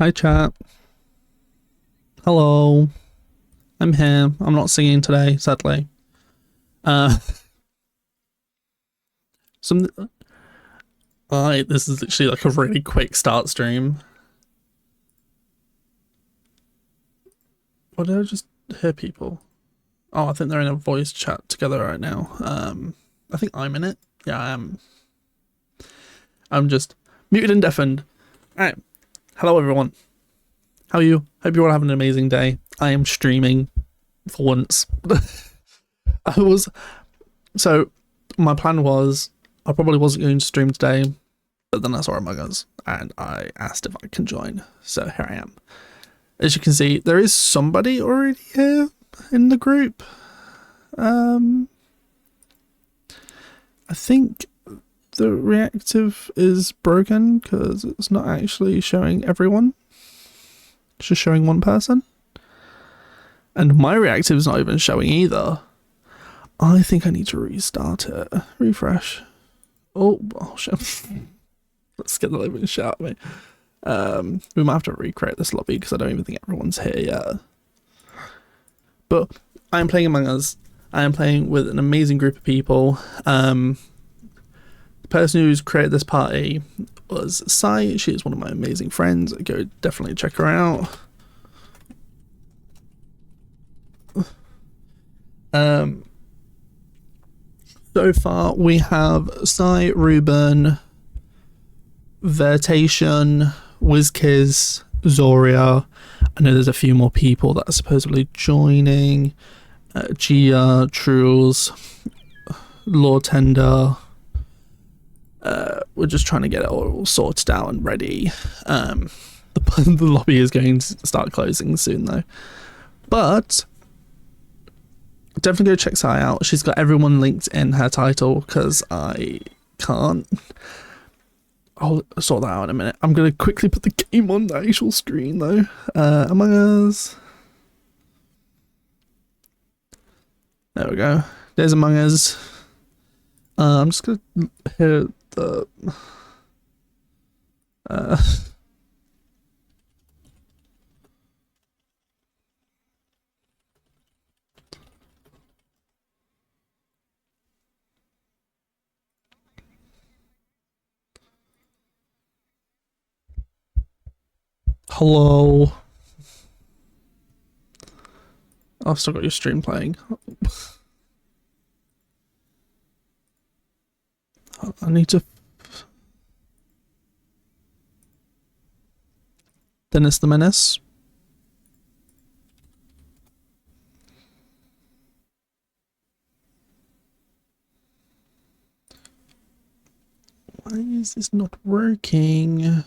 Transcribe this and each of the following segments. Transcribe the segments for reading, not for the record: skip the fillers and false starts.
Hi, chat. Hello. I'm here. I'm not singing today, sadly. Uh, some. This is literally like a really quick start stream. What did I just hear people? Oh, I think they're in a voice chat together right now. I think I'm in it. Yeah, I am. I'm just muted and deafened. All right. Hello, everyone. How are you? Hope you're all having an amazing day. I am streaming for once. I was so. My plan was I probably wasn't going to stream today, but then I saw Among Us and I asked if I can join. So here I am. As you can see, there is somebody already here in the group. Um, I think the reactive is broken because it's not actually showing everyone. It's just showing one person. And my reactive is not even showing either. I think I need to restart it. Refresh. Oh shit. Let's get the living shit out of me. We might have to recreate this lobby because I don't even think everyone's here yet. But I am playing Among Us. I am playing with an amazing group of people. The person who's created this party was Sai. She is one of my amazing friends. Go definitely check her out. So far we have Sai, Ruben, Vertation, WizKiz, Zoria. I know there's a few more people that are supposedly joining. Gia, Trules, Lord Tender. We're just trying to get it all sorted out and ready. The lobby is going to start closing soon though. But definitely go check Sai out. She's got everyone linked in her title because I can't. I'll sort that out in a minute. I'm going to quickly put the game on the actual screen though. Among Us. There we go. There's Among Us. I'm just going to hit the... Hello. I've still got your stream playing. I need to... Dennis the Menace. Why is this not working?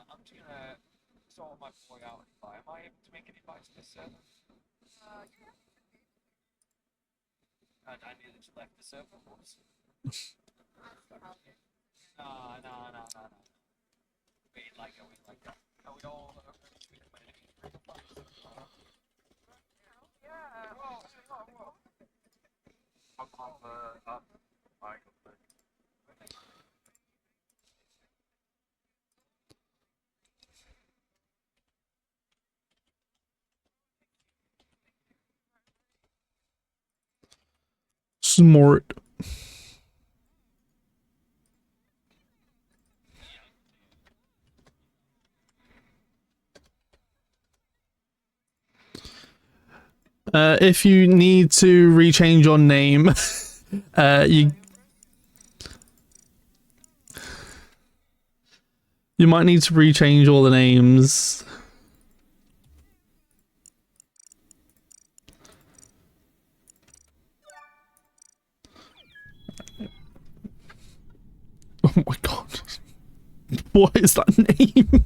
I'm just gonna sort my boy out and invite. Am I able to make an invite to this server? And I nearly just left the server. Whoops. No. Wait, like that. Are we all ready to eat money? Yeah. Whoa. I'll call up. Alright, go. Smart. If you need to rechange your name, you might need to rechange all the names. Oh my god. What is that name?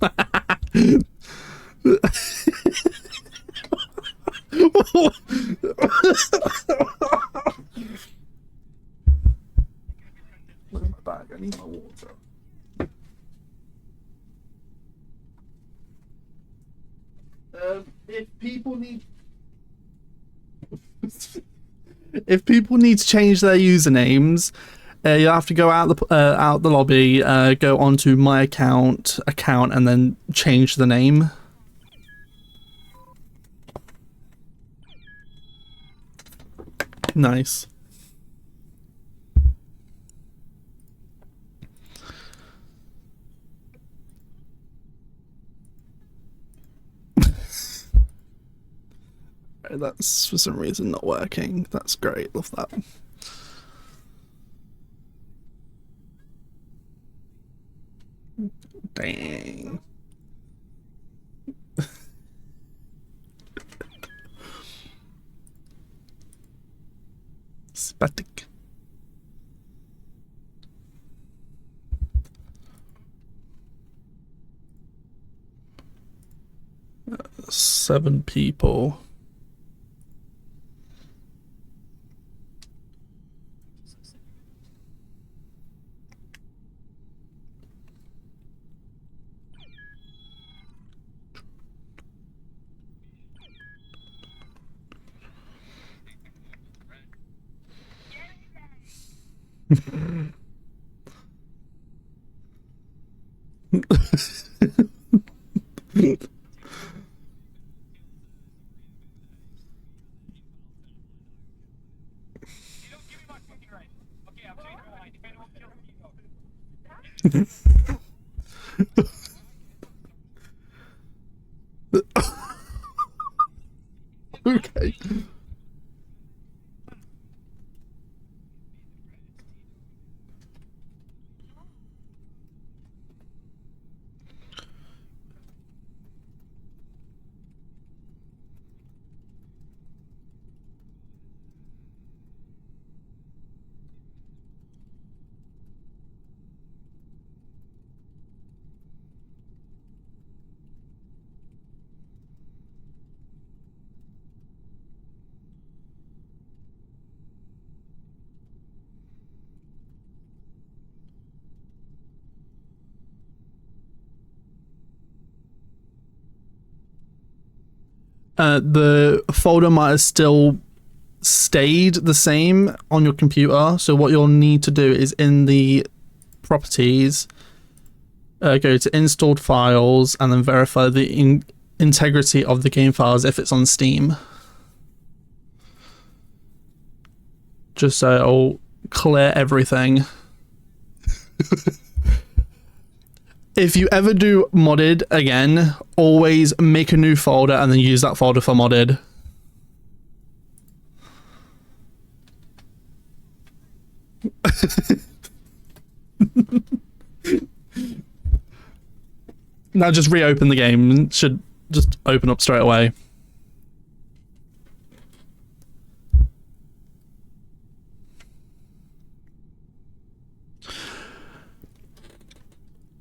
Where's my bag? I need my water. If people need if people need to change their usernames, you have to go out the lobby, go onto my account, and then change the name. Nice. That's for some reason not working. That's great. Love that. Dang. Static. Seven people. Okay. The folder might have still stayed the same on your computer, so what you'll need to do is in the properties, go to installed files and then verify the integrity of the game files if it's on Steam, just so it'll clear everything. If you ever do modded again, always make a new folder and then use that folder for modded. Now just reopen the game. It should just open up straight away.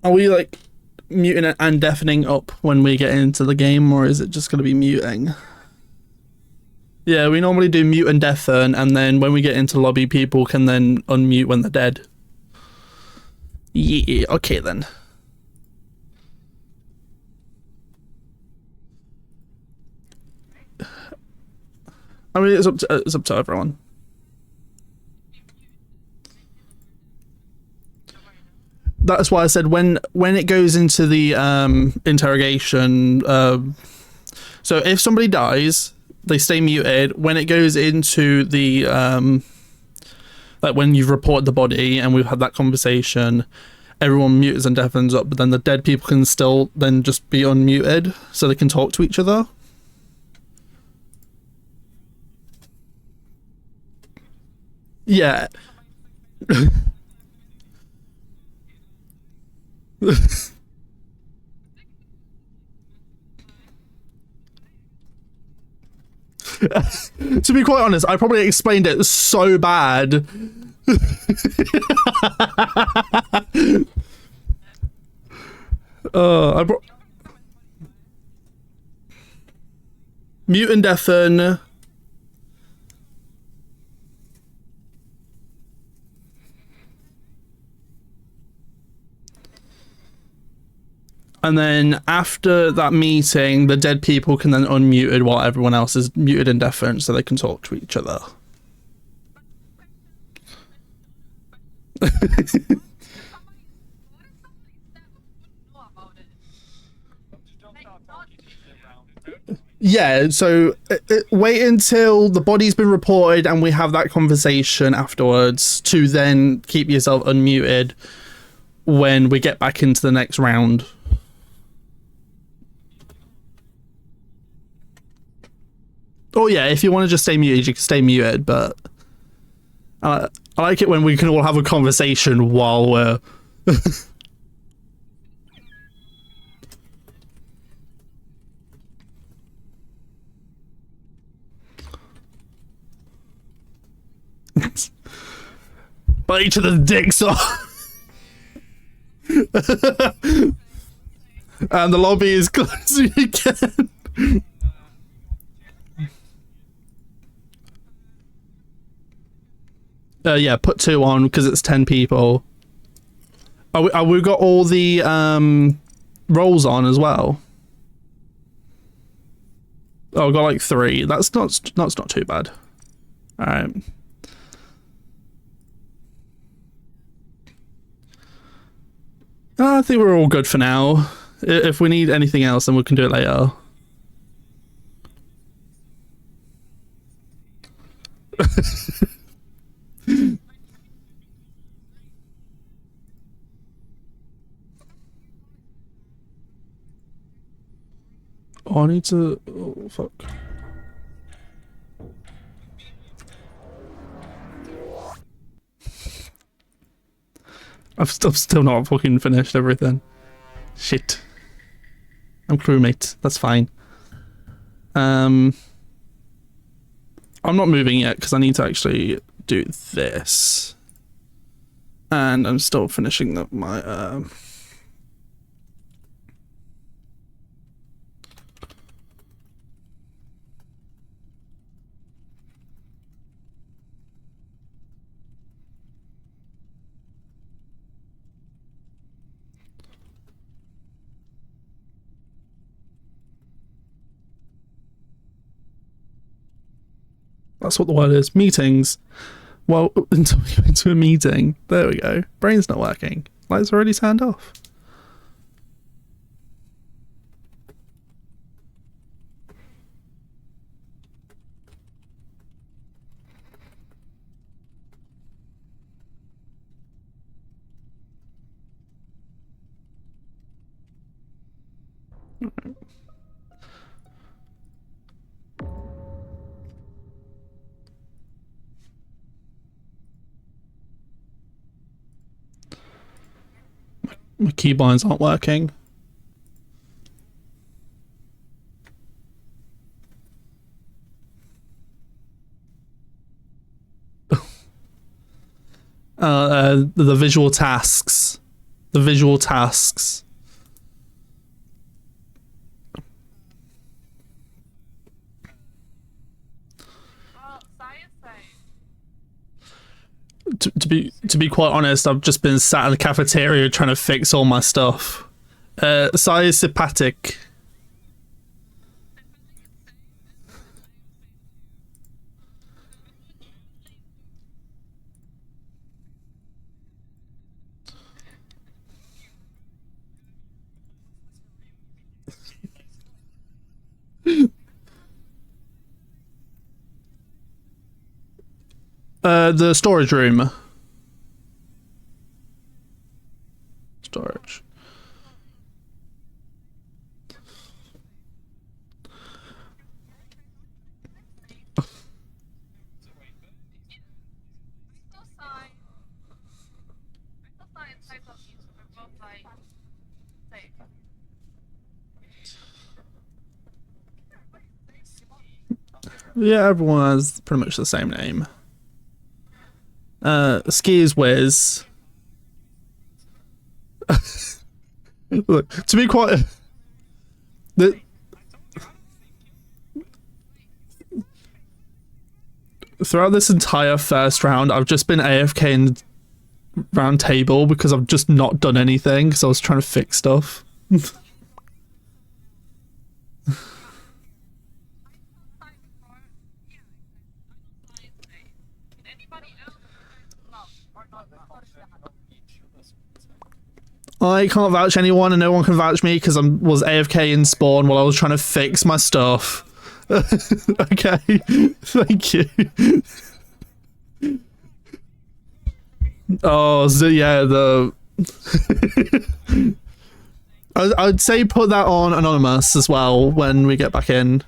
Are we like muting and deafening up when we get into the game, or is it just going to be muting? Yeah, we normally do mute and deafen, and then when we get into lobby, people can then unmute when they're dead. Yeah, okay then. I mean, it's up to everyone. That's why I said when it goes into the interrogation. So if somebody dies, they stay muted. When it goes into the like when you've reported the body and we've had that conversation, everyone mutes and deafens up, but then the dead people can still then just be unmuted so they can talk to each other. Yeah. To be quite honest, I probably explained it so bad. I brought Mute and Deafen. And then after that meeting, the dead people can then unmute it while everyone else is muted and deafened so they can talk to each other. Yeah, so wait until the body's been reported and we have that conversation afterwards to then keep yourself unmuted when we get back into the next round. Oh yeah, if you want to just stay muted, you can stay muted, but I like it when we can all have a conversation while we're... Bite each other's dicks off. And the lobby is closing again. Yeah, put 2 on because it's 10 people. We got all the rolls on as well. Oh, I got like 3. That's not too bad. All right. I think we're all good for now. If we need anything else, then we can do it later. Oh, I need to... Oh, fuck. I've still not fucking finished everything. Shit. I'm crewmate. That's fine. I'm not moving yet because I need to actually do this. And I'm still finishing my... That's what the word is. Meetings. Well, until we go into a meeting. There we go. Brain's not working. Lights already turned off. My keybinds aren't working. The visual tasks. The visual tasks. To be quite honest, I've just been sat in the cafeteria trying to fix all my stuff. Size Sipatic. The storage room. Storage. Yeah, everyone has pretty much the same name. Ski is Wiz. Look, to be quite... Throughout this entire first round, I've just been AFK in round table because I've just not done anything because I was trying to fix stuff. I can't vouch anyone and no one can vouch me because I was AFK in spawn while I was trying to fix my stuff. Okay, thank you. Oh, so yeah, I'd say put that on anonymous as well when we get back in.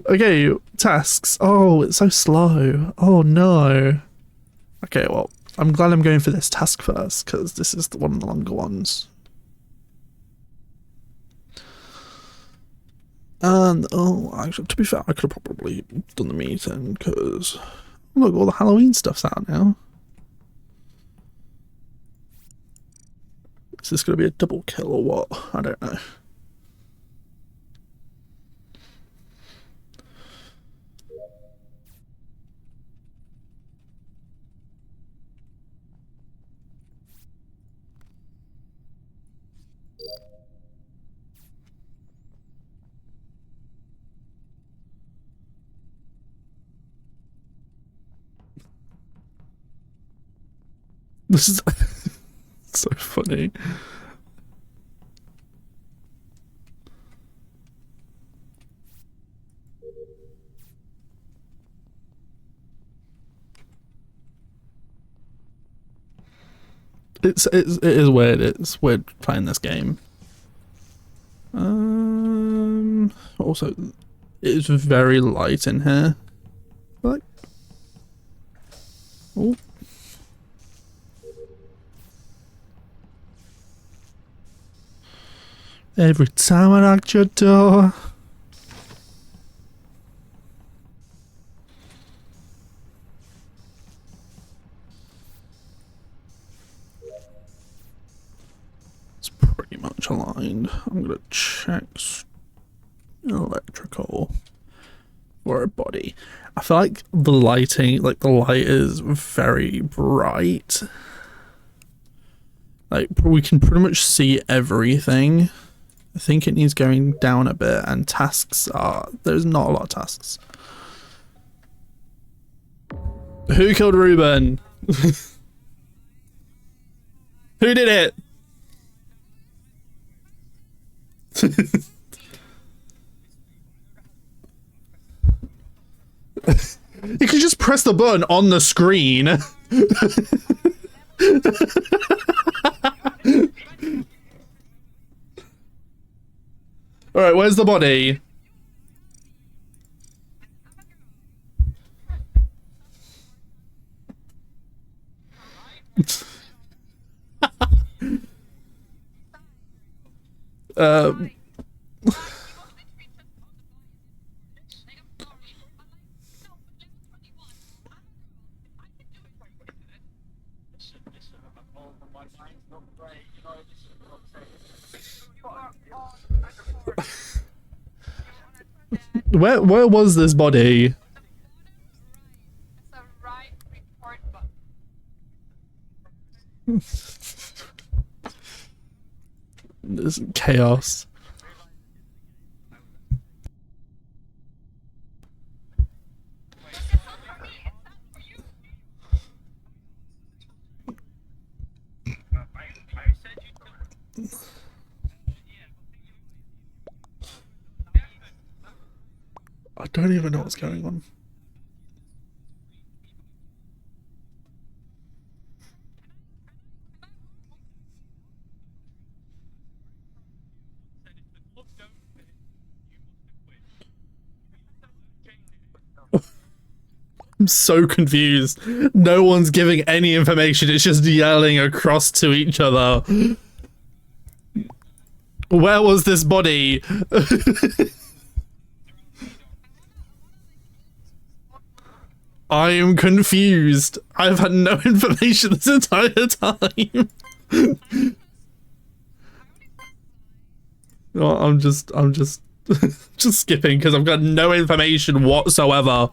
Okay, tasks. Oh, it's so slow. Oh no. Okay, well, I'm glad I'm going for this task first because this is one of the longer ones. And oh, actually, to be fair, I could have probably done the meeting because look, all the Halloween stuff's out now. Is this going to be a double kill or what? I don't know. This is so funny. It is weird. It's weird playing this game. Also, it's very light in here. Like, oh. Every time I knock your door. It's pretty much aligned. I'm gonna check electrical for a body. I feel like the lighting, like the light is very bright. Like we can pretty much see everything. I think it needs going down a bit, and tasks are... There's not a lot of tasks. Who killed Ruben? Who did it? You can just press the button on the screen. Alright, where's the body? Where was this body? This is chaos. I don't even know what's going on. I'm so confused. No one's giving any information. It's just yelling across to each other. Where was this body? I am confused. I've had no information this entire time. No, I'm just just skipping because I've got no information whatsoever.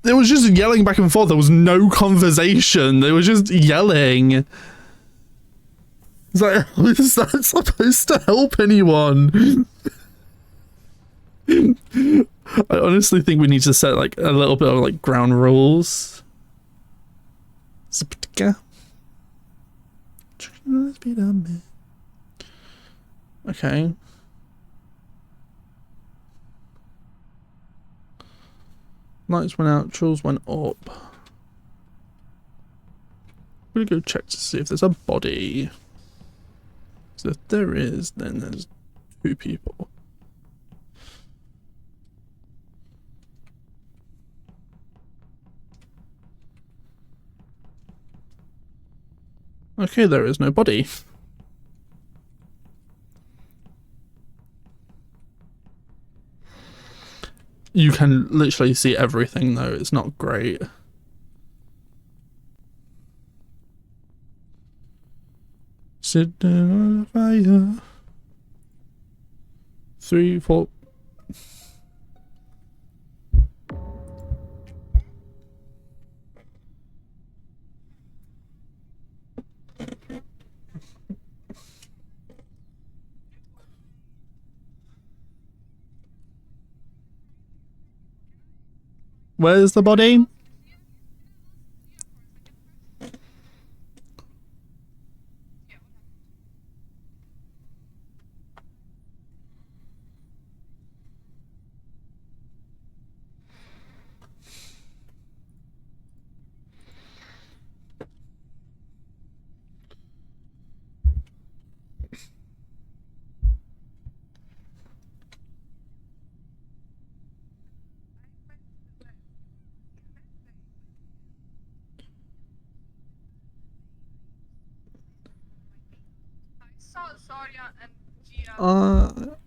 They was just yelling back and forth. There was no conversation. They were just yelling. It's like, how is that supposed to help anyone? I honestly think we need to set like a little bit of like ground rules. Okay. Lights went out, chills went up. I'm gonna go check to see if there's a body. So if there is, then there's 2 people. Okay, there is no body. You can literally see everything though, it's not great. Sitting on a fire. 3, 4. Where's the body?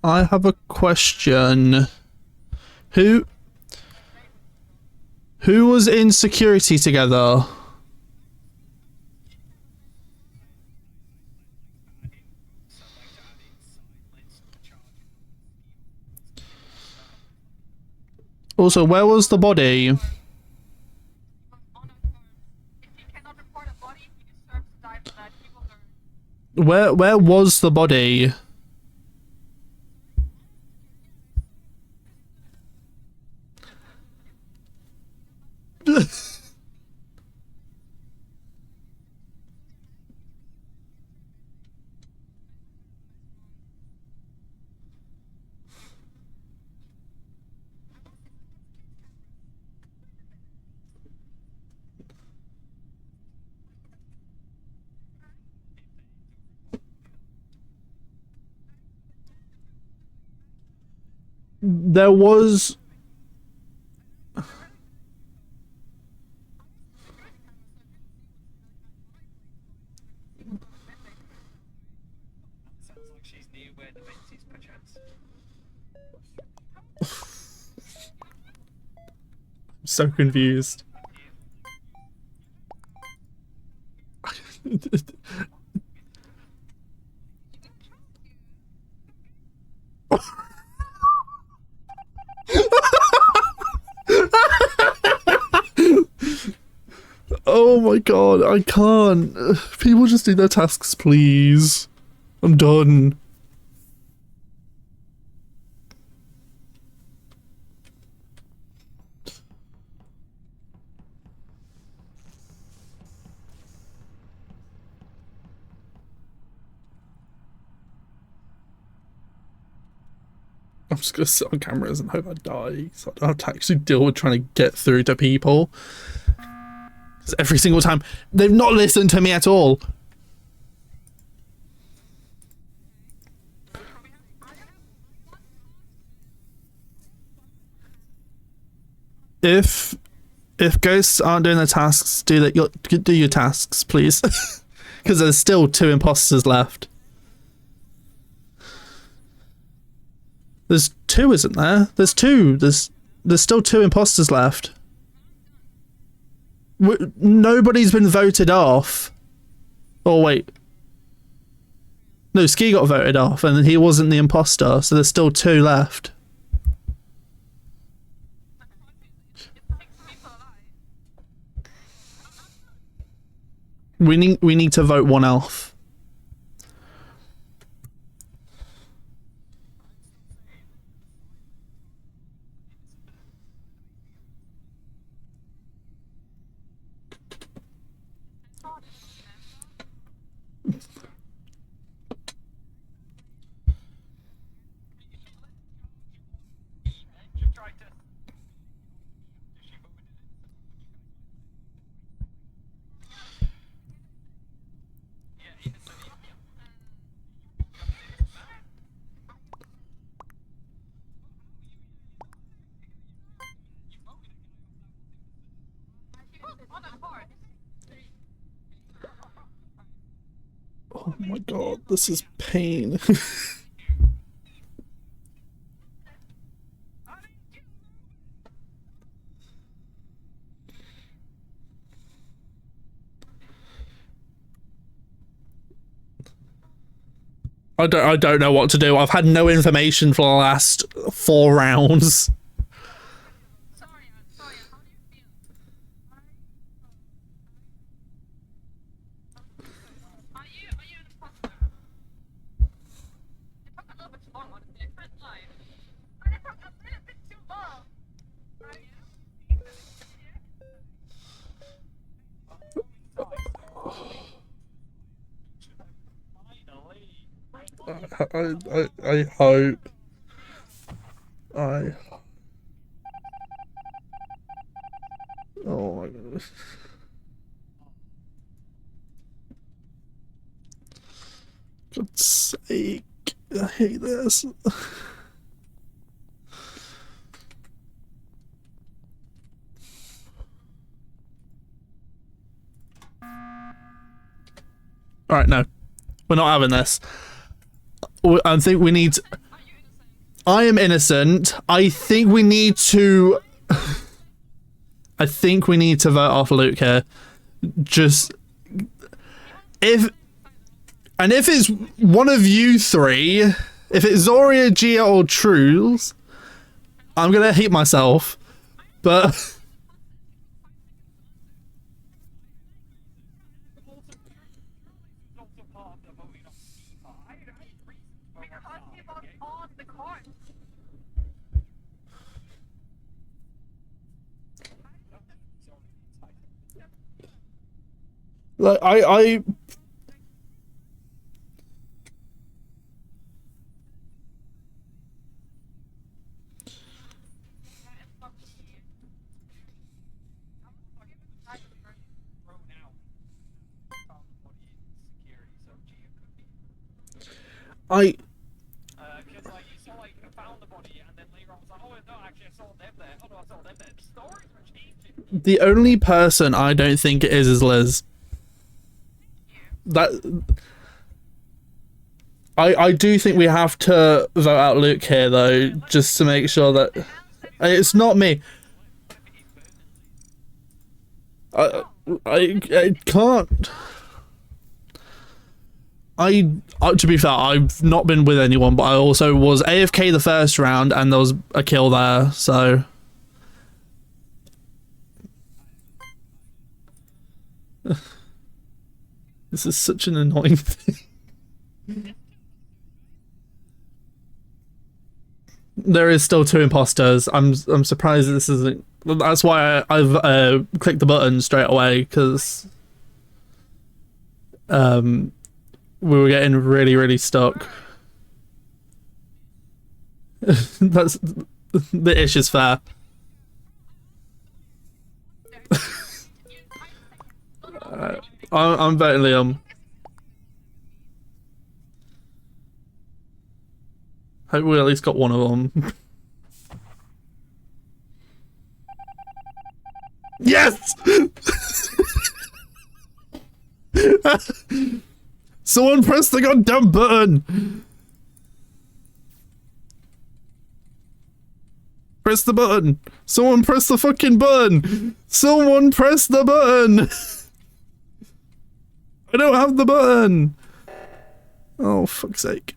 I have a question. Who was in security together? Also, where was the body? Where was the body? There was... so confused. Oh my god, I can't. People just do their tasks, please. I'm done. I'm just gonna sit on cameras and hope I die, so I don't have to actually deal with trying to get through to people. Because every single time, they've not listened to me at all. if ghosts aren't doing their tasks, do your tasks, please, because there's still 2 imposters left. There's 2, isn't there? There's 2. There's still 2 imposters left. Nobody's been voted off. Oh wait. No, Ski got voted off, and he wasn't the imposter, so there's still 2 left. We need to vote one elf. Just try to. Yeah, innocent. Oh my god, this is pain. I don't know what to do. I've had no information for the last 4 rounds. Sorry, how do you feel? Are you an imposter? It took a little bit too long on a different line. But it took a little bit too long. Are you? I hope. Oh my goodness. God's sake. I hate this. Alright, no. We're not having this. I think we need... I am innocent. I think we need to... I think we need to vote off Luke here. Just... If it's one of you 3, if it's Zoria, Gia, or Trules, I'm gonna hate myself. But... Like, I Because like you saw like found the body and then later on was like, oh no, actually I saw them there. Oh no, I saw them there. The stories were changing. the only person I don't think it is Liz. That I do think we have to vote out Luke here though, just to make sure that it's not me. I can't. To be fair, I've not been with anyone, but I also was AFK the first round and there was a kill there, so. This is such an annoying thing. There is still 2 imposters. I'm surprised this isn't. That's why I've clicked the button straight away, because we were getting really stuck. That's the ish is fair. I'm voting Liam. Hope we at least got one of them. Yes! Someone press the goddamn button! Press the button! Someone press the fucking button! Someone press the button! I don't have the button! Oh, fuck's sake.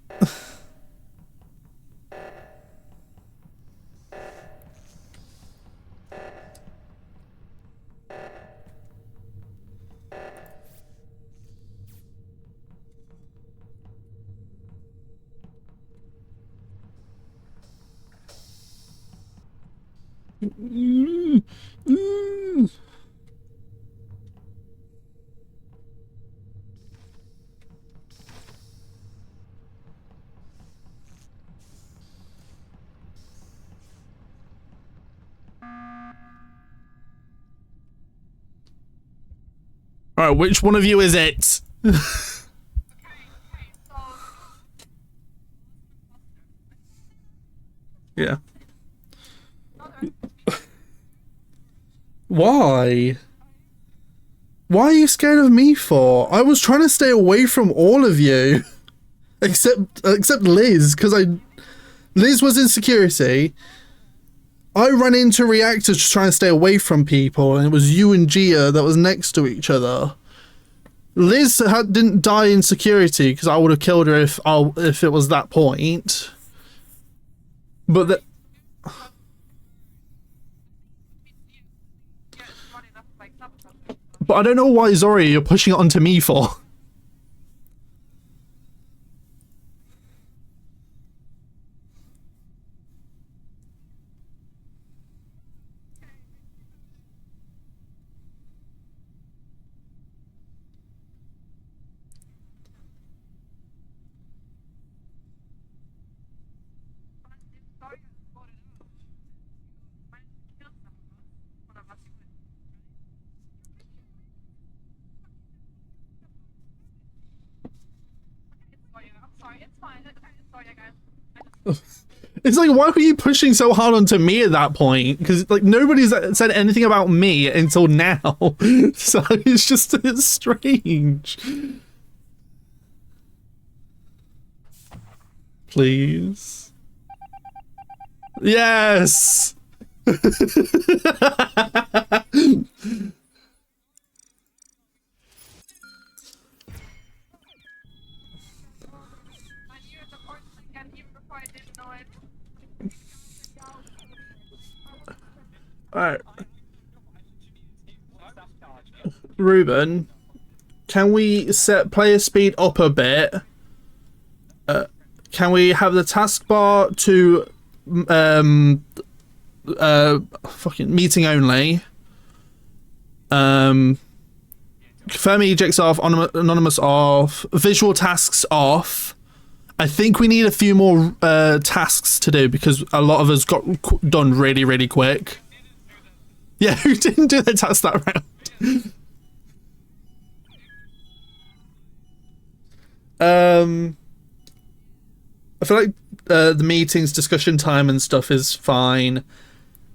Alright, which one of you is it? Okay, so Yeah. Why? Why are you scared of me for? I was trying to stay away from all of you. Except Liz, because Liz was in security. I ran into reactors to try and stay away from people, and it was you and Gia that was next to each other. Liz didn't die in security because I would have killed her if it was that point. But yeah, it's not enough like sabotage. but I don't know why Zori you're pushing it onto me for. But if Sawyer voted out, you managed to kill some of us. One of us you would. Okay, Sawyer, I'm sorry. It's fine. Okay, Sawyer, guys. I just It's like, why were you pushing so hard onto me at that point? Because like nobody's said anything about me until now, so it's strange. Please. Yes. I knew the point again even before I didn't know it. All right, Ruben. Can we set player speed up a bit? Can we have the taskbar to fucking meeting only? Confirm ejects off, anonymous off, visual tasks off. I think we need a few more tasks to do because a lot of us got done really, really quick. Yeah, who didn't do the task that round? I feel like the meetings, discussion time and stuff is fine.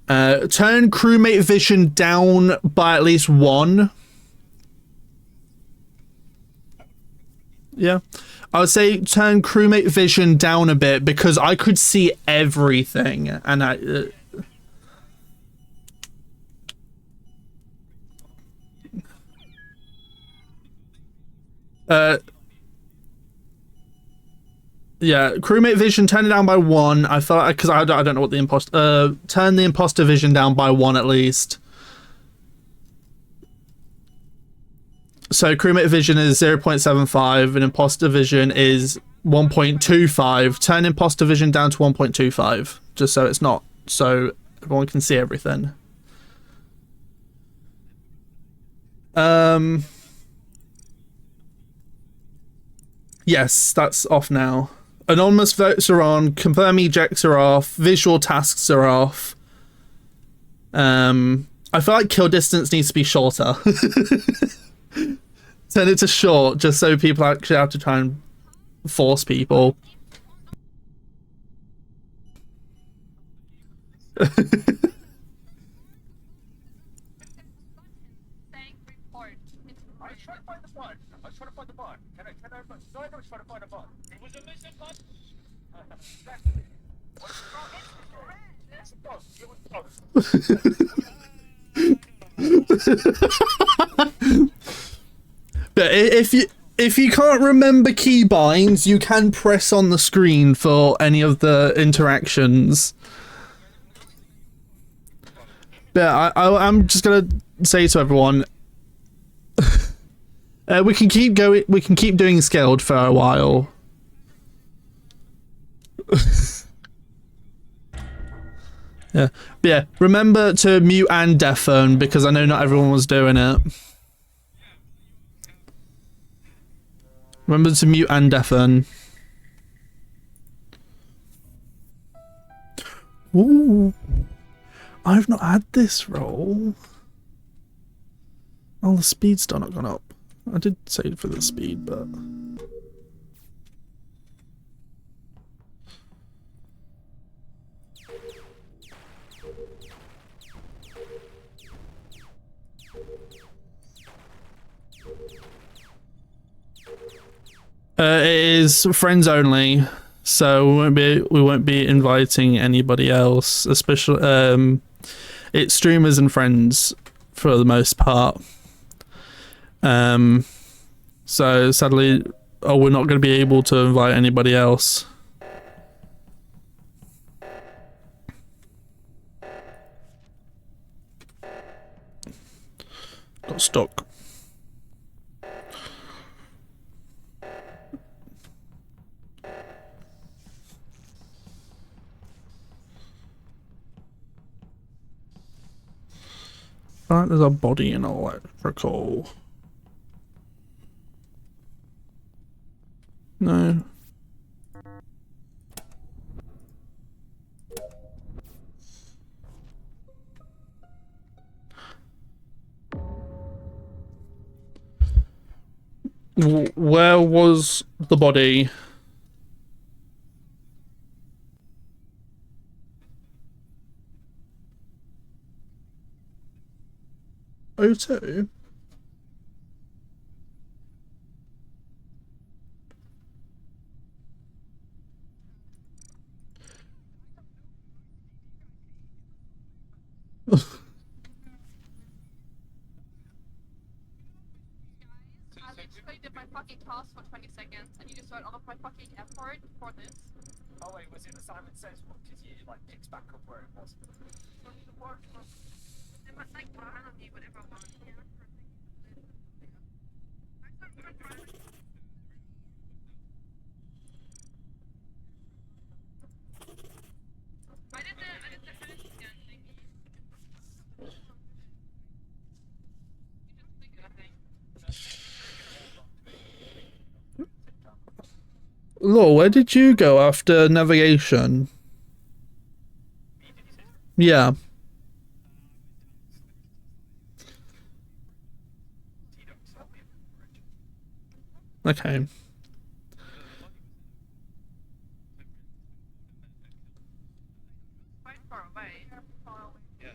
Turn crewmate vision down by at least 1. Yeah. I would say turn crewmate vision down a bit because I could see everything and yeah, crewmate vision, turn it down by 1. I felt like, because I don't know what the imposter... turn the imposter vision down by 1 at least. So crewmate vision is 0.75 and imposter vision is 1.25. Turn imposter vision down to 1.25, just so it's not... so everyone can see everything. Yes, that's off now. Anonymous votes are on, confirm ejects are off, visual tasks are off. I feel like kill distance needs to be shorter. Turn it to short, just so people actually have to try and force people. I was trying to find the button. I was trying to find the button. Can I no, I was trying to find a button. It was a missing button. Exactly. What's wrong? It's red. It was But if you can't remember keybinds, you can press on the screen for any of the interactions. But I'm just gonna say to everyone, we can keep going. We can keep doing Skeld for a while. Yeah, but yeah. Remember to mute and deafen because I know not everyone was doing it. Remember to mute and deafen. Ooh. I've not had this roll. Oh, the speed's still not gone up. I did save for the speed, but... it is friends only, so we won't be inviting anybody else, especially it's streamers and friends for the most part. So sadly, we're not going to be able to invite anybody else. Got stuck. Right, there's a body in electrical. No. Where was the body? O2? I literally did my fucking task for 20 seconds and you destroyed all of my fucking effort for this. Oh wait, was it the Simon Says one? Because you like picks back up where it was. Like, I don't need whatever I want. I did the finish again, thank you. Law, where did you go after navigation? Yeah. Okay. Quite far away. Yeah.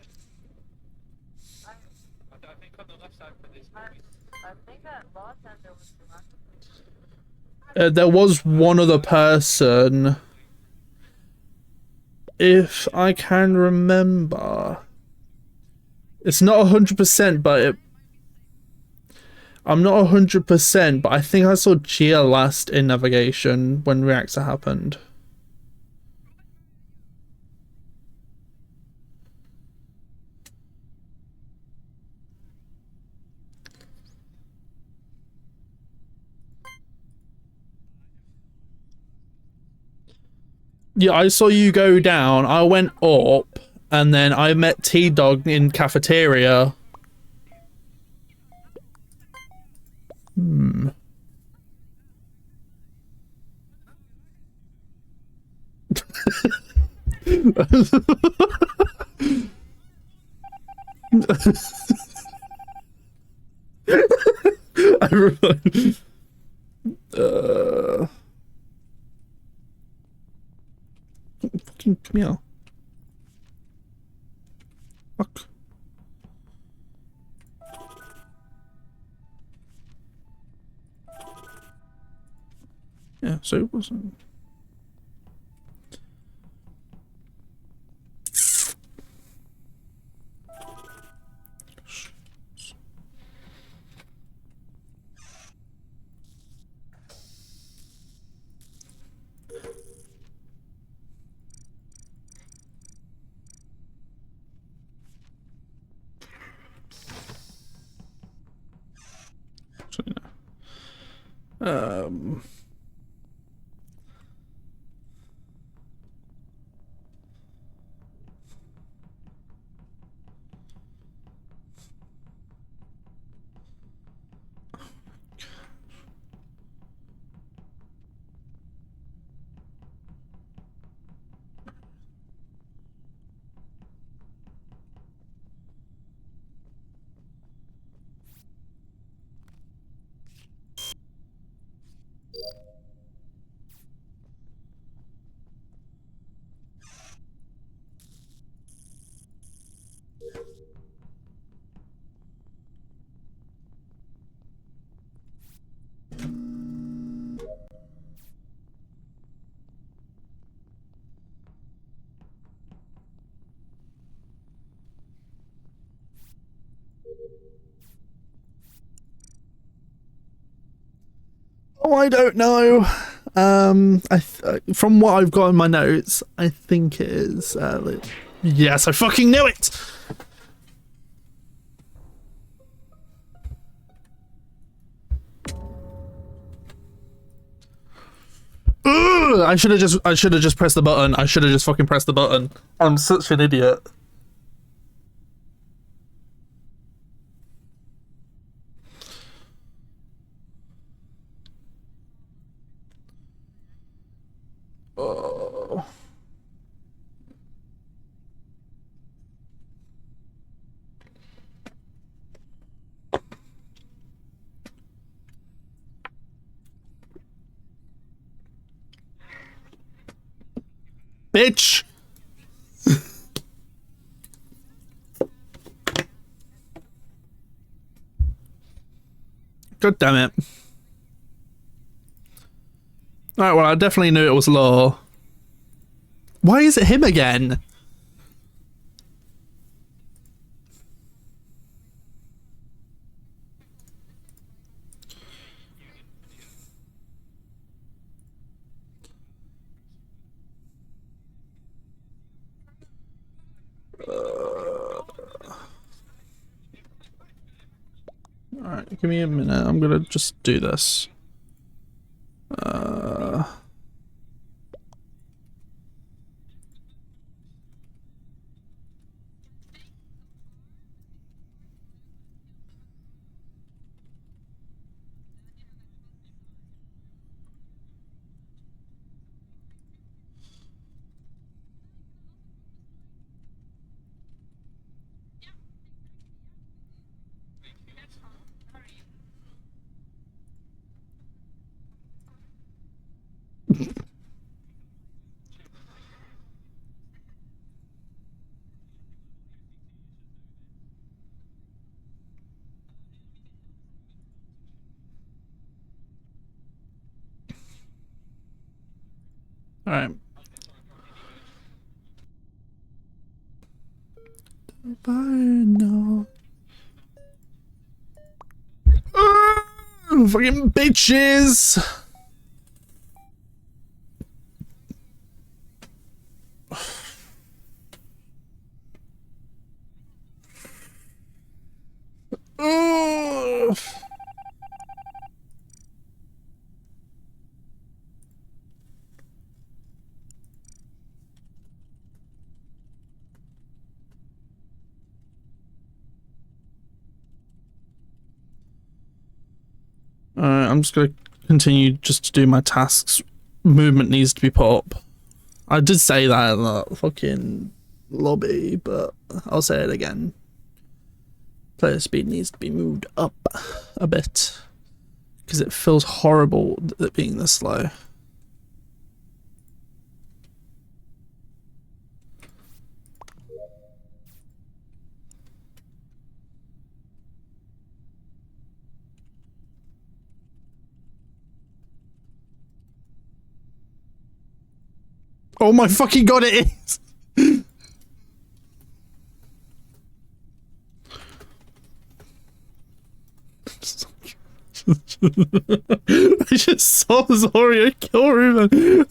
I think on the left side for this movie. I think that last time there was There was one other person. If I can remember. It's not 100%, but I'm not 100%, but I think I saw Gia last in navigation when reactor happened. Yeah, I saw you go down. I went up, and then I met T-Dog in cafeteria. I remember. Fucking come here. Fuck. Yeah, so it wasn't. Actually, no. Oh, I don't know. From what I've got in my notes, I think it is. Yes, I fucking knew it. Ugh, I should have just pressed the button. I should have just fucking pressed the button. I'm such an idiot. Oh. Bitch. God damn it. Alright, well, I definitely knew it was Law. Why is it him again? Alright, give me a minute. I'm gonna just do this. Alright. No. Fucking bitches. Ugh. Alright, I'm just gonna continue just to do my tasks. Movement needs to be put up. I did say that in the fucking lobby, but I'll say it again. Player speed needs to be moved up a bit. Because it feels horrible it being this slow. Oh my fucking god, it is! I just saw Zoria kill Ruben.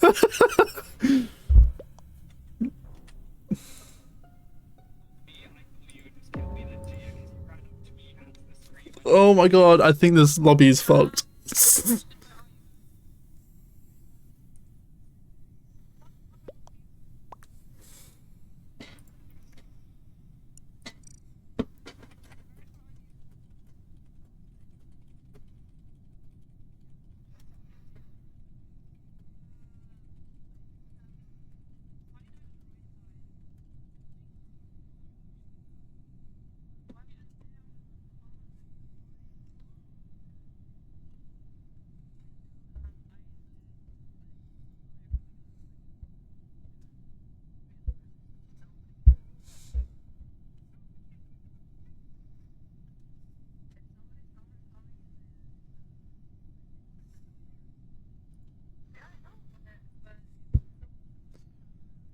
Oh my god, I think this lobby is fucked.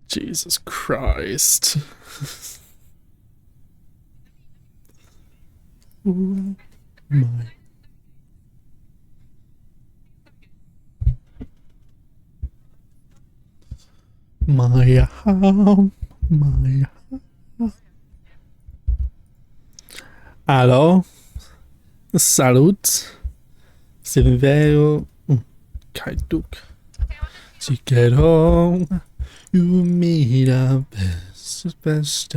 Jesus Christ. Oh my. My Aló. Salud. Silvero. Kaiduk. Si quiero. You mira best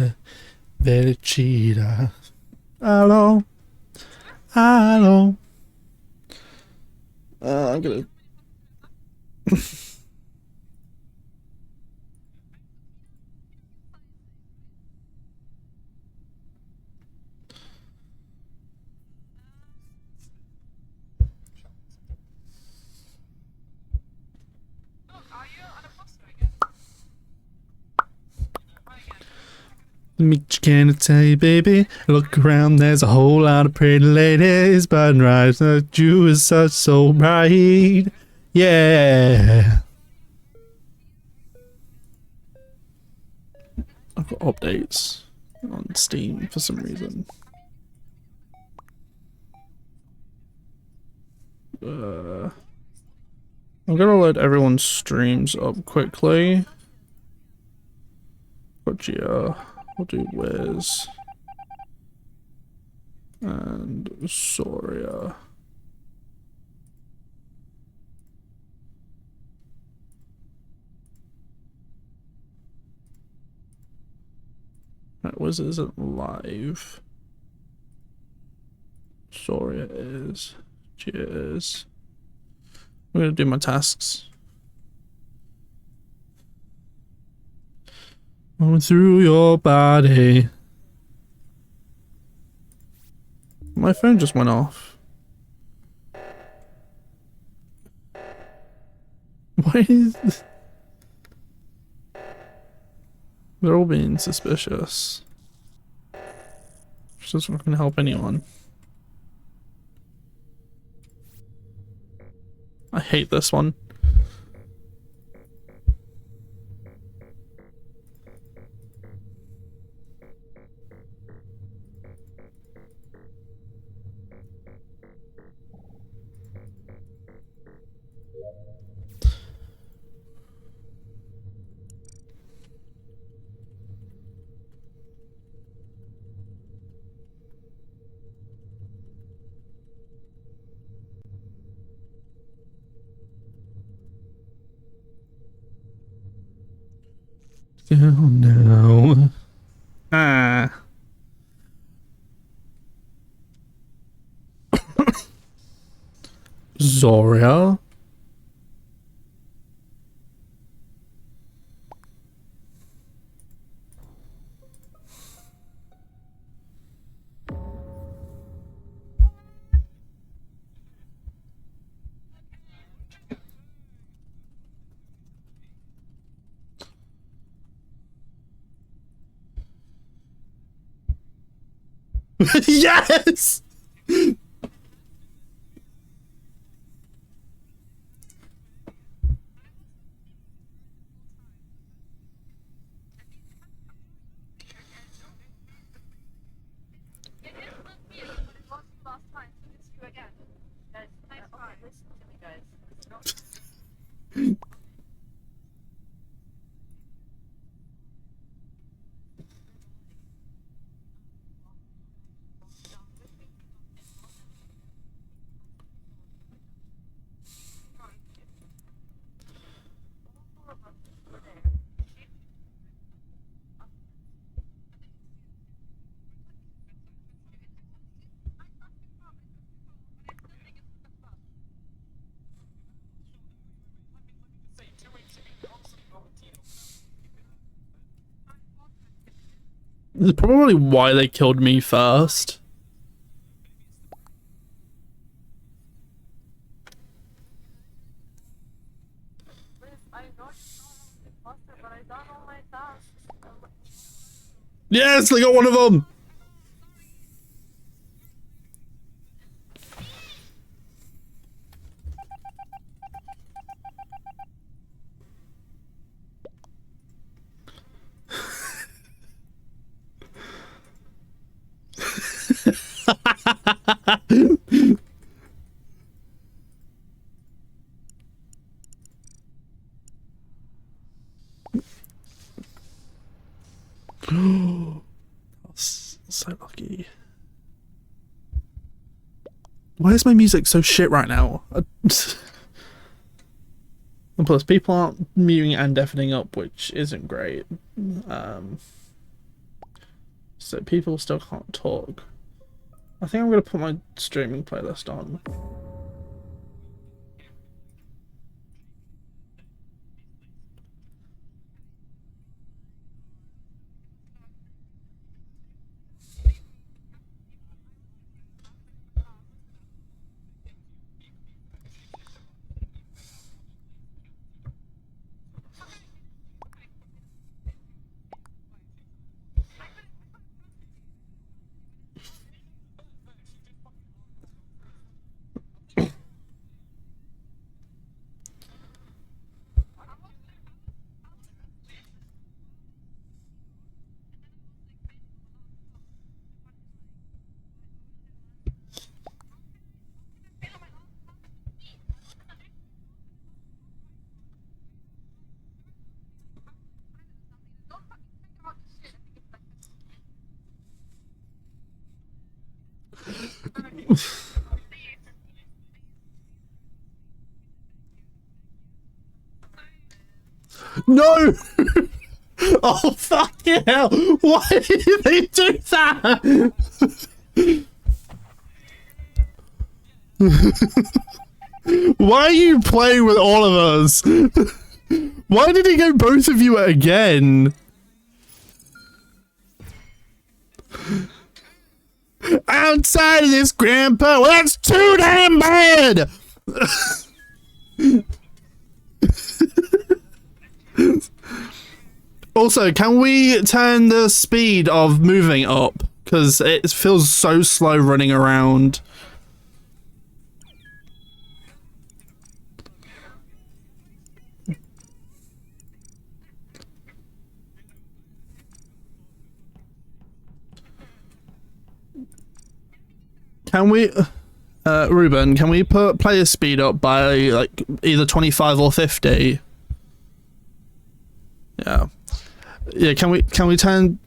Verchira. Aló. Aló. I'm gonna. Can I tell you, baby? Look around, there's a whole lot of pretty ladies, but right, you is such so bright. Yeah. I've got updates on Steam for some reason. I'm gonna load everyone's streams up quickly. Gotcha. We'll do Wiz and Soria. Right, Wiz isn't live. Soria is. Cheers. I'm gonna do my tasks. Going through your body. My phone just went off. Why is this? They're all being suspicious. Which doesn't fucking help anyone. I hate this one. Oh no. Ah. Zoria. Yes! It's probably why they killed me first. Liz, I know you're imposter, but I done all my tasks. Yes, they got one of them. So lucky. Why is my music so shit right now? And plus, people aren't muting and deafening up, which isn't great. So people still can't talk. I think I'm gonna put my streaming playlist on. No! Oh fucking hell! Why did they do that? Why are you playing with all of us? Why did he go both of you again? Outside of this, Grandpa, well, that's too damn bad! Also, can we turn the speed of moving up? Because it feels so slow running around. Can we, Ruben, can we put player speed up by like either 25 or 50? Yeah. Yeah, can we turn...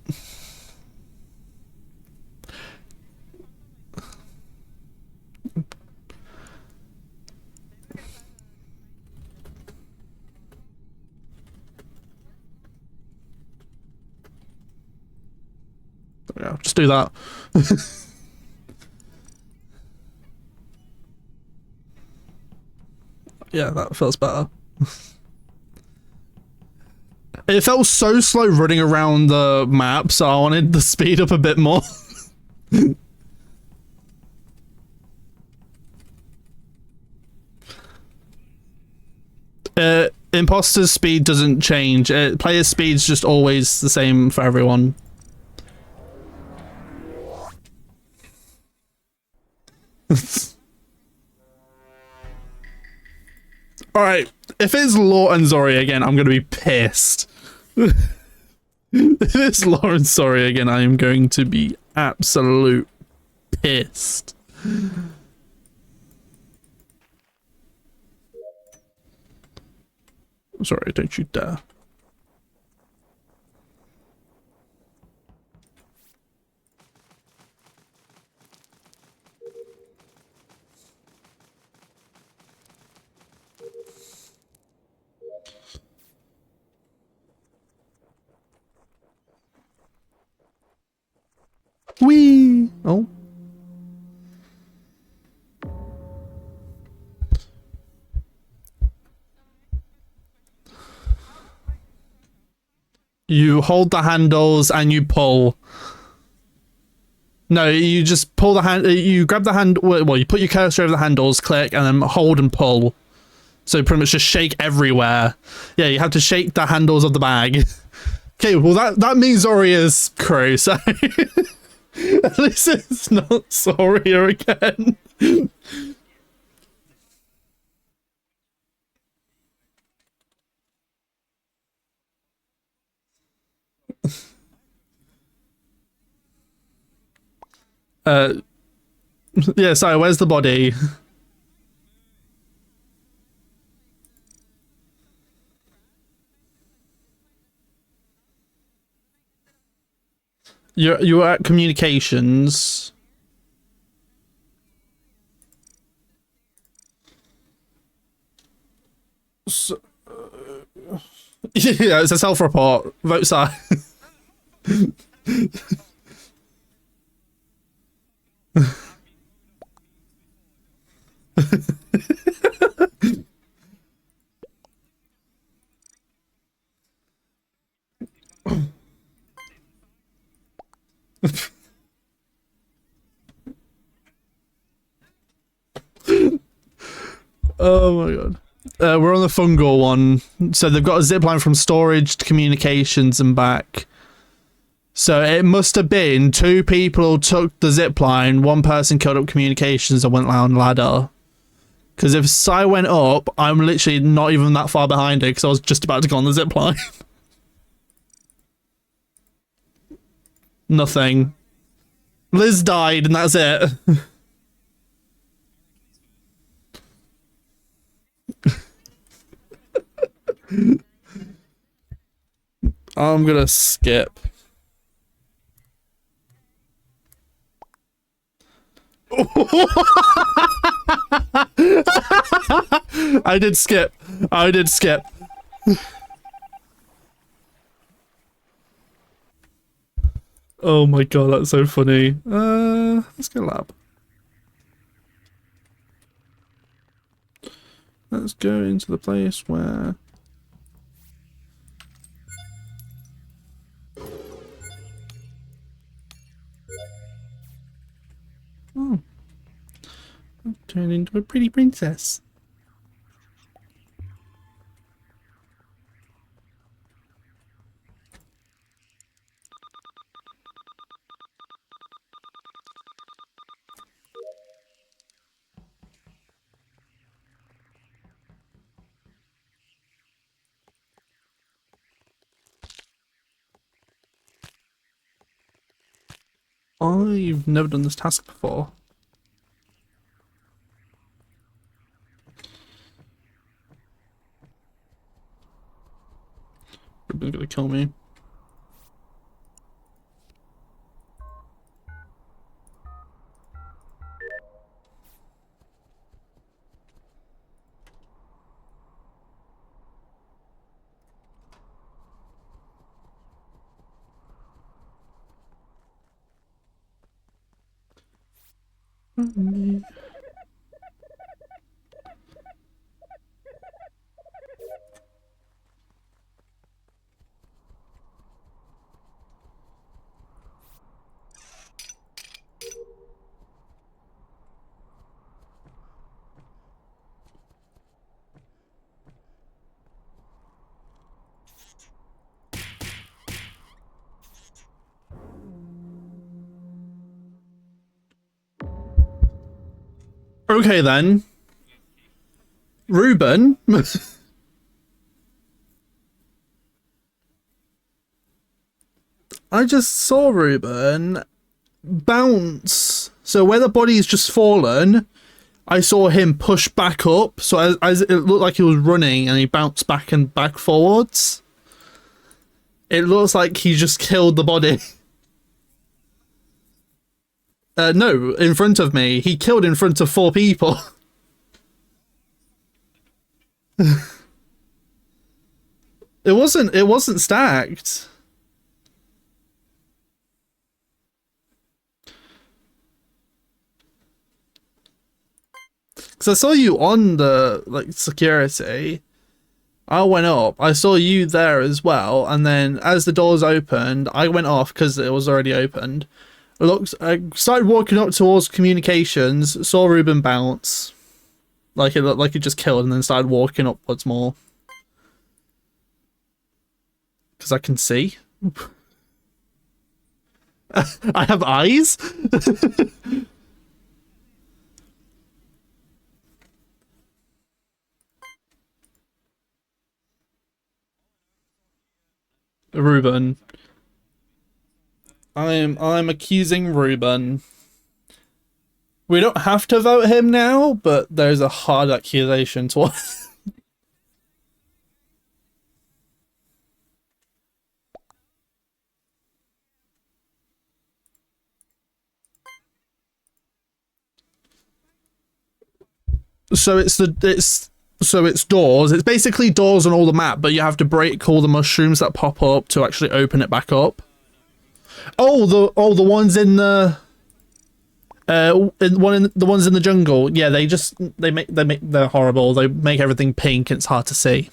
Yeah, just do that. Yeah, that feels better. It felt so slow running around the map, so I wanted the speed up a bit more. Imposter's speed doesn't change. Player speed's just always the same for everyone. Alright, if it's Law and Zori again, I'm gonna be pissed. If it's Law and Zori again, I am going to be absolute pissed. Sorry, don't you dare. Whee! Oh. You hold the handles and you pull. No, you just pull the hand. You grab the hand. Well, you put your cursor over the handles, click, and then hold and pull. So pretty much just shake everywhere. Yeah, you have to shake the handles of the bag. Okay, well that means Zoria's crew. So at least it's not Zoria again. Yeah, sorry, where's the body? You're at communications. So, yeah, it's a self-report. Vote side. Oh my god. We're on the fungal one. So they've got a zip line from storage to communications and back. So it must have been 2 people took the zip line, 1 person killed up communications and went down ladder. Because if Sai went up, I'm literally not even that far behind her because I was just about to go on the zip line. Nothing. Liz died and that's it. I'm gonna skip. I did skip. I did skip. Oh my god, that's so funny. Let's go lab. Let's go into the place where... Oh. I've turned into a pretty princess. I've never done this task before. Ruben's gonna kill me. Okay then. Ruben. I just saw Ruben bounce. So where the body's just fallen, I saw him push back up. So as it looked like he was running and he bounced back and back forwards. It looks like he just killed the body. No, in front of me. He killed in front of 4 people. It wasn't stacked. Cause I saw you on the security. I went up. I saw you there as well, and then as the doors opened, I went off because it was already opened. I started walking up towards communications, saw Ruben bounce, like it looked like he just killed, and then started walking upwards more because I can see. I have eyes. Ruben. I'm accusing Ruben. We don't have to vote him now, but there's a hard accusation to So it's doors. It's basically doors on all the map, but you have to break all the mushrooms that pop up to actually open it back up. Oh, the ones in the the ones in the jungle. Yeah, they're horrible. They make everything pink and it's hard to see.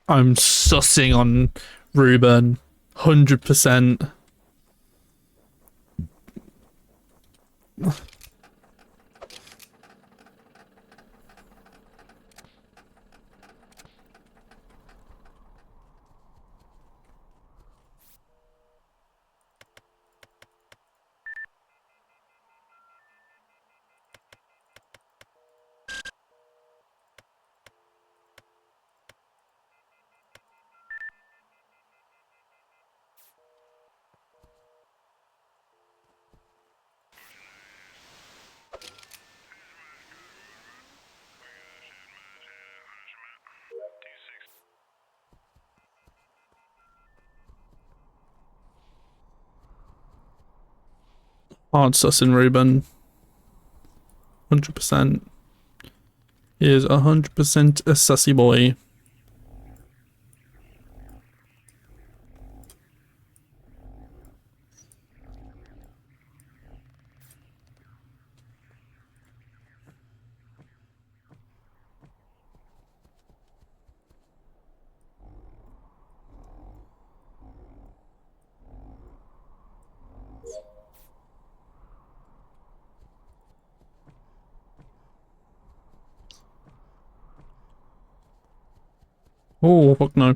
I'm sussing on Ruben, 100%. Hard sussing Ruben. 100%. He is 100% a sussy boy. Oh, fuck no.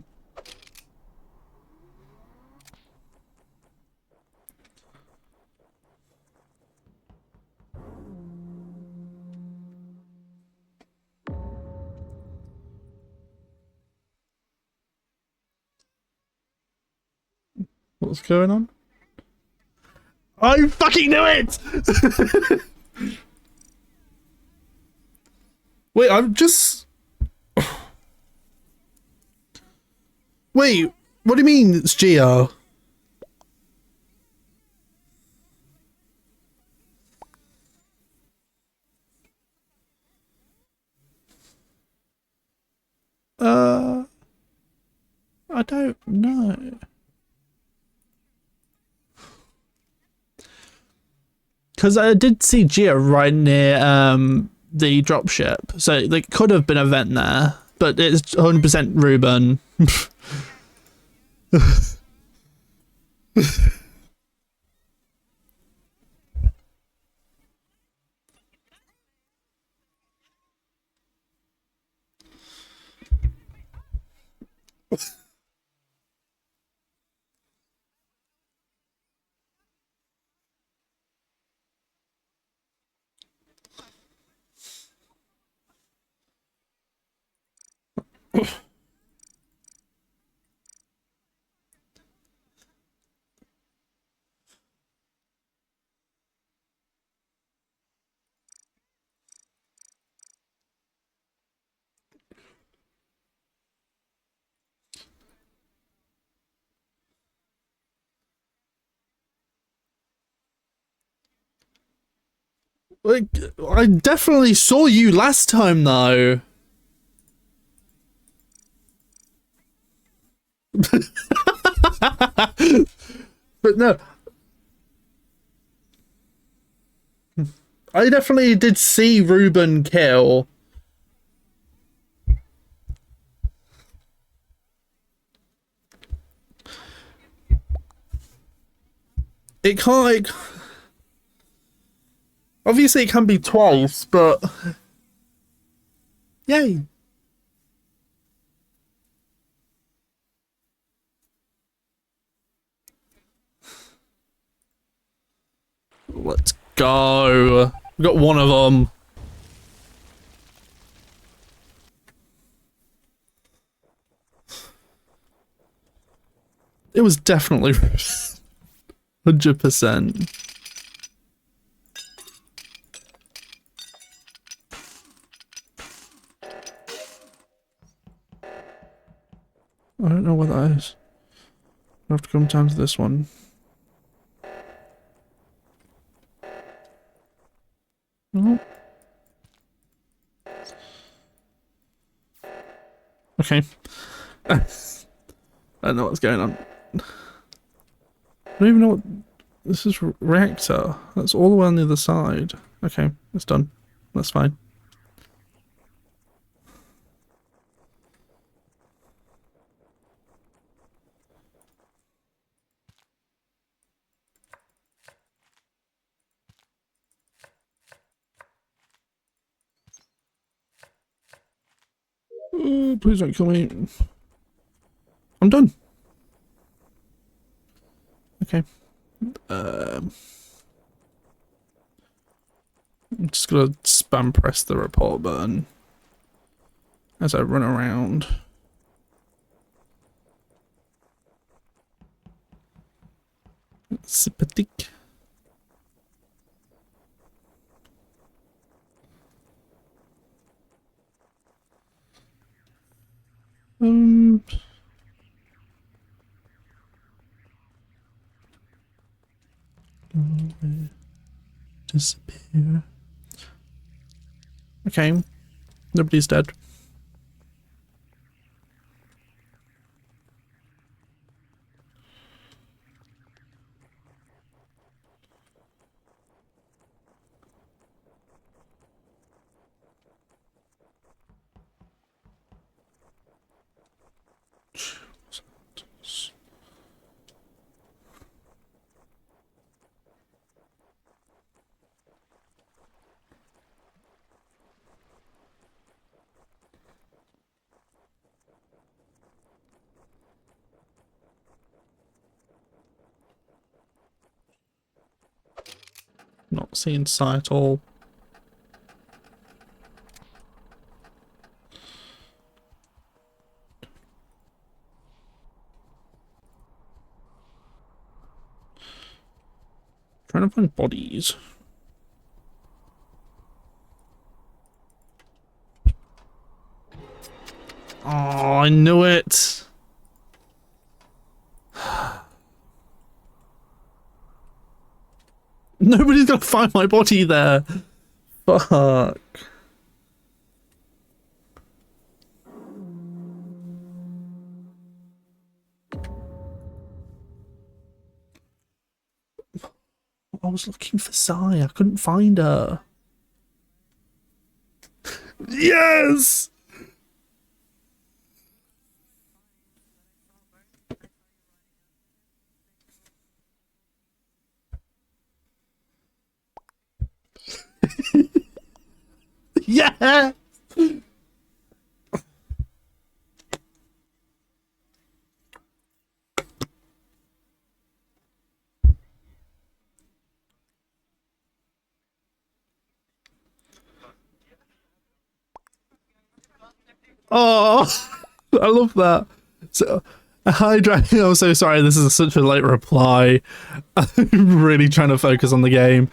What's going on? I fucking knew it! Wait, I'm just... Wait, what do you mean it's Geo? I don't know. Because I did see Geo right near the dropship, so there could have been a vent there, but it's 100% Ruben. Like, I definitely saw you last time though. But no, I definitely did see Ruben kill. It can't. Obviously, it can be twice, but yay! Let's go. We got one of them. It was definitely 100%. I don't know what that is. I have to come down to this one. No. Okay. I don't know what's going on. I don't even know what... This is reactor. That's all the way on the other side. Okay, it's done. That's fine. Oh, please don't kill me. I'm done. Okay. I'm just gonna spam press the report button as I run around. Sympathetic. Disappear. Okay, nobody's dead. Not seeing sight at all. Trying to find bodies. Oh, I knew it. Nobody's gonna find my body there. Fuck. I was looking for Sai. I couldn't find her. Yes! Yeah! Oh, I love that. So, hi, Dragon. I'm so sorry. This is such a late reply. I'm really trying to focus on the game.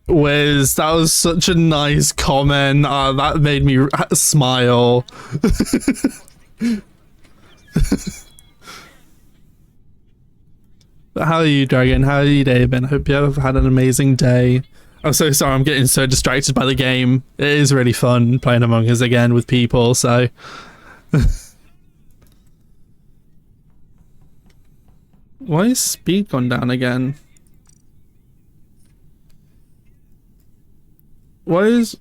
Wiz, that was such a nice comment. That made me smile. How are you, Dragon? How are you, day been? Hope you have had an amazing day. I'm so sorry, I'm getting so distracted by the game. It is really fun playing Among Us again with people, so... Why is speed gone down again? Why is...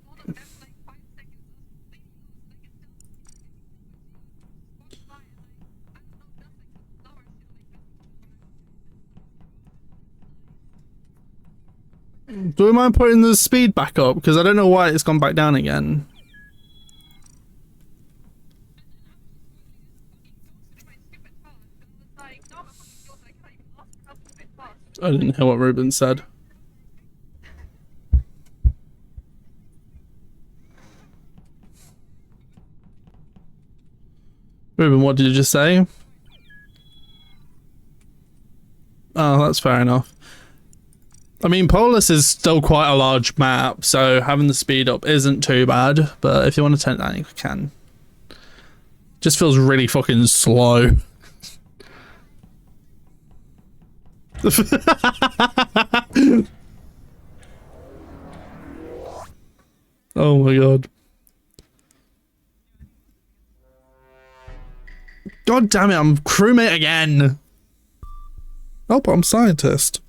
Do we mind putting the speed back up? Because I don't know why it's gone back down again. I didn't hear what Ruben said. Ruben, what did you just say? Oh, that's fair enough. I mean, Polus is still quite a large map, so having the speed up isn't too bad, but if you want to turn it down, you can. Just feels really fucking slow. Oh my god. God damn it, I'm crewmate again. Oh, but I'm scientist.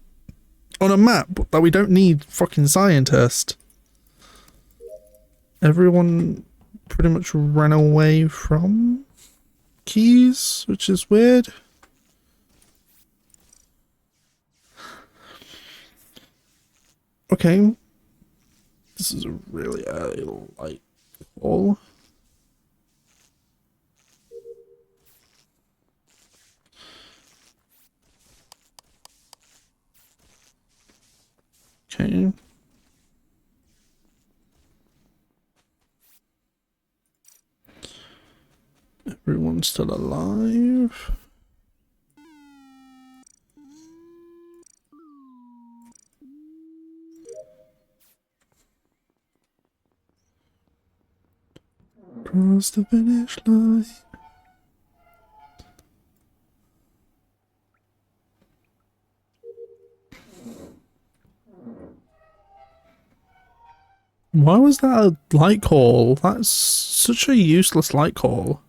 On a map that we don't need fucking scientist. Everyone pretty much ran away from keys, which is weird. Okay. This is a really early light call. Okay. Everyone's still alive. Cross the finish line. Why was that a light call? That's such a useless light call.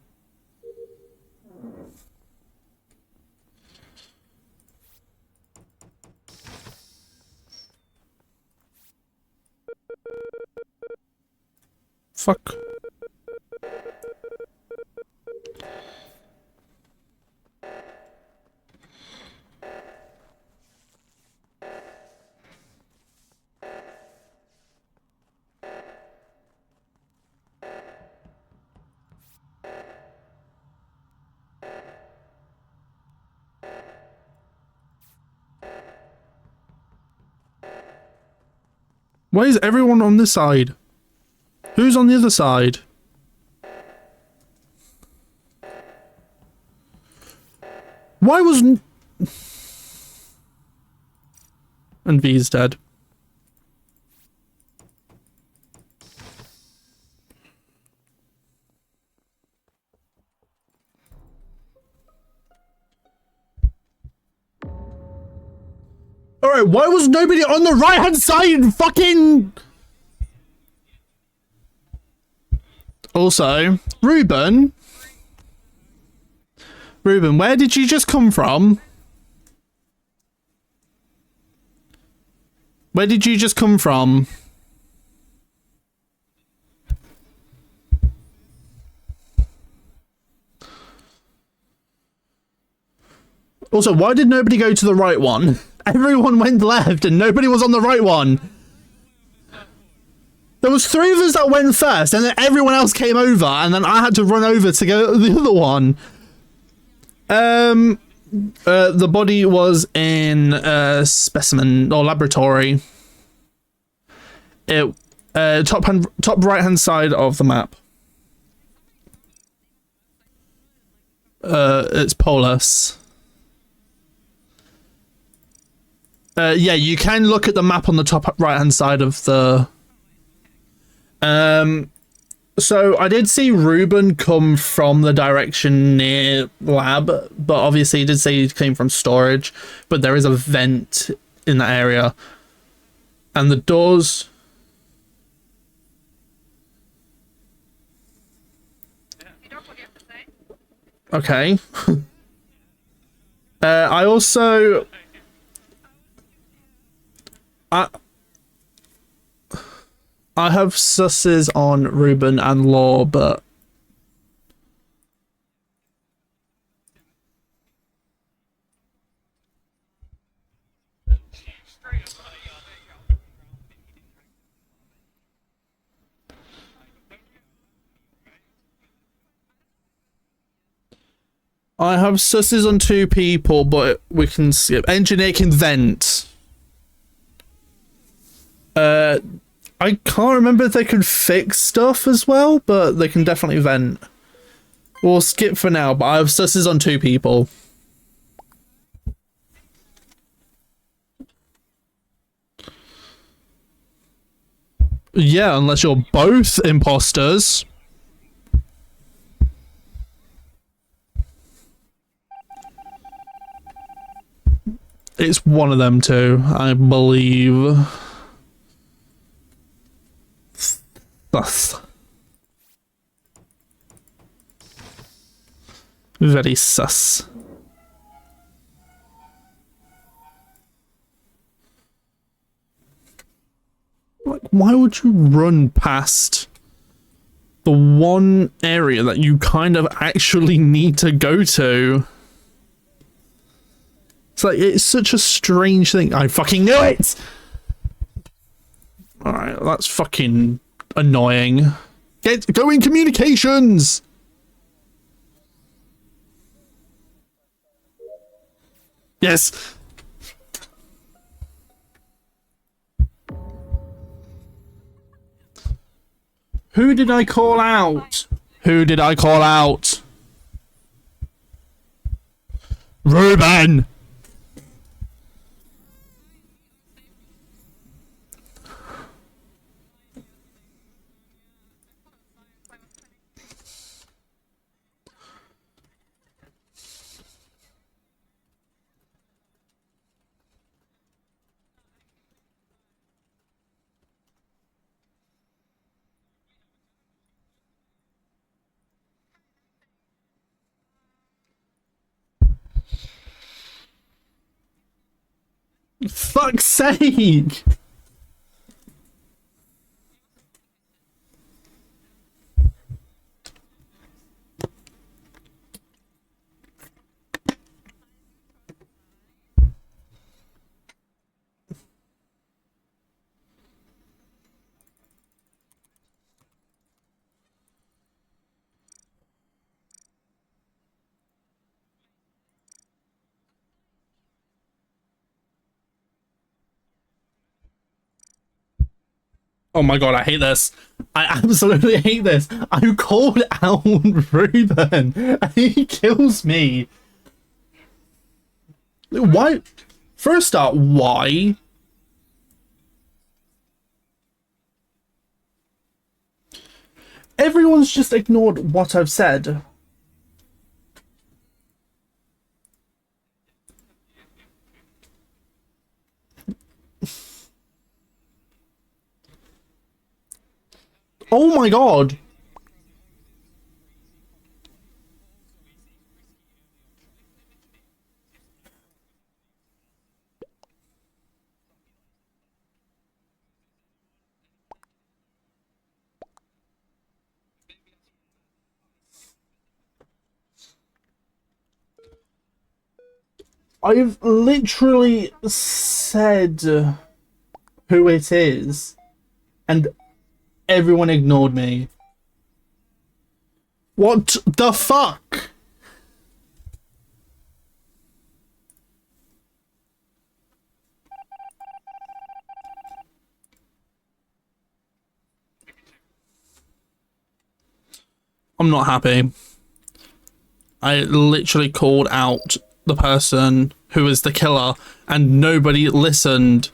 Fuck. Why is everyone on this side? Who's on the other side? Why was... And V's dead. Alright, why was nobody on the right hand side? Fucking... Also, Ruben, where did you just come from? Where did you just come from? Also, why did nobody go to the right one? Everyone went left and nobody was on the right one. There was 3 of us that went first, and then everyone else came over, and then I had to run over to go to the other one. The body was in specimen or laboratory. It top right hand side of the map. It's Polus. Yeah, you can look at the map on the top right hand side of the. So I did see Ruben come from the direction near lab, but obviously he did say he came from storage, but there is a vent in that area. And the doors. You don't what you have to say. Okay. I also. I have susses on Ruben and Law, but I have susses on 2 people, but we can skip. Engineer can vent. I can't remember if they can fix stuff as well, but they can definitely vent. We'll skip for now, but I have susses on 2 people. Yeah, unless you're both imposters. It's one of them two, I believe. Sus. Very sus. Like, why would you run past the one area that you kind of actually need to go to? It's like, it's such a strange thing. I fucking knew it! Alright, that's fucking annoying. Go in communications! Yes! Who did I call out? Who did I call out? Ruben! Fuck's sake! Oh my god, I hate this. I absolutely hate this. I called out Ruben and he kills me. Why? First up, why? Everyone's just ignored what I've said. Oh my god. I've literally said who it is, and everyone ignored me. What the fuck? I'm not happy. I literally called out the person who is the killer and nobody listened.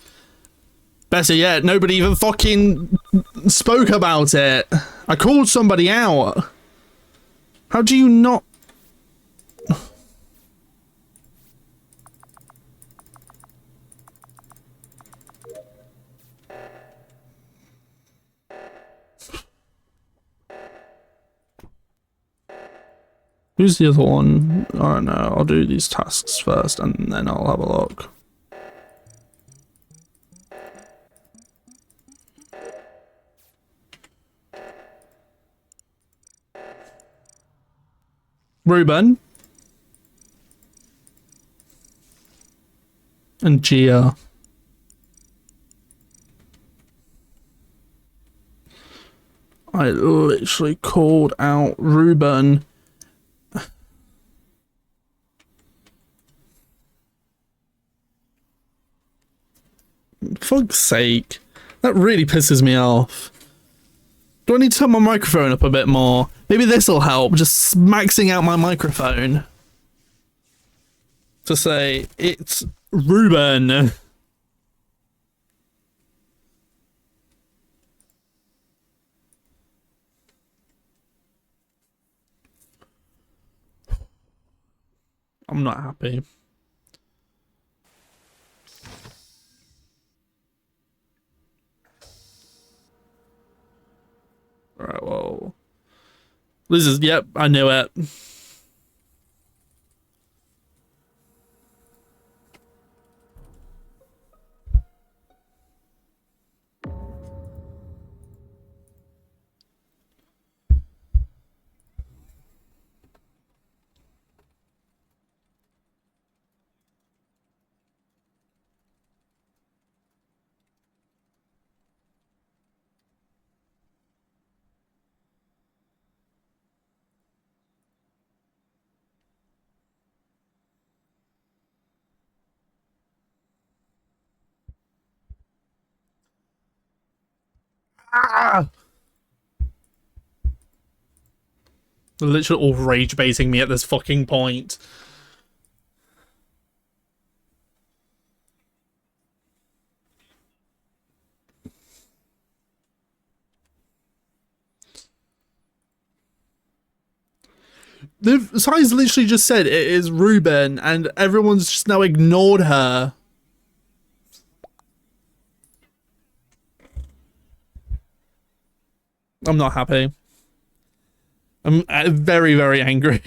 Better yet, nobody even fucking spoke about it. I called somebody out. How do you not? Who's the other one? I don't know. I'll do these tasks first and then I'll have a look. Ruben. And Gia. I literally called out Ruben. Fuck's sake. That really pisses me off. Do I need to turn my microphone up a bit more? Maybe this'll help, just maxing out my microphone. To say, it's Ruben. I'm not happy. Alright, well. This is, yep, I knew it. Ah! They're literally all rage baiting me at this fucking point. Sai's literally just said it is Ruben, and everyone's just now ignored her. I'm not happy. I'm very, very angry.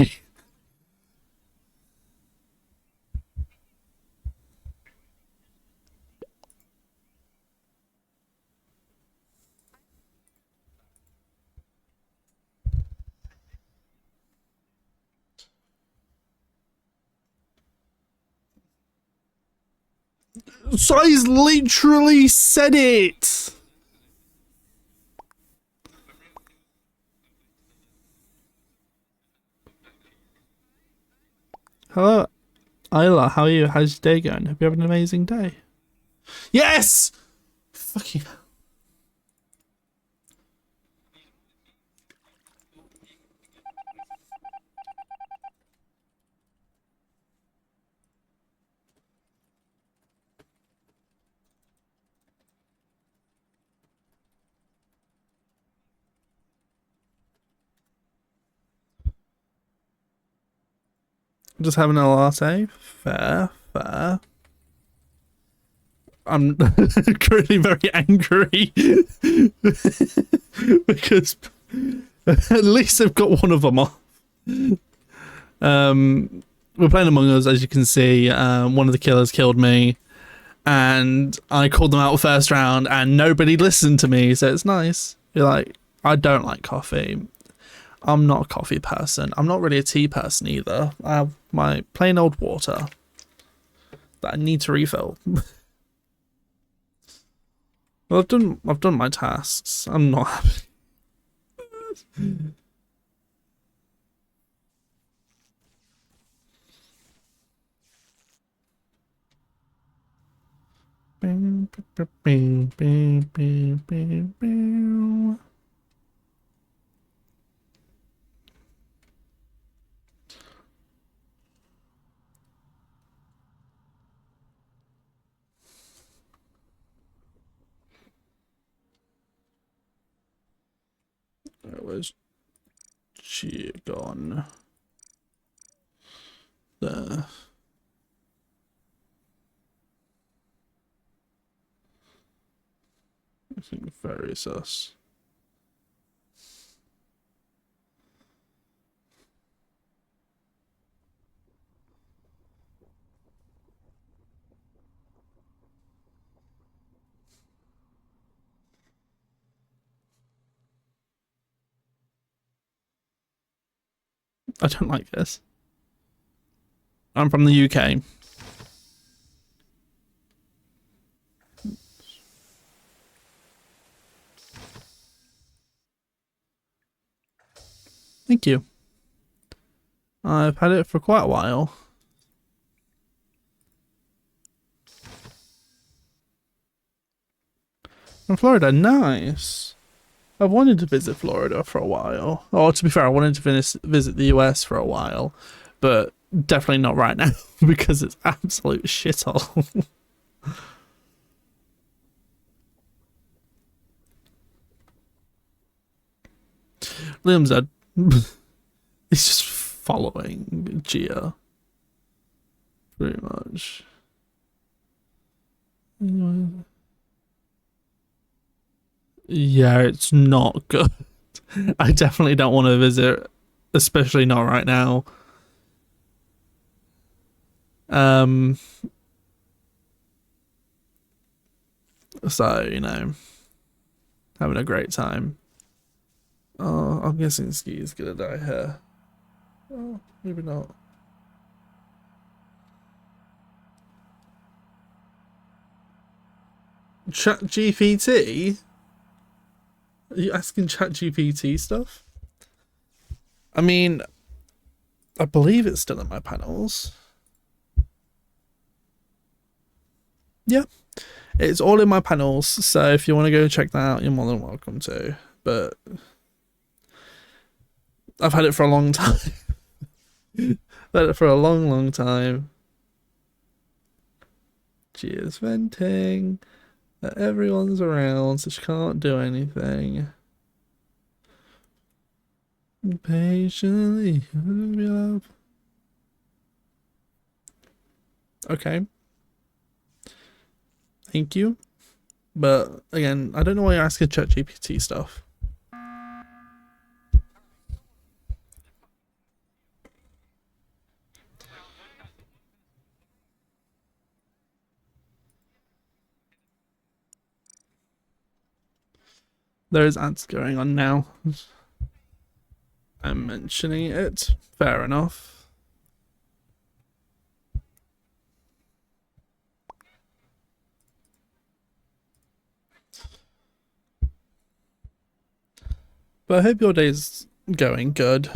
Sai's literally said it. Hello, Isla. How are you? How's your day going? Hope you have an amazing day. Yes. Fucking. Just having a latte. Fair, fair. I'm currently very angry because at least I've got one of them off. We're playing Among Us, as you can see. One of the killers killed me, and I called them out first round, and nobody listened to me. So it's nice. You're like, I don't like coffee. I'm not a coffee person. I'm not really a tea person either. I have my plain old water that I need to refill. Well, I've done my tasks. I'm not happy. Where's she gone? There. I think very sus. I don't like this. I'm from the UK. Thank you. I've had it for quite a while. From Florida, nice. I've wanted to visit Florida for a while. Or to be fair, I wanted to visit the US for a while, but definitely not right now because it's absolute shithole. Liam's dead. He's just following Gia. Pretty much. Yeah, it's not good. I definitely don't want to visit, especially not right now. So, you know, having a great time. Oh, I'm guessing Ski is gonna die here. Oh, maybe not. ChatGPT? Are you asking ChatGPT stuff? I mean, I believe it's still in my panels. Yeah, it's all in my panels. So if you want to go check that out, you're more than welcome to. But I've had it for a long time. Had it for a long, long time. She is venting. That everyone's around, so she can't do anything. Patiently. Okay. Thank you. But again, I don't know why you're asking ChatGPT stuff. There's ads going on now. I'm mentioning it. Fair enough. But I hope your day's going good.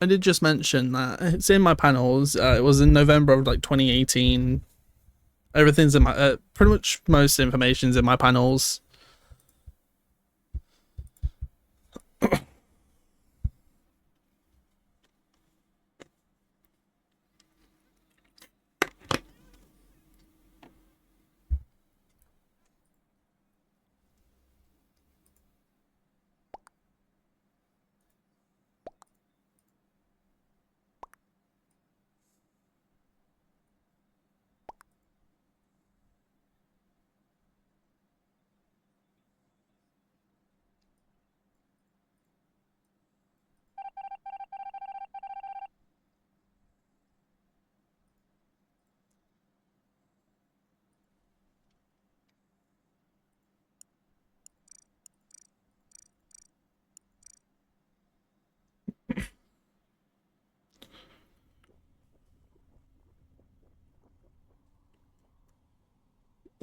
I did just mention that it's in my panels. It was in November of like 2018. Everything's in my pretty much most information's in my panels.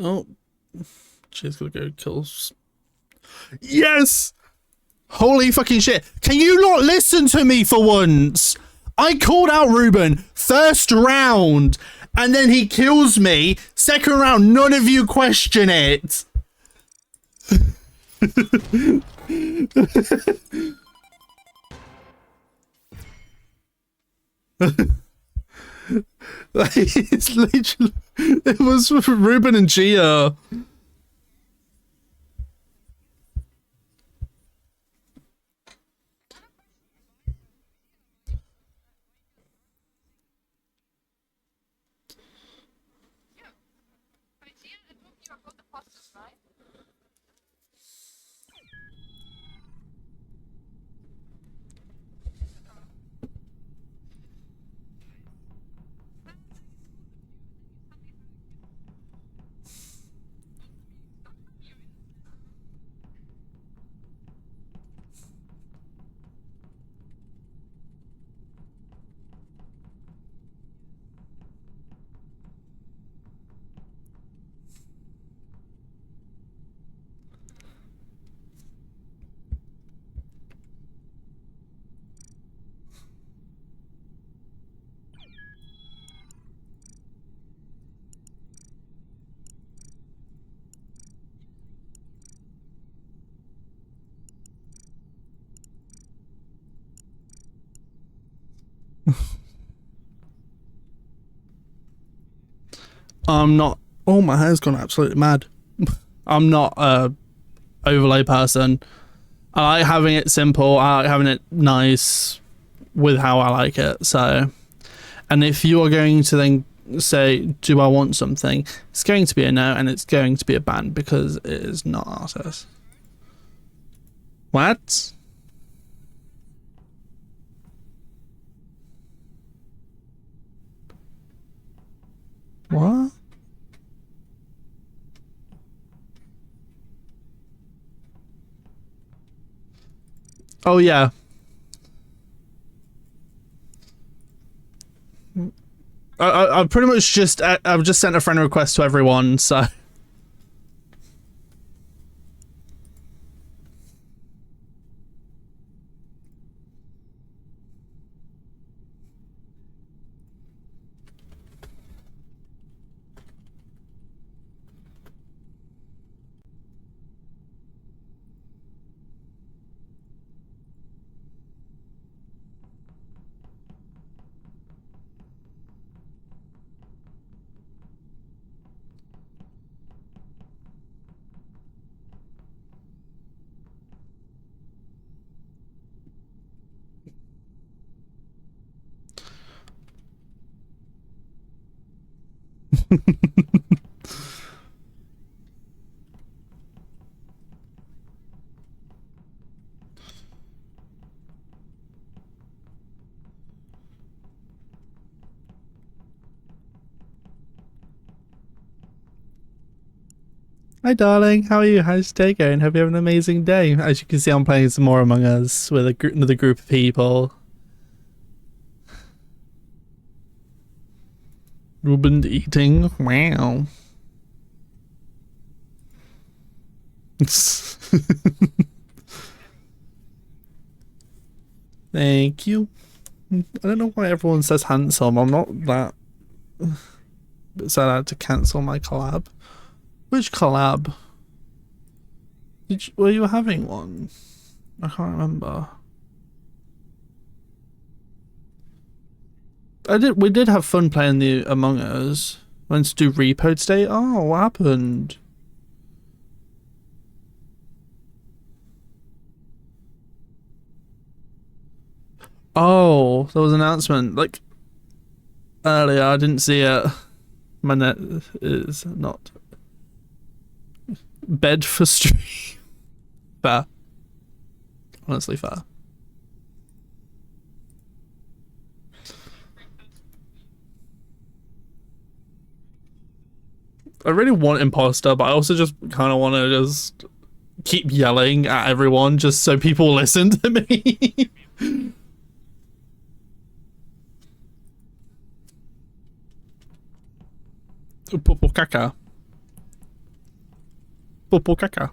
Oh, she's gonna go kill. Yes! Holy fucking shit. Can you not listen to me for once? I called out Ruben first round and then he kills me. Second round, none of you question it. It's literally, it was Ruben and Gia. I'm not. Oh, my hair's gone absolutely mad. I'm not a overlay person. I like having it simple. I like having it nice with how I like it. So, and if you are going to then say, do I want something? It's going to be a no, and it's going to be a ban because it is not artist. What? What? Oh yeah. I've pretty much just I've just sent a friend request to everyone, so. Hi, darling. How are you? How's your day going? Hope you have an amazing day. As you can see, I'm playing some more Among Us with another group of people. Ruben eating. Wow. Thank you. I don't know why everyone says handsome. I'm not that. So I had to cancel my collab. Which collab? Were you having one? I can't remember. We did have fun playing the Among Us. Went to do repo today. Oh, what happened? Oh, there was an announcement like earlier. I didn't see it. My net is not bed for stream. Fair. Honestly, fair. I really want imposter, but I also just kind of want to just keep yelling at everyone just so people listen to me. Popo caca. Popo caca.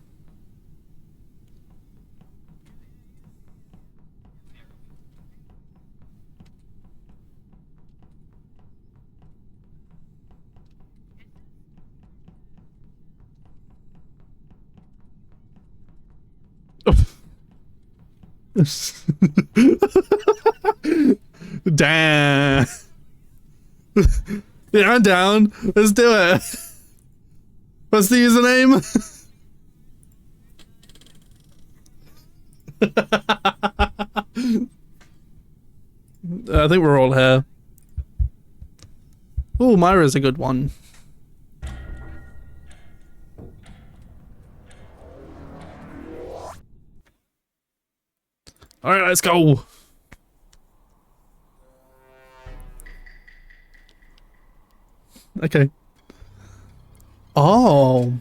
Damn. Yeah, I'm down. Let's do it. What's the username? I think we're all here. Oh, Myra's a good one. All right, let's go. Okay. Oh.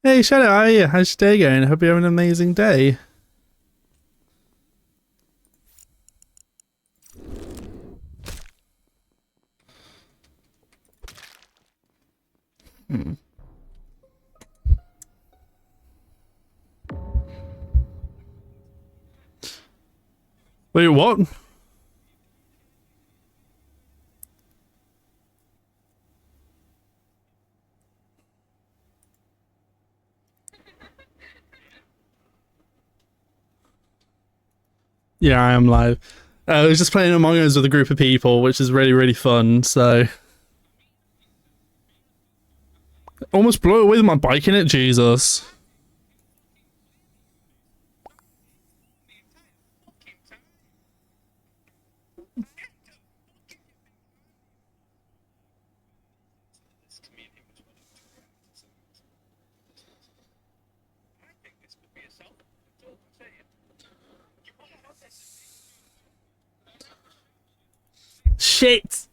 Hey, Shadow, how are you? How's your day going? I hope you have an amazing day. Wait, what? Yeah, I am live. I was just playing Among Us with a group of people, which is really, really fun, so... Almost blew away with my bike in it, Jesus. This community was one of the I think this could be a self. That's all I'm saying. You want to have this? Shit!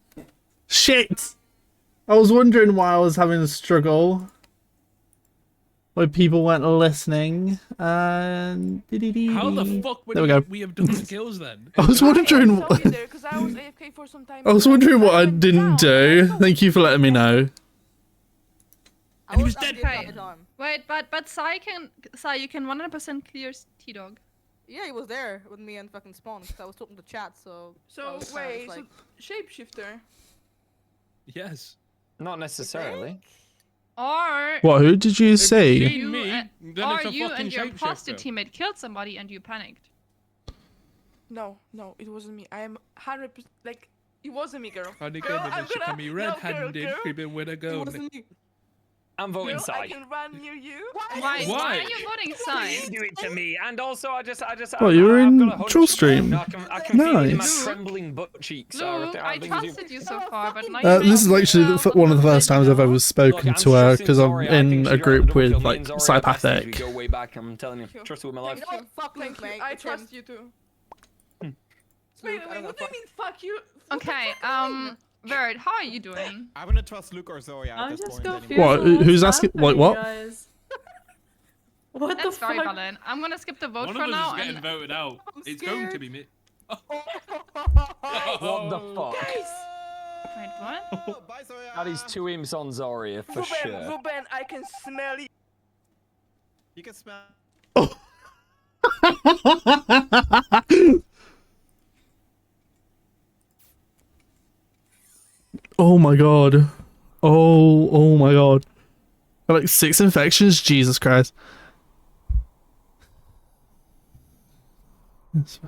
Shit! I was wondering why I was having a struggle. Why people weren't listening. And... How the fuck would There we go. we have done the kills then? I was wondering I what... saw you there 'cause I was AFK for some time. I was wondering what I didn't do. Thank you for letting me know. And he was dead. Right. Wait, but Sai, you can 100% clear T-Dog. Yeah, he was there with me and fucking Spawn because I was talking to chat, so... I So was kinda wait, just like, so shapeshifter. Yes. Not necessarily. Or What, who did you see? you, me, and- then or it's a you fucking and your imposter shapeshifter. teammate killed somebody and you panicked. No, it wasn't me. I am 100% like it wasn't me, girl. Honey Girl, gun I'm and she gonna- can be no, red-handed, girl. creeping with a it gun. wasn't me. I'm voting Girl, I side. can run near you. Why? Why are you voting Sai? You do it to me, and also I just. What, you were I've in got a hunch. Troll Stream? I can feel it in my Nice. trembling butt cheeks. Luke, I think you- trusted you so far, but now you This is actually one of the first times I've ever spoken to her, because I'm in a group with, like, Psychopathic. We go way back. I'm telling you, trust it with my life. You know what? Fuck Luke, Thank you. mate. I It's him. trust you too. It's Wait, Luke, I don't what know, do you fuck. mean fuck you? What the Okay, fuck do you mean? Verd, how are you doing? I'm gonna trust Luke or Zoe at I'm this just point. confused. Anyway. What? on what's Who's asking- happening, like, what? guys. What That's the very fuck? valid. I'm gonna skip the vote One for of us now. is getting And voted out. I'm It's going to scared. be me. What the fuck? wait, what? Oh, bye, Zoe. That is two imps on Zarya for sure. Ruben, I can smell you. You can smell. Oh my god. Oh my god. Got like 6 infections? Jesus Christ. That's-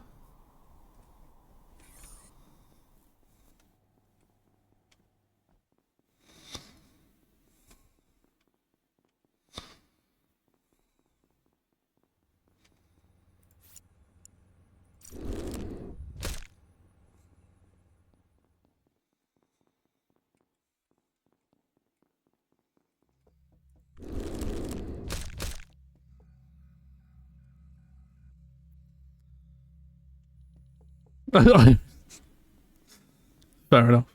Fair enough.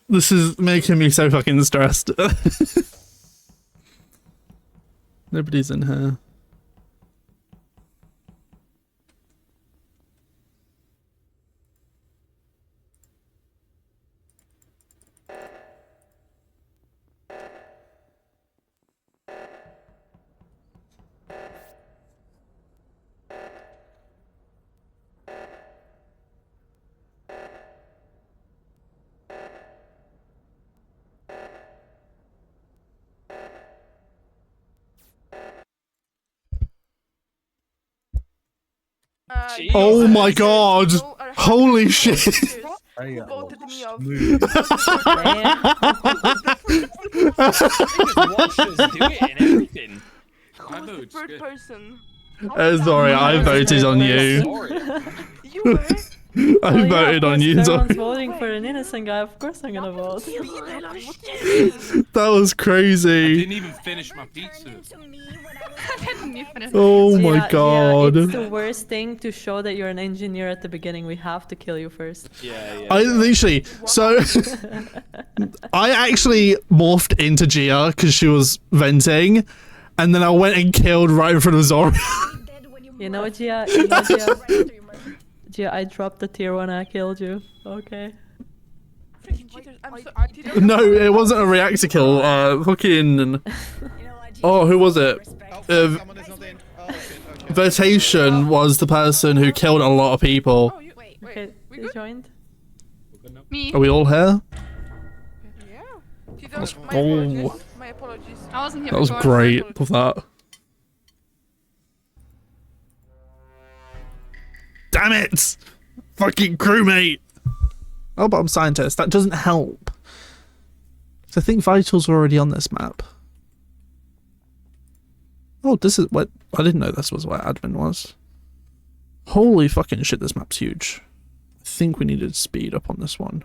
This is making me so fucking stressed. Nobody's in here. Oh my god! Holy shit! Who voted me off? Watch us do it and everything. I Who's the voted third skip. person? Sorry, I voted on you. Zarya. You were? I Well, yeah, voted of on course, you. if Zori. everyone's voting for an innocent guy. Of course, I'm gonna vote. That was I crazy. didn't even finish my pizza. Didn't you finish? Oh my Yeah, god. it's the worst thing to show that you're an engineer at the beginning. We have to kill you first. Yeah. I literally, so I actually morphed into Gia because she was venting, and then I went and killed right in front of Zori. You know, Gia, you know, Gia, Gia, I dropped the tier when I killed you. Okay. Freaking cheaters. I'm so. No, it wasn't a reactor kill. Fucking. Oh, who was it? Someone is not in. Oh shit, oh shit. Vetation was the person who killed a lot of people. Oh, you. Wait. Okay, we you good? joined? Me. Are we all here? Yeah. Cheaters, my Oh. apologies. My apologies. I wasn't here That was before. great. Love that. Damn it! Fucking crewmate! Oh, but I'm scientist. That doesn't help. So I think Vital's already on this map. Oh, this is what I didn't know this was where admin was. Holy fucking shit, this map's huge. I think we needed speed up on this one.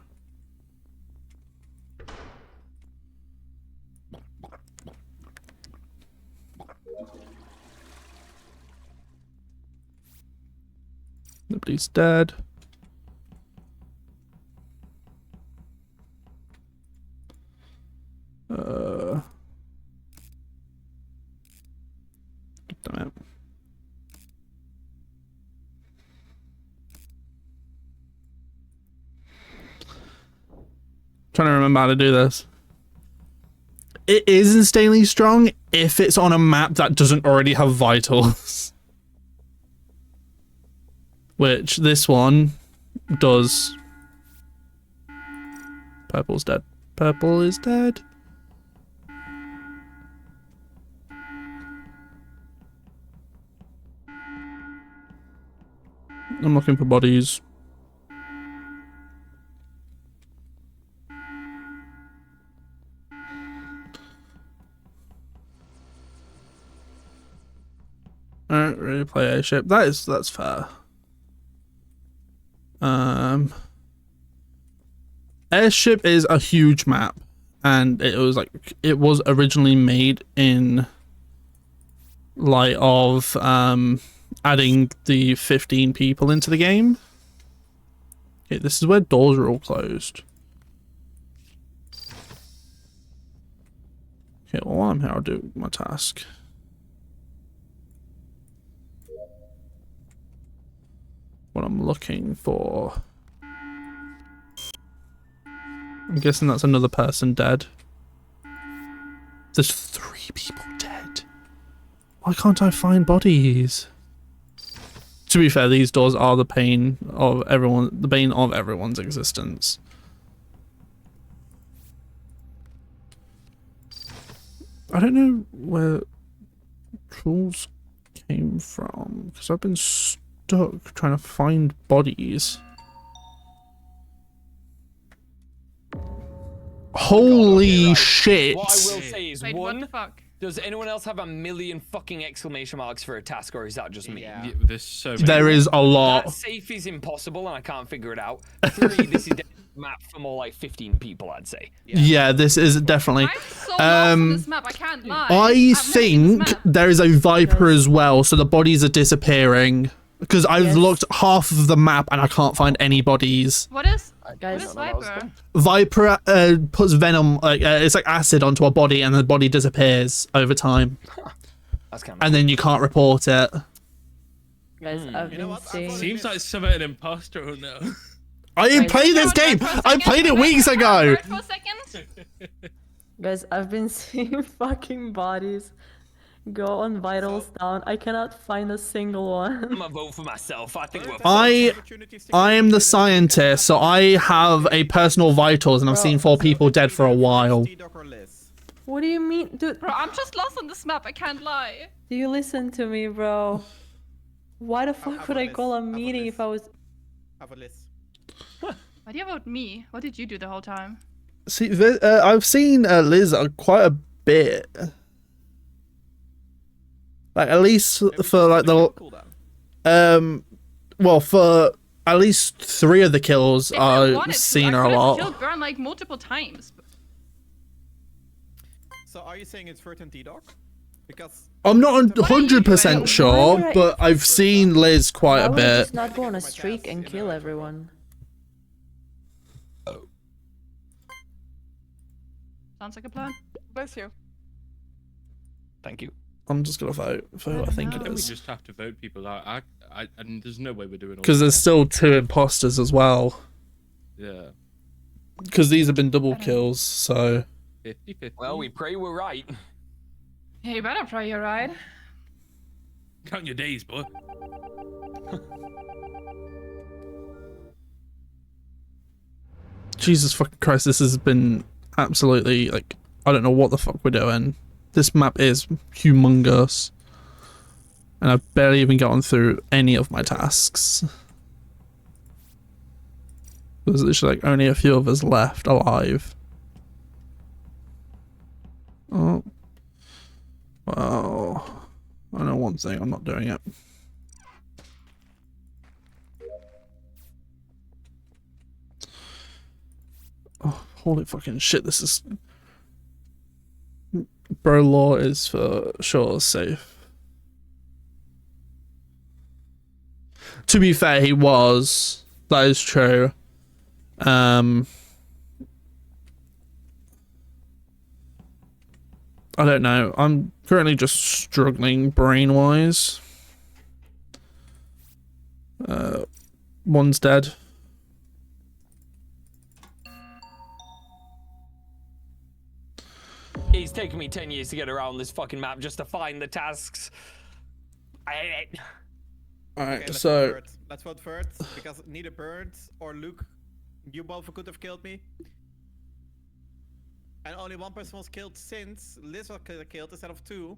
Nobody's dead. Damn it. Trying to remember how to do this. It is insanely strong if it's on a map that doesn't already have vitals. Which this one does. Purple's dead. Purple is dead. I'm looking for bodies. I don't really play airship. That's fair. Airship is a huge map, and it was originally made in light of adding the 15 people into the game. Okay, this is where doors are all closed. Okay, well, while I'm here, I'll do my task. What I'm looking for. I'm guessing that's another person dead. There's 3 people dead. Why can't I find bodies? To be fair, these doors are the bane of everyone's existence. I don't know where trolls came from, because I've been stuck trying to find bodies. Holy shit! What I will say is, Wait, what one, the fuck? does anyone else have a million fucking exclamation marks for a task, or is that just me? Yeah. Yeah, there's so many. There is a lot. That safe is impossible, and I can't figure it out. 3, this is definitely a map for more like 15 people, I'd say. Yeah, this is definitely. I'm so lost on this map. I can't lie. I I've never seen think this map. there is a Viper as well, so the bodies are disappearing. Because I've Yes. looked half of the map and I can't find any bodies. What is Guys, Viper? Viper puts venom, it's like acid onto a body, and the body disappears over time, That's kind of. and then you can't report it. guys, I've You know been what? seeing. Seems like something an imposter will know. I didn't play this game. I played it weeks ago. For a second. Guys, I've been seeing fucking bodies go on vitals down. I cannot find a single one. I'm gonna vote for myself. I think we're. I am the scientist, so I have a personal vitals, and I've seen 4 people dead for a while. What do you mean, dude? Bro, I'm just lost on this map. I can't lie. Do you listen to me, bro? Why the fuck have would a I list. call a Have a meeting if list. I was? Have a list. Why do you vote me? What did you do the whole time? See, I've seen Liz quite a bit. Like, at least for like the well, for at least 3 of the kills If I I've wanted to, seen I are a could have lot. killed Burn like multiple times. So are you saying it's Vert and T-Dog? Because I'm not What are you 100% doing? sure, Why would I- but I've seen Liz quite Why a would I bit. just not go on a My streak task, and you kill know. everyone? Sounds like a plan. Bless you. Thank you. I'm just gonna vote for who I think I it think we is. just have to vote people out. And there's no way we're doing all Because there's that. still 2 imposters as well. Yeah. Because these have been double kills, so 50-50. Well, we pray we're right. Yeah, you better pray you're right. Count your days, boy. Jesus fucking Christ, this has been absolutely like, I don't know what the fuck we're doing. This map is humongous. And I've barely even gotten through any of my tasks. There's literally like only a few of us left alive. Oh. Well, I know one thing, I'm not doing it. Oh, holy fucking shit, this is... Bro Law is for sure safe. To be fair, he was. That is true. I don't know. I'm currently just struggling brain-wise. One's dead. It's taken me 10 years to get around this fucking map just to find the tasks. I hate it. Alright, let's so... vote Vert. Let's vote Vert, because neither Bird or Luke, you both could have killed me. And only one person was killed since Liz was killed instead of 2.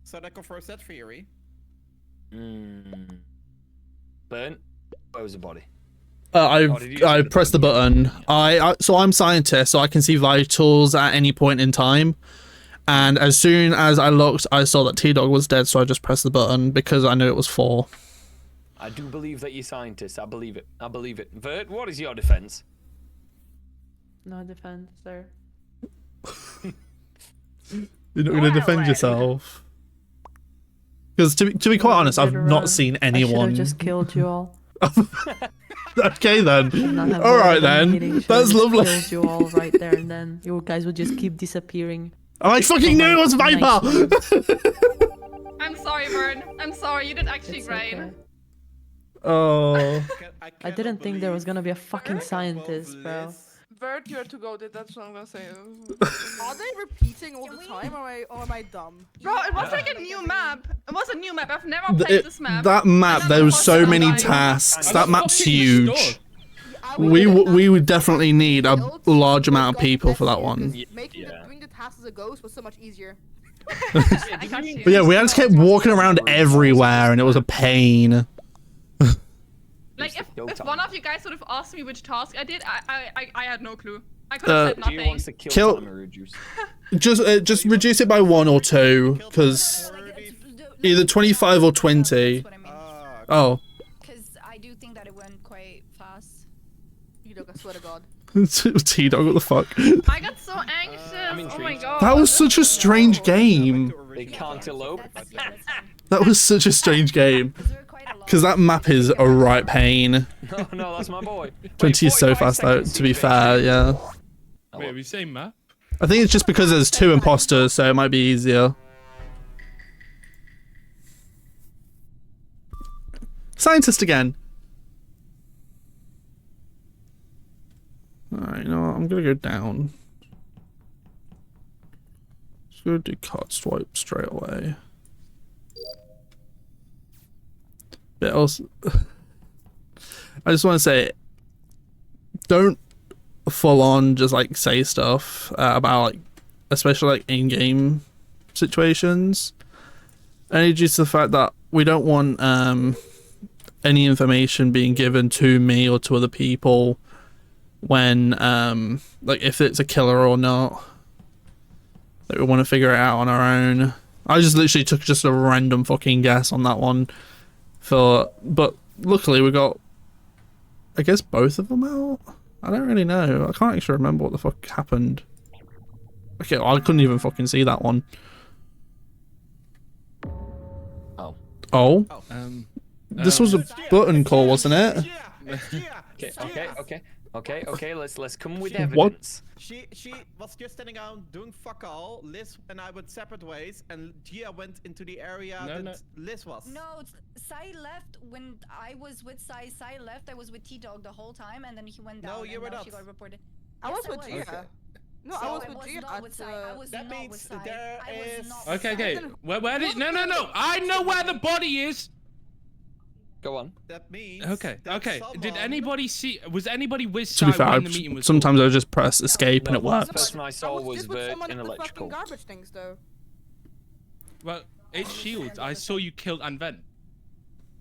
So that confirms that theory. Burn. Where was the body? I did you pressed the button. So I'm scientist, so I can see vitals at any point in time. And as soon as I looked, I saw that T-Dog was dead, so I just pressed the button because I knew it was 4. I do believe that you're scientists. I believe it. I believe it. Vert, what is your defense? No defense, sir. You're not going to defend yourself. Because to be quite honest, I've not seen I should anyone. have just killed you all. Okay then. Not have All right voted on then. meeting, should have That's just lovely. Killed you all right there and then. You guys would just keep disappearing. I fucking knew it was Viper. I'm sorry, Burn. I'm sorry. You did actually It's great. okay. Oh. I didn't think there was gonna be a fucking scientist, bro. Vert, you're to go. That's what I'm gonna say. Are they repeating all the time, or am I dumb? Bro, it was like a new map. It was a new map. I've never played this map. That map, And then there the was so imposter many died. tasks. I'm That map's fucking huge. restored. We would definitely need a large amount of people for that one. Making Yeah. doing the tasks as a ghost was so much easier. I got you. But yeah, we had to keep walking around everywhere, and it was a pain. Like if Go time. one of you guys would have asked me which task I did, I had no clue. I could have said Do you nothing. want to kill, Kill- time or reduce? Just reduce it by 1 or 2, because either 25 or 20. Oh. Because I do think that it went quite fast. You know, I swear to God. T-Dog, what the fuck? I got so anxious. Oh my intrigued. god. That was such a strange game. They can't elope. That's, yeah, that's fine. That was such a strange game. 'Cause there were quite a lot. Because that map is a right pain. No, no, that's my boy. 20 is so 45 fast though, seconds to be each, fair, mate. yeah. Wait, are we saying map? I think it's just because there's 2 imposters, so it might be easier. Scientist again. Alright, you know what? I'm gonna go down. Just gonna do card swipe straight away. But also, I just want to say, don't full on just like say stuff about like, especially like in-game situations. Only due to the fact that we don't want any information being given to me or to other people when like if it's a killer or not. Like we want to figure it out on our own. I just literally took just a random fucking guess on that one. But luckily we got I guess both of them out? I don't really know. I can't actually remember what the fuck happened. Okay, well, I couldn't even fucking see that one. Oh. Oh? This was a It's Gia, button it's call, Gia, wasn't it? it's Gia, it's Gia, it's Gia. Okay. Let's come with What? evidence. She was just standing around doing fuck all. Liz and I went separate ways, and Gia went into the area that Liz was. No, Sai left when I was with Sai. Sai left. I was with T-Dog the whole time, and then he went down. No, you and were now not. She got reported. I Yes, was with Gia. Okay. No, So I was I with was Gia. not with Sai. I was That not means with Sai. there I was is- not with Okay, Sai. okay. Where did? No. I know where the body is. Go on. That means. Okay. that Okay. Did someone- anybody see? Was anybody with To be Sai fair, when the meeting was? sometimes I just press escape and No, it the works. person I saw was just with Vert someone in at the electrical. fucking garbage things, though. Well, it's Shields. I saw you killed and vent.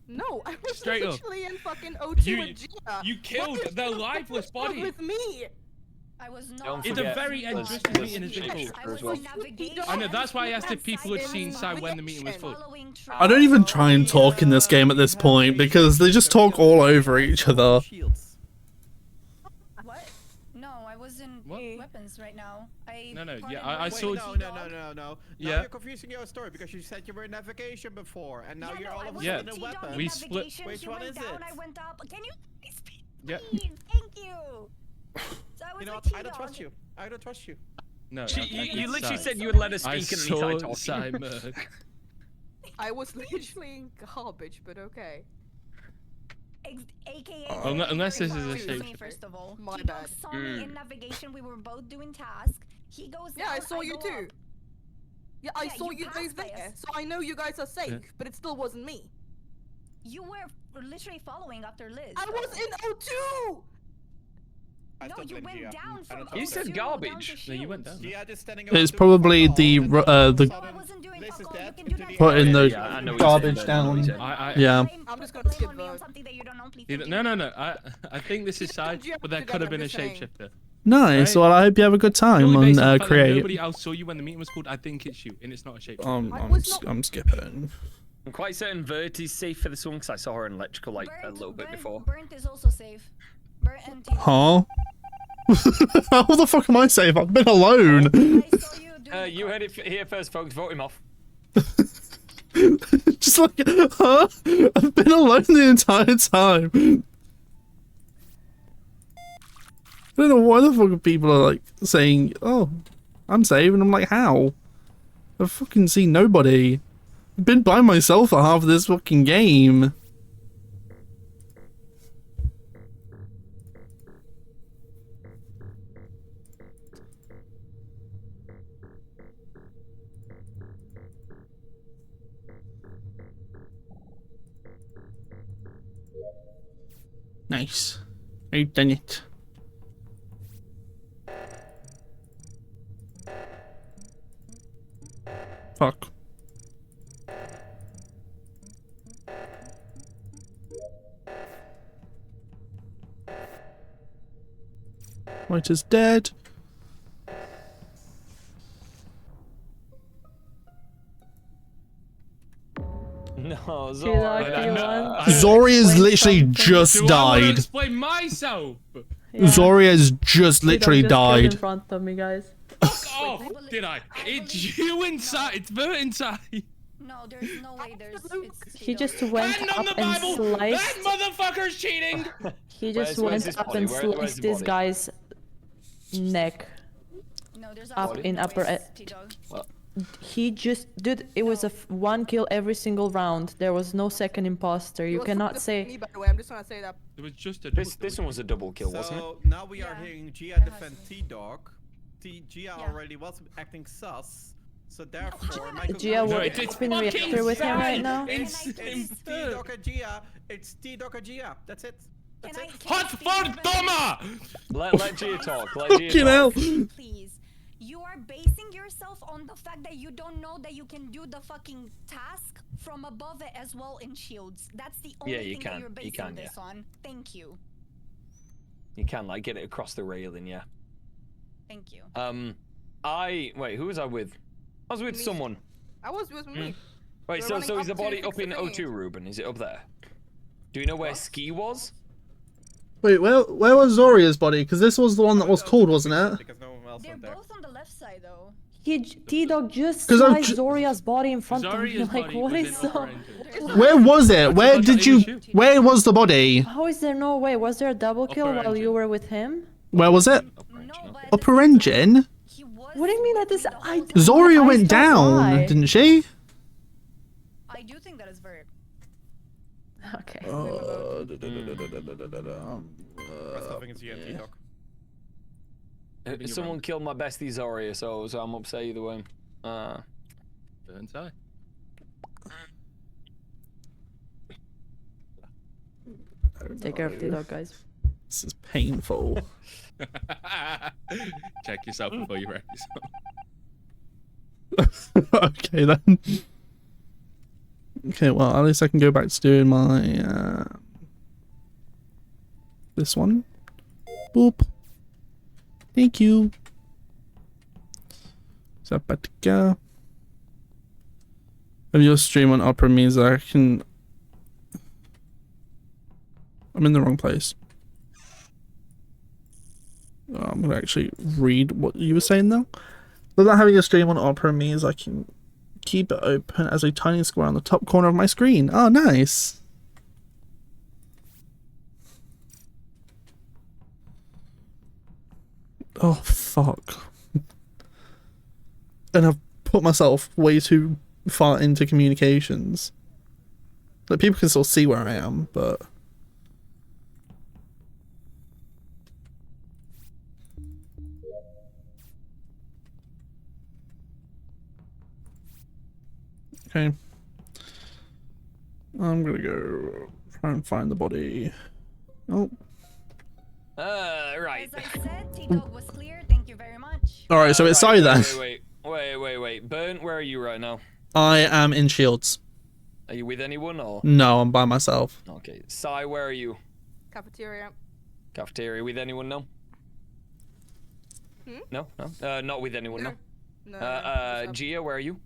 No, I was Straight up. literally in fucking O2 You- with Gia. you killed What is the the fuck lifeless is wrong body. with me. I was not. Don't In the forget, very end, there's- just there's meeting is shapeshifter difficult. I as was well. in navigation. I know, that's why I asked if people had Sai seen was Sai when the meeting was full. following I don't even try and talk in this game at this point because they just talk all over each other. Shields. What? No, I was in What? weapons right now. No, yeah, pardon I my saw- Wait, T-Dog. no. Now Yeah. you're confusing your story because you said you were in navigation before, and now Yeah, you're no, all I of a was Yeah. sudden with a T-Dog weapon. in We split- navigation. Which He one went is down, it? I went up. Can you speak? Yeah. Please, thank you. So I was You know with what? I don't T-Dog. trust you. I don't trust you. No. She, okay, you literally Sai. said you would let us I speak and then you saw started talking. Sai murk. I was literally in garbage, but okay. AKA. Unless this is a Excuse me, shapeshifter. First of all, My T-Dog bad. saw me in navigation. We were both doing tasks. He goes down. Yeah, I saw you go too. up. Yeah, I Yeah, saw you you guys passed by there, us. so I know you guys are safe, but it still wasn't me. You were literally following after Liz. I was in O2! I No, still you blame went Gia. down I from don't You trust said her. O2 down to garbage. No, you went Shields. down. Gia just standing It's around doing probably fuck all, the and ru- then all of a the- No, I sudden wasn't doing Liz fuck is all. You dead can do into that the to Put in everyone. the Yeah, I know what garbage you said, I know what you down. said. I Yeah. I'm just Put gonna blame skip on me on vote. something that you don't know, please. Either- Thank No, you. no. I think this is Sai, but there could have been a shapeshifter. Nice. Right. Well, I hope you have a good time Purely on based on the fact that Create. Nobody else saw you when the meeting was called. I think it's you, and it's not a shapeshifter. I was not- I'm skipping. I'm quite certain Vert is safe for this one because I saw her in electrical like a little bit before. Burnt is also safe. Burnt and T-Dog. Huh? How the fuck am I safe? I've been alone. I saw you doing You heard it here first, folks. Vote him off. Just like, huh? I've been alone the entire time. I don't know why the fuck people are like saying, "Oh, I'm safe," and I'm like, "How?" I've fucking seen nobody. I've been by myself for half of this fucking game. Nice. I've done it. Fuck. White is dead. No, T-Dog, Zora. do you want I- to Zoria's explain literally something? just Do I want to died. explain myself? Yeah. Zoria's just T-Dog literally just killed in died. front of me, guys. Oh, did I? It's you inside. It's Vert inside. No, there's no way. There's. It's He T-Dog. just went And up on the and Bible, sliced. that motherfucker's cheating. He just Where's went his up body? and Where's sliced the this body? guy's neck. No, there's Up absolutely in no upper ways, e- T-Dog. He just dude. It was a one kill every single round. There was no second imposter. It You was cannot fucking say. Me, by the way, I'm just gonna say that. It was just a. This one was a double kill, wasn't it? So now we are Yeah. hearing Gia It has defend to. T-Dog. Gia Yeah. already was acting sus. So therefore, my Gia, No, what it's open fucking reactor with him right Sai. now? It's It's T-Dog and Gia. It's T-Dog and Gia. That's it. Can That's I? it. Can I Hot speak for for a minute? Toma! Let Gia talk. Let Gia Fucking hell. talk. Please. You are basing yourself on the fact that you don't know that you can do the fucking task from above it as well in shields. That's the only Yeah, you thing can. that you're You basing can, this on. Thank you. You can like get it across the railing, yeah. Thank you. Wait, who was I with? I was with Me. someone. I was with me. Wait, We're so running is the up to body fix up the in thingy. O2, Ruben? Is it up there? Do you know where Ski was? Wait, where was Zoria's body? Because this was the one that was called, wasn't it? Because no one else They're went there. both on the left side though. T-Dog just 'Cause I'm sliced ju- Zoria's body in front of me. Zoria's Like, body what was is in up? upper engine. Where was it? Where That's did what you? they shoot. Where was the body? How is there no way? Was there a double kill Upper while you engine. were with him? Where was it? No, but at the Upper same time, engine. he was What do you mean at this? with me the I whole don't- time. Zoria I went don't down, lie. didn't she? I do think that is very. Okay. I still think it's you and T-Dog. Someone killed my bestie Zoria, so I'm upset either way. Turns out. Take care of T-Dog, guys. This is painful. Check yourself before you wreck yourself. Okay then. Okay, well at least I can go back to doing my this one. Boop. Thank you. Zapatka. If your stream on Opera means that I can. I'm in the wrong place. Oh, I'm gonna actually read what you were saying though. Without having a stream on Opera means I can keep it open as a tiny square on the top corner of my screen. Oh, nice. Oh, fuck. And I've put myself way too far into communications. Like, people can still see where I am, but... Okay. I'm gonna go try and find the body. Oh. Right. As I said, T-Dog was clear. Thank you very much. Alright, so it's Sai then. Wait. Burnt, where are you right now? I am in Shields. Are you with anyone or? No, I'm by myself. Okay. Sai, where are you? Cafeteria. Cafeteria with anyone? No. No. Not with anyone. No. No. Gia, where are you?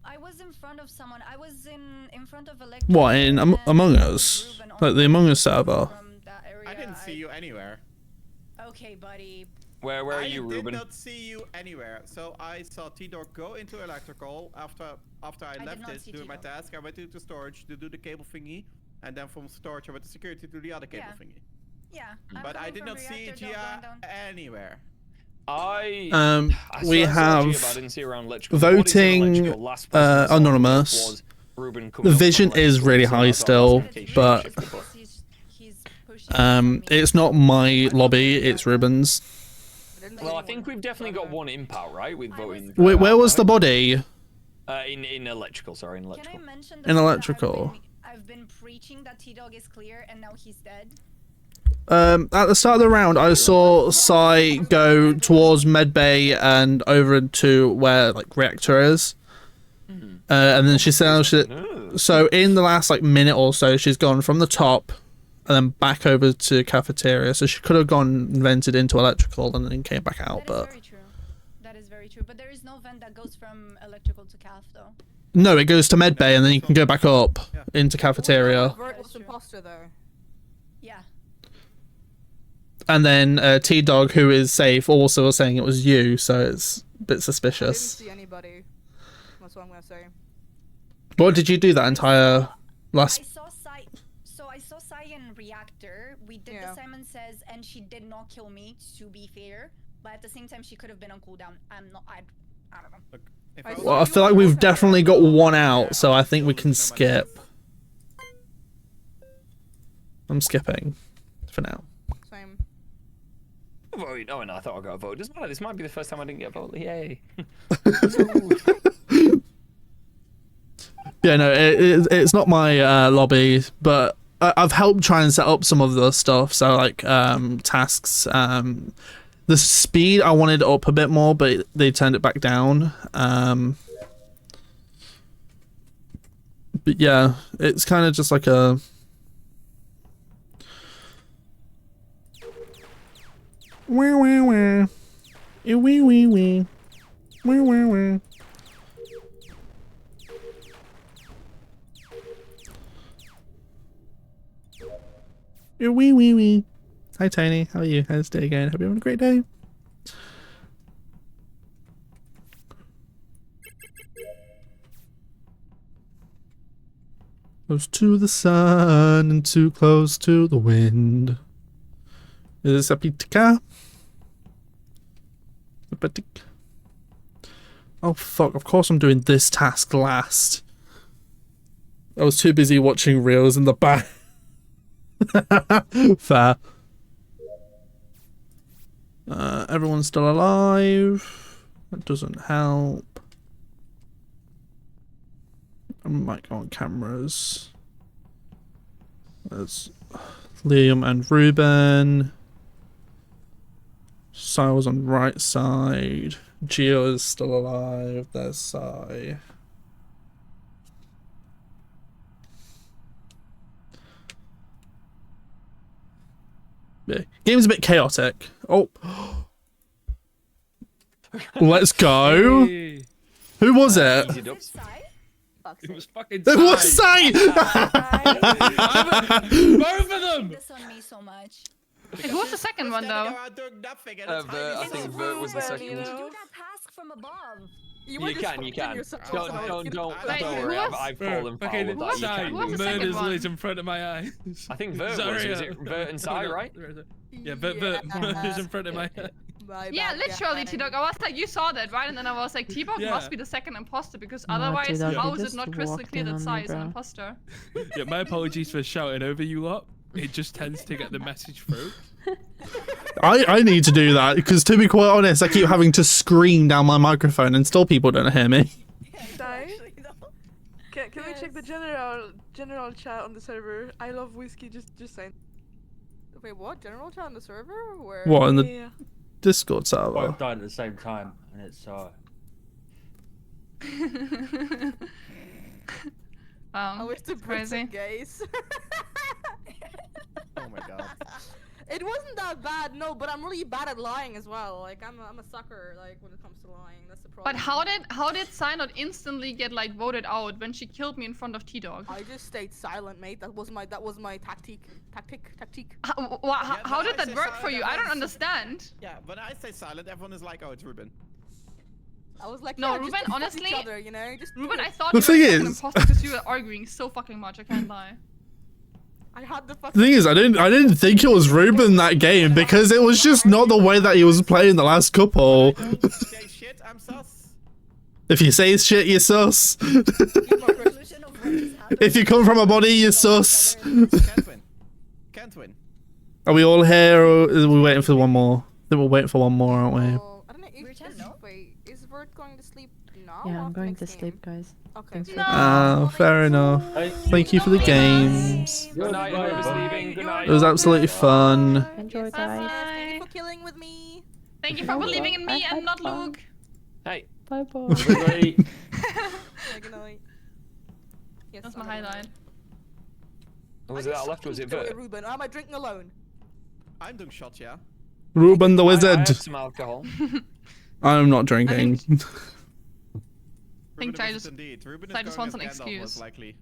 I was in front of someone. I was in front of Electric. What, in and Among Us? Ruben on Like the Among Us server? from that area. I didn't see you anywhere. Okay, buddy. Where are you, I Ruben? did not see you anywhere. So I saw T-Dog go into electrical after I did left not it see doing my T-Dog. task. I went into storage to do the cable thingy, and then from storage I went to security to do the other cable Yeah. thingy. Yeah. I'm But I coming did from not see reactor, Dog Gia going down. anywhere. I We saw have Gia, but I didn't see her around electrical. What is voting, electrical? Last person I saw anonymous. was Ruben The coming up from vision is electrical, really so I high thought still, that's the but location shift, He's pushing. it's not my lobby, it's Ruben's. Well, I think we've definitely got one impound, right? With voting. Wait, where was the body? In electrical, sorry, in Can I electrical. mention In the fact that electrical. I've been preaching that T-Dog is clear and now he's dead. At the start of the round, I saw Sai go towards medbay and over to where like reactor is, and then she said, so in the last like minute or so, she's gone from the top and then back over to cafeteria. So she could have gone and vented into electrical and then came back out, That is but very true. That is very true. But there is no vent that goes from electrical to calf though. no, it goes to medbay and then you can go back up into cafeteria. Vert was imposter though. Yeah. And then T-Dog, who is safe, also was saying it was you, so it's a bit I didn't suspicious. see anybody. That's what I'm gonna say. What did you do that entire last... I saw Sai. So I saw Sai in reactor. We did Yeah. the Simon Says, and she did not kill me. To be fair, but at the same time, she could have been on cooldown. I'm not. I don't know. Look, if I was Well, I you, feel like would we've have definitely got one out, so I think we can skip. I'm skipping for now. Same. Vote. Oh no, I thought I got a vote. Doesn't matter. This might be the first time I didn't get a vote. Yay. Yeah, no, it's not my lobby, but I've helped try and set up some of the stuff. So like tasks, the speed I wanted up a bit more, but they turned it back down. But yeah, it's kind of just like a. Wah, wah, wah. Wee, wee, wee. Wah, wah, wah. You're wee wee wee. Hi Tiny, how are you? How's the day going? Hope you're having a great day. Close to the sun and too close to the wind. Is this a pitka? Oh fuck, of course I'm doing this task last. I was too busy watching reels in the back. Fair. Everyone's still alive. That doesn't help. I might go on cameras. There's Liam and Ruben. Sai was on right side. Gio is still alive. There's Sai. Yeah. Game's a bit chaotic. Oh. Let's go. Hey. Who was it? Easy dubs. It was fucking It was Sai. Sai! Both of them! This on me so much. Who was the second one though? I think Vert was the second. You do that task from above. You can. Don't Wait, who worry. was- I've fallen foul Fucking of that. You Sai. can Who was do the it. second Murders one? lives in front of my eyes. I think Vert was. Sorry, Was it Vert and Sai, right? Yeah, Vert murders in front of my eyes. Yeah, literally, T-Dog. I was like, you saw that, right? And then I was like, T-Bog Yeah. must be the second imposter because No, otherwise, T-Dog, how you is it just not crystal walked clear in that on Sai me, is an bro. imposter? Yeah, my apologies for shouting over you lot. It just tends to get the message through. I need to do that because, to be quite honest, I keep having to scream down my microphone and still people don't hear me. Sai? Can we check the general chat on the server? I love whiskey. Just saying. Wait, what? General chat on the server? Where? What, in the Yeah. Discord server? Both died at the same time, and it's I wish the it's crazy. gays. Oh my god. It wasn't that bad, no, but I'm really bad at lying as well. Like I'm a sucker, like when it comes to lying. That's the problem. But how did Sai not instantly get like voted out when she killed me in front of T-Dog? I just stayed silent, mate. That was my tactic. How did I that say work for silent, you? I don't everyone's- understand. Yeah, when I say silent, everyone is like, oh, it's Ruben. I was like, No, yeah, just Ruben, fuck each honestly- other, you know, just do Ruben, it. I thought The you thing were an is- imposter because you were arguing so fucking much. I can't lie. I had the The fucking. thing is, I didn't think it was Ruben that game because it was just not the way that he was playing the last couple. Don't say shit, I'm sus. If you say shit, you're sus. Solution of what is happening. If you come from a body, you're sus. Can't win. Can't win. Are we all here or are we waiting for one more? I think we're waiting for one more, aren't we? I don't know if We're 10, no? Wait, is Vert going to sleep now? Yeah, or I'm after going next to game? sleep, guys. Okay. Thanks for No. Ah, fair enough. Thank you for the games. Good night, whoever's leaving. Good night. It was absolutely fun. Enjoy, guys. Thank you for killing with me. Thank you for believing in me and not Luke. Hey. Bye bye. Everybody, Good night. Yes, That's my I'm gonna- highlight. Was it that left or was it Don't worry, Vert? Ruben, or am I drinking alone? I'm doing shots, yeah. Ruben the I Wizard. have some alcohol. I'm not drinking. Ruben Jai is just- indeed. Ruben Jai is just going wants an as Gandalf, most excuse. likely.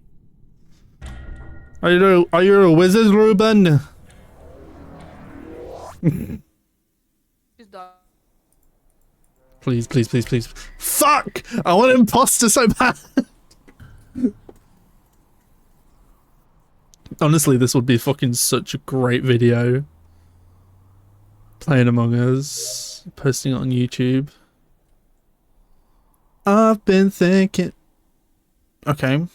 Are you a wizard, Ruben? Just die. Please, please, please, please. Fuck! I want an imposter so bad. Honestly, this would be fucking such a great video. Playing Among Us, posting it on YouTube. I've been thinking. Okay.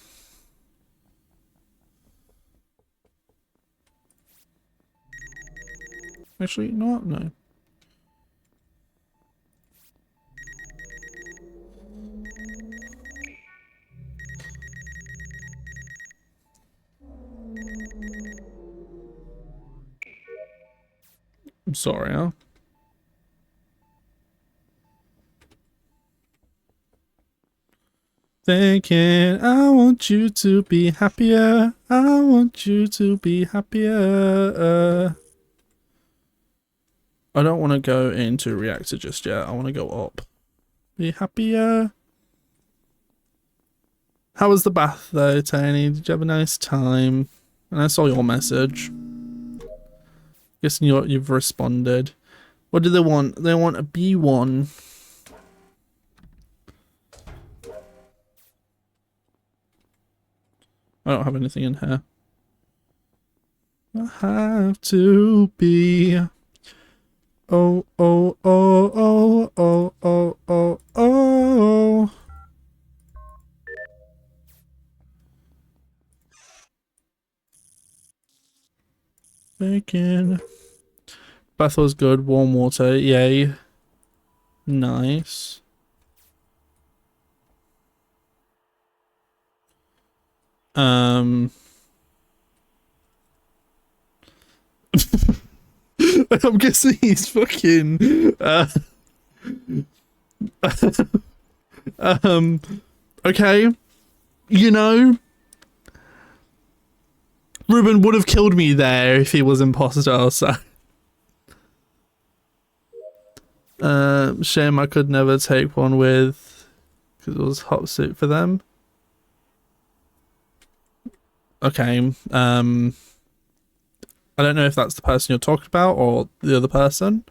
Actually, you know what? No. I'm sorry, huh? Thinking, I want you to be happier. I want you to be happier. I don't want to go into reactor just yet. I want to go up. Be happier. How was the bath though, Tiny? Did you have a nice time? And I saw your message. Guessing you've responded. What do they want? They want a B1. I don't have anything in here. I have to be. Oh, oh, oh, oh, oh, oh, oh, oh. Bacon. Bath was good. Warm water. Yay. Nice. I'm guessing he's fucking okay. You know, Ruben would have killed me there if he was imposter, so shame I could never take one with, because it was hot suit for them. Okay, I don't know if that's the person you're talking about or the other person.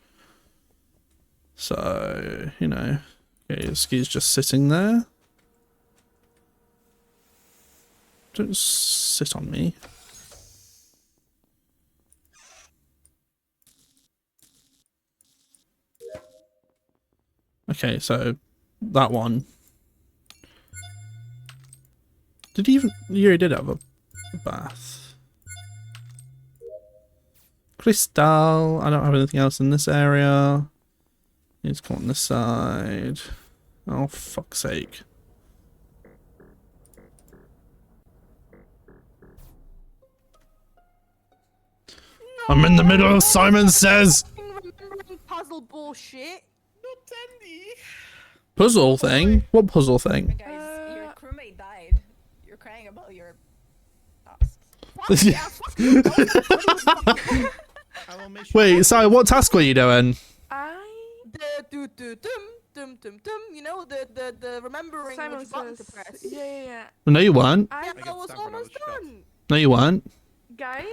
So, you know, okay, Ski's just sitting there. Don't sit on me. Okay, so that one. Did he even? You already did have a bath. Crystal. I don't have anything else in this area. Need to come on this side. Oh, fuck's sake. No, I'm in the middle of Simon Says. Remembering puzzle bullshit. Not Tandy. Puzzle thing? What puzzle thing? Guys, your crewmate died. You're crying about your tasks. Wait, sorry, what task were you doing? You know, the remembering Simon which button to says, press. yeah. No, you weren't. I was almost done. No, you weren't. Guys.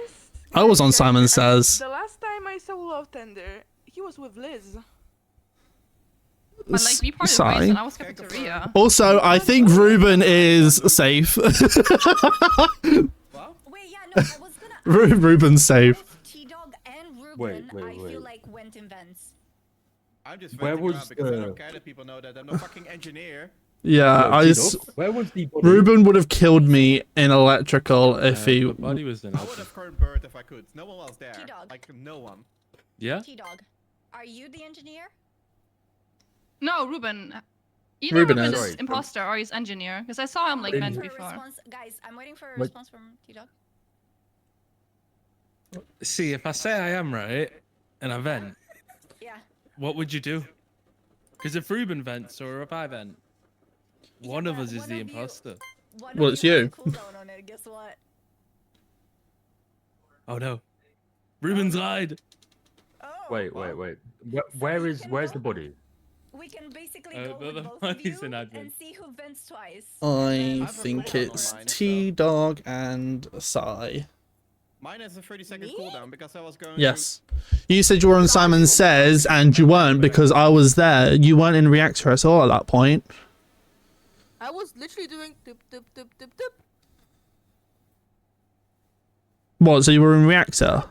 I was on guys, Simon Says. The last time I saw Love Tender, he was with Liz. But like, we parted Sigh. ways and I was cafeteria. Also, I think Ruben is safe. Wait, yeah, no, I was gonna Ruben's safe. T-Dog and Ruben, Wait, I feel wait. like went in vents. I'm just Where venting was around because I the- don't care that people know that I'm no fucking engineer. Yeah, Where was the body? Ruben would have killed me in electrical if he. The body was in. I would have current bird if I could. No one else there. T-Dog. Like, no one. Yeah. T-Dog, are you the engineer? No, Ruben. Either Ruben Ruben, is. is imposter or he's engineer, because I saw him like vent For a before. response, guys, I'm waiting for a What? response from T-Dog. See, if I say I am right, and I vent, Yeah. what would you do? Because if Ruben vents or if I vent, one of us is the imposter. One Well, of it's you. has you. a cooldown on it, guess what? Oh no. Ruben's lied. Oh. Wait. Where's the body? We can basically Uh, go the with both of body's you in admin. and see who vents twice. I have a think cooldown on it's mine, so- T-Dog and Psy. Mine has a 30-second Me? cooldown because I was going. Yes. You said you were on Simon Says and you weren't because I was there. You weren't in reactor at all at that point. I was literally doing doop doop doop doop doop. What, so you were in reactor?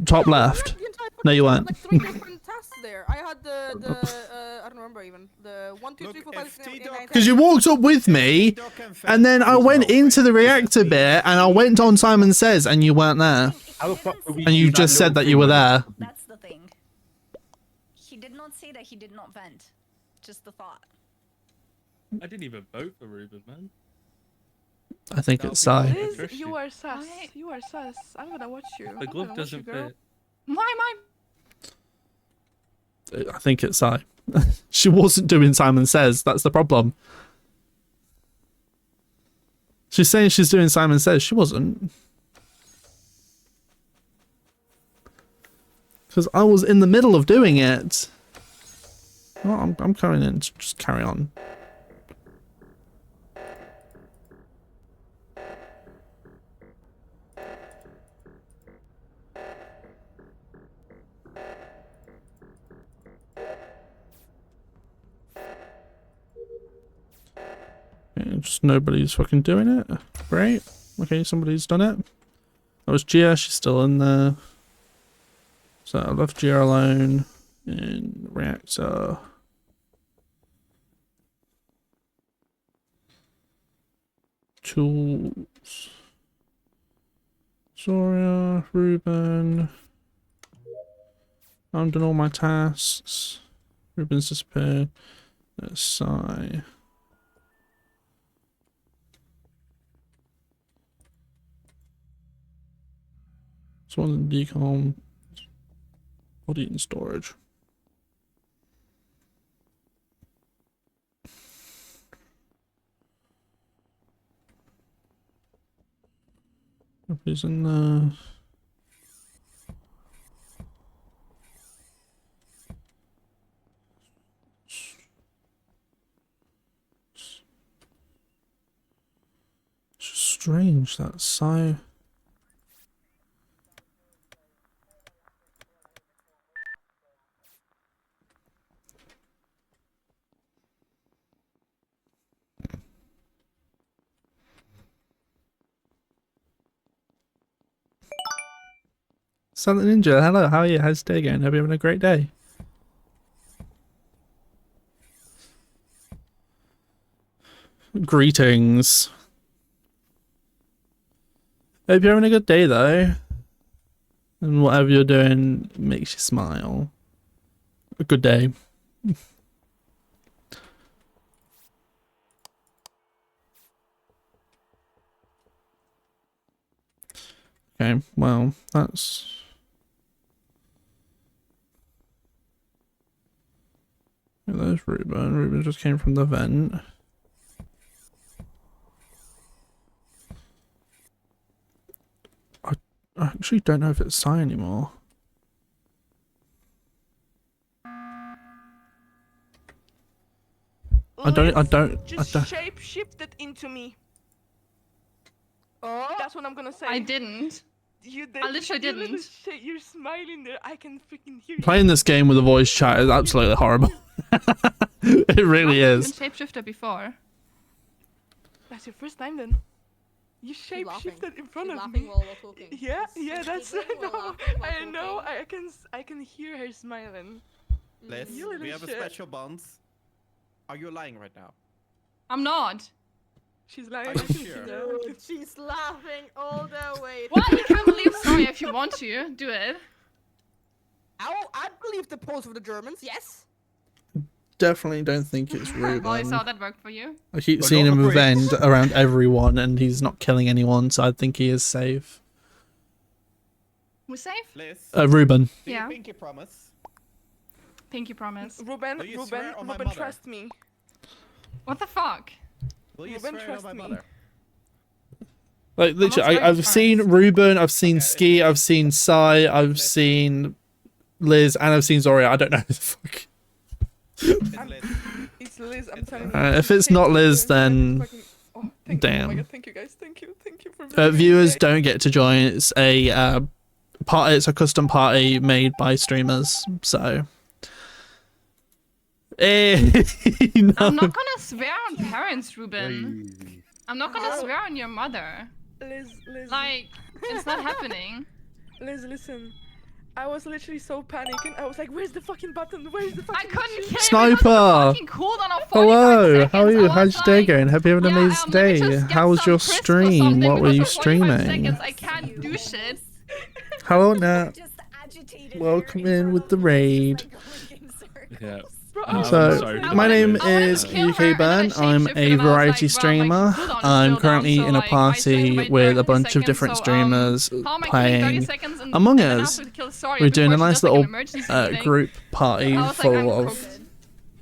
Top left? The entire No, you fucking- weren't. Like 3 different tasks there. I had I don't remember even the 1, 2, 3, 4, 5, 6, 7, 8, 9, Because you walked up with me and then I went into the reactor bit and I went on Simon Says and you weren't there. How the fuck did we And you do that just said little that you were thing? there. That's the thing. He did not say that he did not vent. Just the thought. I didn't even vote for Ruben, man. I think it's Psy. Liz, trust you you. are sus. You are sus. I'm gonna watch you. The glove doesn't fit. Why am I? I think it's Psy. She wasn't doing Simon Says. That's the problem. She's saying she's doing Simon Says. She wasn't. Because I was in the middle of doing it. Well, I'm carrying in. Just carry on. Just nobody's fucking doing it. Great. Okay, somebody's done it. That was Gia, she's still in there. So I left Gia alone in reactor. Tools. Zoria, Ruben. I'm done all my tasks. Ruben's disappeared. There's Sai. Someone in decom. Body in storage. Nobody's in there. It's just strange that Sai. Silent Ninja, hello, how are you? How's your day going? Hope you're having a great day. Greetings. Hope you're having a good day though. And whatever you're doing makes you smile. A good day. Okay, well, that's... Yeah, there's Ruben. Ruben just came from the vent. I actually don't know if it's Sai anymore. I don't. Just shape shifted into me. Oh, that's what I'm gonna say. I didn't. You did. I literally didn't. You're smiling there. I can freaking hear you. Playing this game with a voice chat is absolutely horrible. It really is. I've been shapeshifter before. That's your first time then. You shape shifted in front of me. while we're talking. Yeah, that's laughing no. while I know. talking. I can hear her smiling. Liz, You little we have a shit. special bond. Are you lying right now? I'm not. She's lying. Are you sure? Dude, she's laughing all the way. What? You can believe sorry if you want to. Do it. I believe the pose of the Germans, yes. Definitely don't think it's Ruben. Oh, I saw that worked for you. I keep seeing him vent around everyone and he's not killing anyone, so I think he is safe. Who's safe? Liz, Ruben. do Yeah. you pinky promise? Pinky promise. Ruben, Will you swear on my Ruben, mother? trust me. What the fuck? Will you Ruben, swear on trust my me. mother? Like literally, not I've seen Ruben, I've seen Ski, I've seen Sai, I've seen Liz, and I've seen Zoria. I don't know who the fuck. It's Liz. I'm telling you. If it's not Liz, then Oh, thank You. Oh my damn. God, thank you guys. Thank you for. being Viewers great. don't get to join. It's a party. It's a custom party made by streamers. So. No. I'm not gonna swear on parents, Ruben. I'm not gonna swear on your mother. Liz. Like, it's not happening. Liz, listen. I was literally so panicking. I was like, "Where's the fucking button? Where's the fucking?" I couldn't kill Sniper! fucking cooldown of 45 Hello, seconds. how are you? I How's was your day like, going? Hope you have an yeah, amazing let me day. just get How was some your crisps or stream? something, What were because you for 45 streaming? seconds I can't do shit. Hello, Nat. Welcome in with the raid. Yeah. So, my name is UK Burn. I'm a variety streamer. I'm currently in a party with a bunch of different streamers playing Among Us. We're doing a nice little group party full of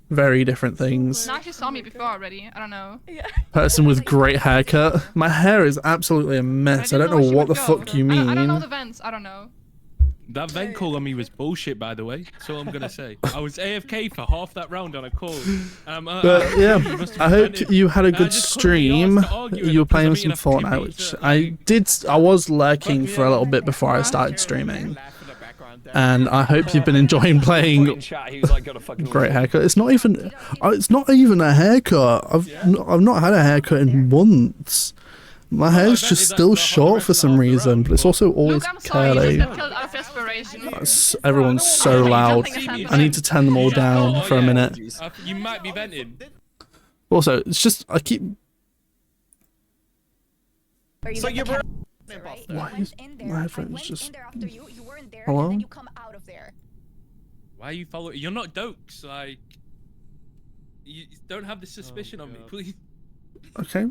very different things. Now she saw me before already. I don't know. Person with great haircut. My hair is absolutely a mess. I don't know what the fuck you I don't know mean. the vents. I don't know. That vent call on me was bullshit, by the way. That's all I'm gonna say. I was AFK for half that round on a call. But yeah, I hope you had a good stream. You were playing some Fortnite, which I did. I was lurking for a little bit before I started streaming. and I hope you've been enjoying Put playing. in chat, he was like, got a fucking Great haircut. It's not even a haircut. I've not had a haircut in months. My hair's just still short for some reason, but it's also always Look, I'm sorry, you curly. just got killed out of desperation. Everyone's so loud. I need to turn them all down for a minute. You might be venting. Also, it's just I keep. So you were. Why is my headphones went just? in there after you. You weren't there, Hello? and then you come out of there. Why are you following? You're not Dokes. Like, you don't have this suspicion on me, please. Okay.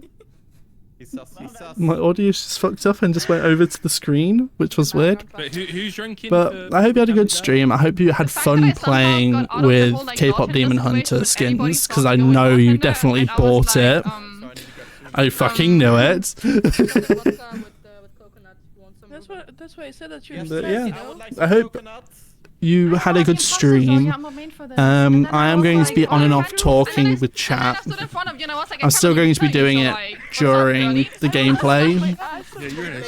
He's sus. My audio just fucked up and just went over to the screen, which was weird. But who's drinking? But I hope you had a good stream. I hope you had fun playing with K-pop Demon Hunter skins, because I know you definitely bought it. I fucking knew it. That's why I said that you're But obsessed, yeah, you know? I hope you had a good stream. I am going to be on and off talking with chat. I'm still going to be doing it during the gameplay.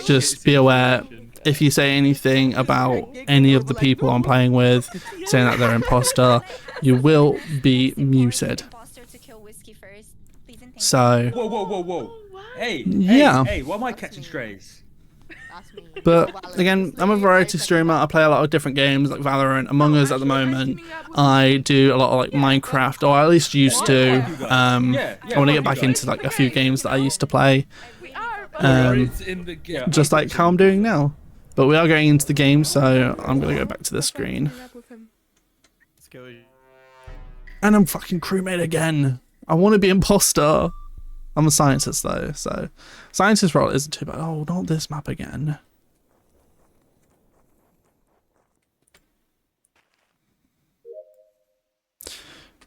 Just be aware, if you say anything about any of the people I'm playing with, saying that they're imposter, you will be muted. So, Whoa. Hey, Yeah. Hey, why am I catching strays? but again, I'm a variety streamer. I play a lot of different games like Valorant, Among Us at the moment. I do a lot of like Minecraft, or I at least used to. I want to get back into like a few games that I used to play. Just like how I'm doing now. But we are going into the game, so I'm gonna go back to the screen. And I'm fucking crewmate again. I want to be imposter. I'm a scientist though, so scientist role isn't too bad. Oh, not this map again.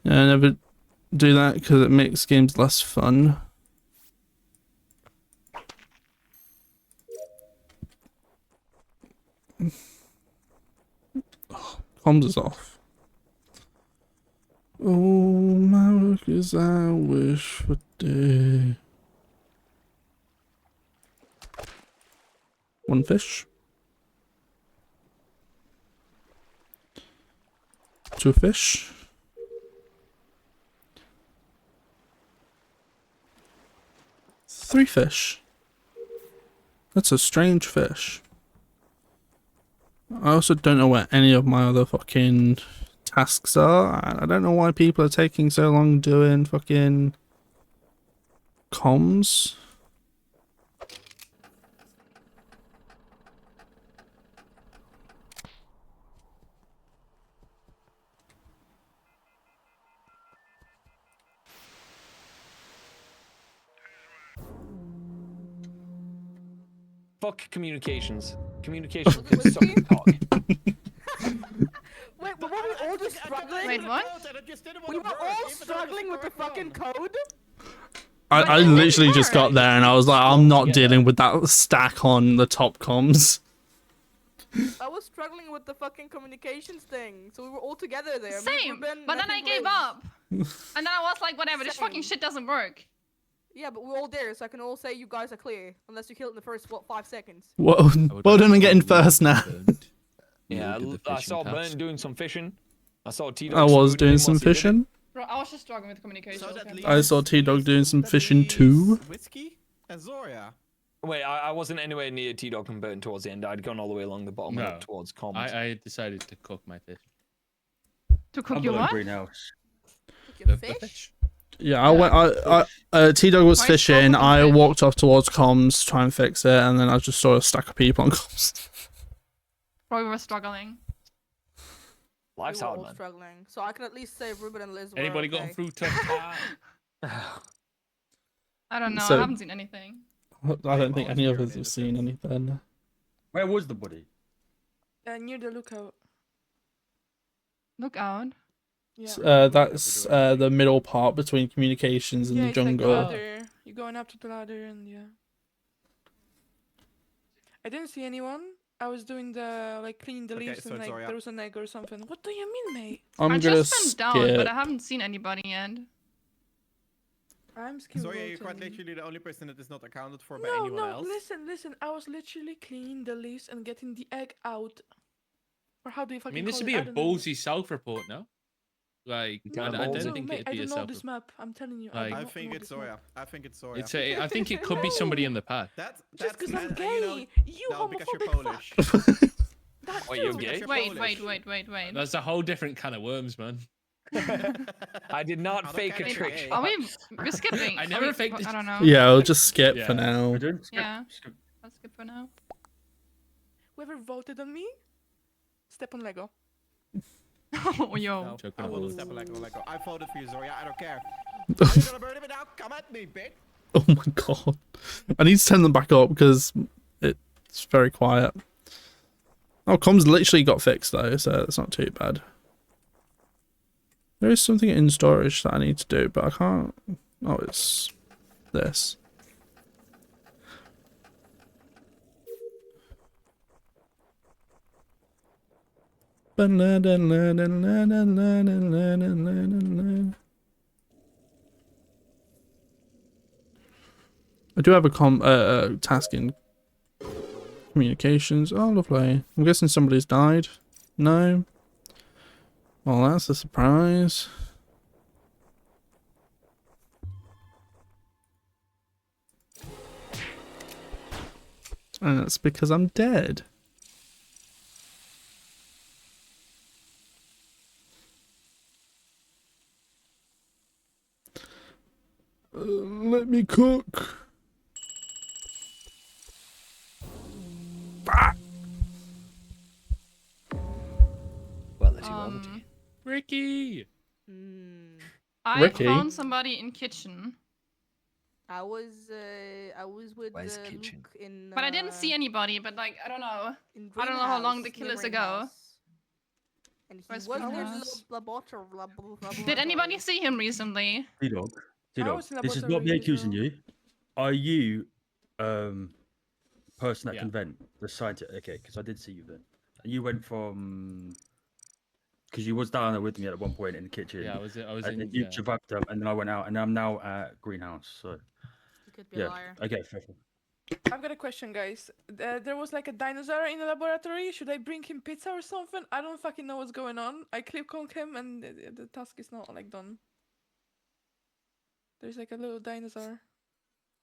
Yeah, I never do that because it makes games less fun. Oh, comms is off. Oh, my work is I wish for day. One fish. Two fish. Three fish. That's a strange fish. I also don't know where any of my other fucking tasks are. I don't know why people are taking so long doing fucking comms. Fuck communications. Communications can suck cock. Wait, but were we all just struggling? Wait, what? We were all struggling with the fucking code? I literally just got there and I was like, I'm not dealing with that stack on the top comms. I was struggling with the fucking communications thing, so we were all together there. Same, but then I gave up. And then I was like, whatever, this fucking shit doesn't work. Yeah, but we're all there, so I can all say you guys are clear, unless you kill it in the first, what, 5 seconds. Well done on getting first now. Yeah, I saw Burn doing some fishing. I saw T-Dog. I was doing some fishing. Bro, I was just struggling with communication. I saw T-Dog doing some fishing too. Whiskey and Zoria. Wait, I wasn't anywhere near T-Dog and Burn towards the end. I'd gone all the way along the bottom and up towards comms. I decided to cook my fish. To cook your what? Greenhouse. Your fish? Yeah, I went. T-Dog was fishing. I walked off towards comms to try and fix it, and then I just saw a stack of people on comms. Bro, we were struggling. Life's we were hard, all man. struggling, so I can at least say Ruben and Liz were Anybody okay. gotten through tough time? I don't know, So- I haven't seen anything. I don't think any of us have seen anything. Where was the body? Near the lookout. Look out. Yeah. That's the middle part between communications and Yeah, the it's like the jungle. ladder. You're going up to the ladder and yeah. I didn't see anyone. I was doing the like cleaning the leaves and like there was an egg or something. What do you mean, mate? I'm I gonna just went down, but skip. I haven't seen anybody yet. I'm skipping. Zoria, you're quite literally the only person that is not accounted for by No, anyone no, else. listen. I was literally cleaning the leaves and getting the egg out. Or how do you I fucking mean, this call would it? be I a don't know. ballsy self-report, no? Like, I Kinda don't ballsy. think Mate, it'd I be a don't know self. this map. I'm telling you. Like- do I not think know it's this map. Zoya. I think it's Zoya. It's I think it could be somebody in the pack. That's Just because I'm and gay, you know, you no, because you're homophobic Polish. fuck. That Wait, too. you're gay? Wait, Polish. wait. That's a whole different can of worms, man. I did not don't fake care a if you're trick gay. shot. We're skipping. I Are never we- faked this- I don't know. Yeah, I'll just skip Yeah. for now. We're doing skip. Yeah. Skip. Let's skip for now. Whoever voted on me, step on Lego. Oh, yo. No, Choke I on will balls. step like I voted for you, Zoya. I don't care. Are you gonna burn me now? Come at me, bitch. Oh my god. I need to turn them back up because it's very quiet. Oh, comms literally got fixed though, so it's not too bad. There is something in storage that I need to do, but I can't. Oh, it's this. I do have a task in communications. Oh, lovely. I'm guessing somebody's died. No. Well, that's a surprise. And that's because I'm dead. Let me cook. Well, as you want. Ricky. I Ricky? found somebody in kitchen, I was with Where's Luke kitchen? in. but I didn't see anybody. But like, I don't know. in I don't know how long the Greenhouse, killers near ago. Greenhouse. And he Where's was with Greenhouse? Did Did anybody see him recently? T-Dog. I T-Dog. was in This is not me laboratory accusing as well. you. Are you person that Yeah. can vent? The scientist. Okay, because I did see you then. And you went from because you was down there with me at one point in the kitchen. Yeah, I was and in. then you Yeah. survived up, and then I went out, and I'm now at greenhouse. So You could be a yeah. liar. Okay, fair. I've got a question, guys. There was like a dinosaur in the laboratory. Should I bring him pizza or something? I don't fucking know what's going on. I click on him and the task is not like done. There's like a little dinosaur.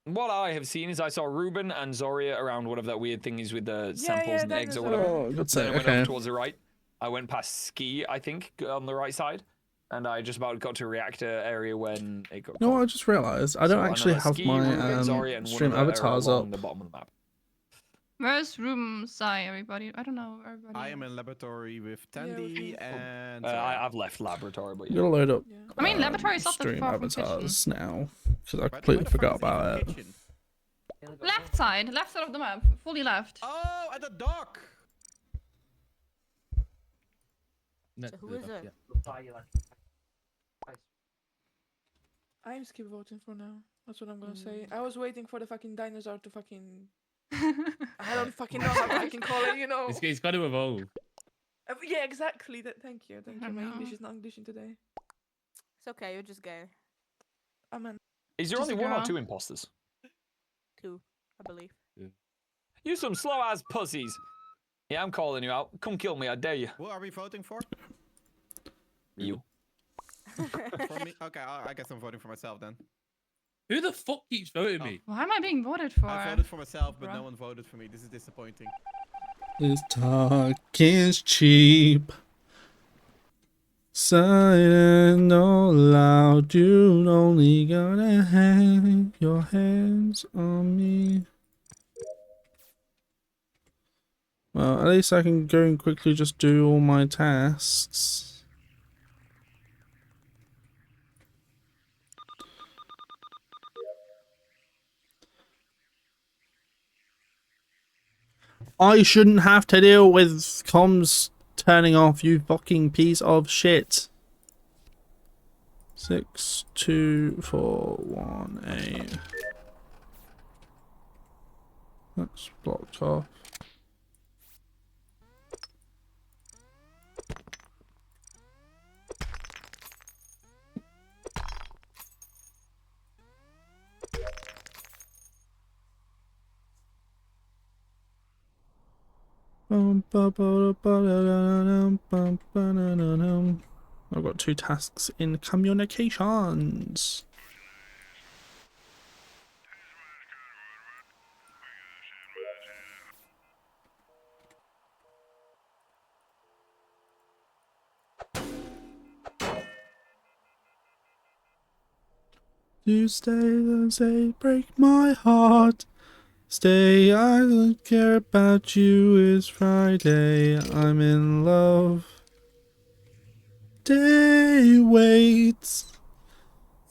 What I have seen is I saw Ruben and Zoria around whatever that weird thing is with the Yeah, samples yeah, and eggs or dinosaur. whatever. Oh, God's Then sake. I went Okay. over towards the right. I went past Ski, I think, on the right side. And I just about got to reactor area when it got. You know what I caught. just realised? I So don't know actually that have Ski, my Ruben, Zoria, and one stream of them are avatars along up. the bottom of the map. Where's room Sai? Everybody? I don't know. where Everybody. I am in laboratory with Yeah, with Tandy me. and. I've left laboratory, but I'm yeah. gonna load up. Yeah. I mean, laboratory is not that stream far from avatars now because I Why completely the fuck forgot is he in about the it. kitchen? Left side of the map, fully left. Oh, at the dock. So who is it? I'm skip voting for now. That's what I'm gonna say. I was waiting for the fucking dinosaur to fucking. I don't fucking know how to fucking call it, you know. He's got to evolve. Yeah, exactly. Thank you. Thank you. My know. English is not English today. It's okay. You're just gay. Amen. Is there Just only a one or girl. two imposters? 2, I believe. You some slow ass pussies. Yeah, I'm calling you out. Come kill me, I dare you. Who are we voting for? You. For me? Okay, I guess I'm voting for myself then. Who the fuck keeps voting me? Why am I being voted for? I voted for myself, but no Bruh. one voted for me. This is disappointing. This talk is cheap. Silent, no loud. You only gotta hang your hands on me. Well, at least I can go and quickly just do all my tasks. I shouldn't have to deal with comms turning off, you fucking piece of shit. 6, 2, 4, 1, 8. That's blocked off. I've got 2 tasks in communications. You stay, break my heart. Stay, I don't care about you. It's Friday, I'm in love. Day waits.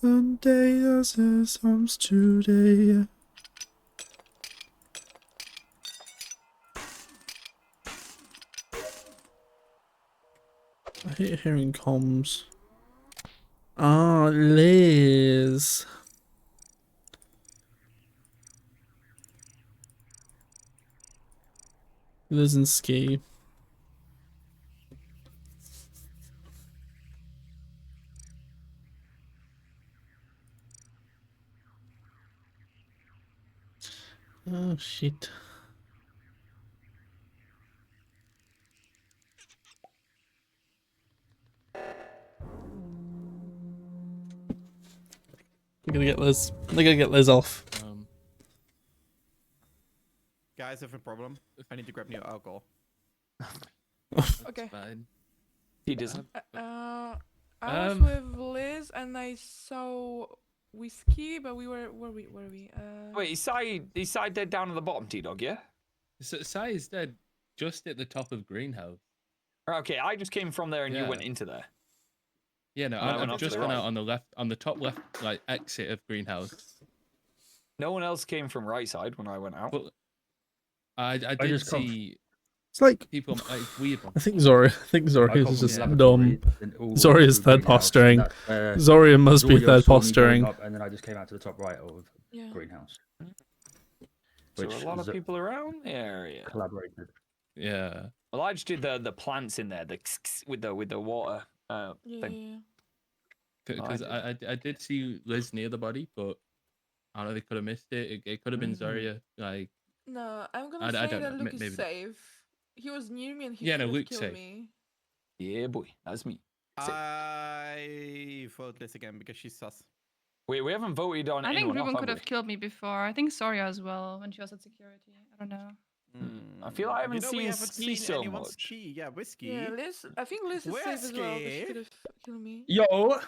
Day does his arms today. I hate hearing comms. Ah, Liz. Liz and Ski. Oh shit. They're gonna get Liz. They're gonna get Liz off. Guys, I have a problem. I need to grab new alcohol. Okay. Fine. He doesn't. I was with Liz and I saw Whiskey, but where were we? Wait, he's side dead down at the bottom, T-Dog, yeah? Sai is dead just at the top of greenhouse. Okay, I just came from there and you went into there. Yeah, no, And I went I've up to just the gone right. out on the left, on the top left, like exit of greenhouse. No one else came from right side when I went out. But I did just come- see It's like people like weird ones. I think Zori I is just come from dumb. the laboratory and all Zori is through third greenhouse, posturing. and that, Zori must be Zoria third saw me going posturing. up, and then I just came out to the top right of Yeah. greenhouse. So Which a lot of Zo- people around the area. collaborated. Yeah. Well, I just did the plants in there, with the water Yeah, thing. Because I did see Liz near the body, but I don't know, they could have missed it. It could have been Zarya. Like, No, I'm gonna I say don't that know, Luke is maybe. safe. He was near me and he Yeah, could no, have Luke's killed safe. me. Yeah, boy, that's me. I vote Liz again because she's sus. Wait, we haven't voted on I think anyone Ruben else, could have have killed me before. I think Soria as well when she was at security. I don't know. I feel like I haven't You know, we seen haven't Ski seen so anyone much. ski. Yeah, whiskey. Yeah, Liz. I think Liz is safe as well. 'Cause she Whiskey? could have killed me. Yo,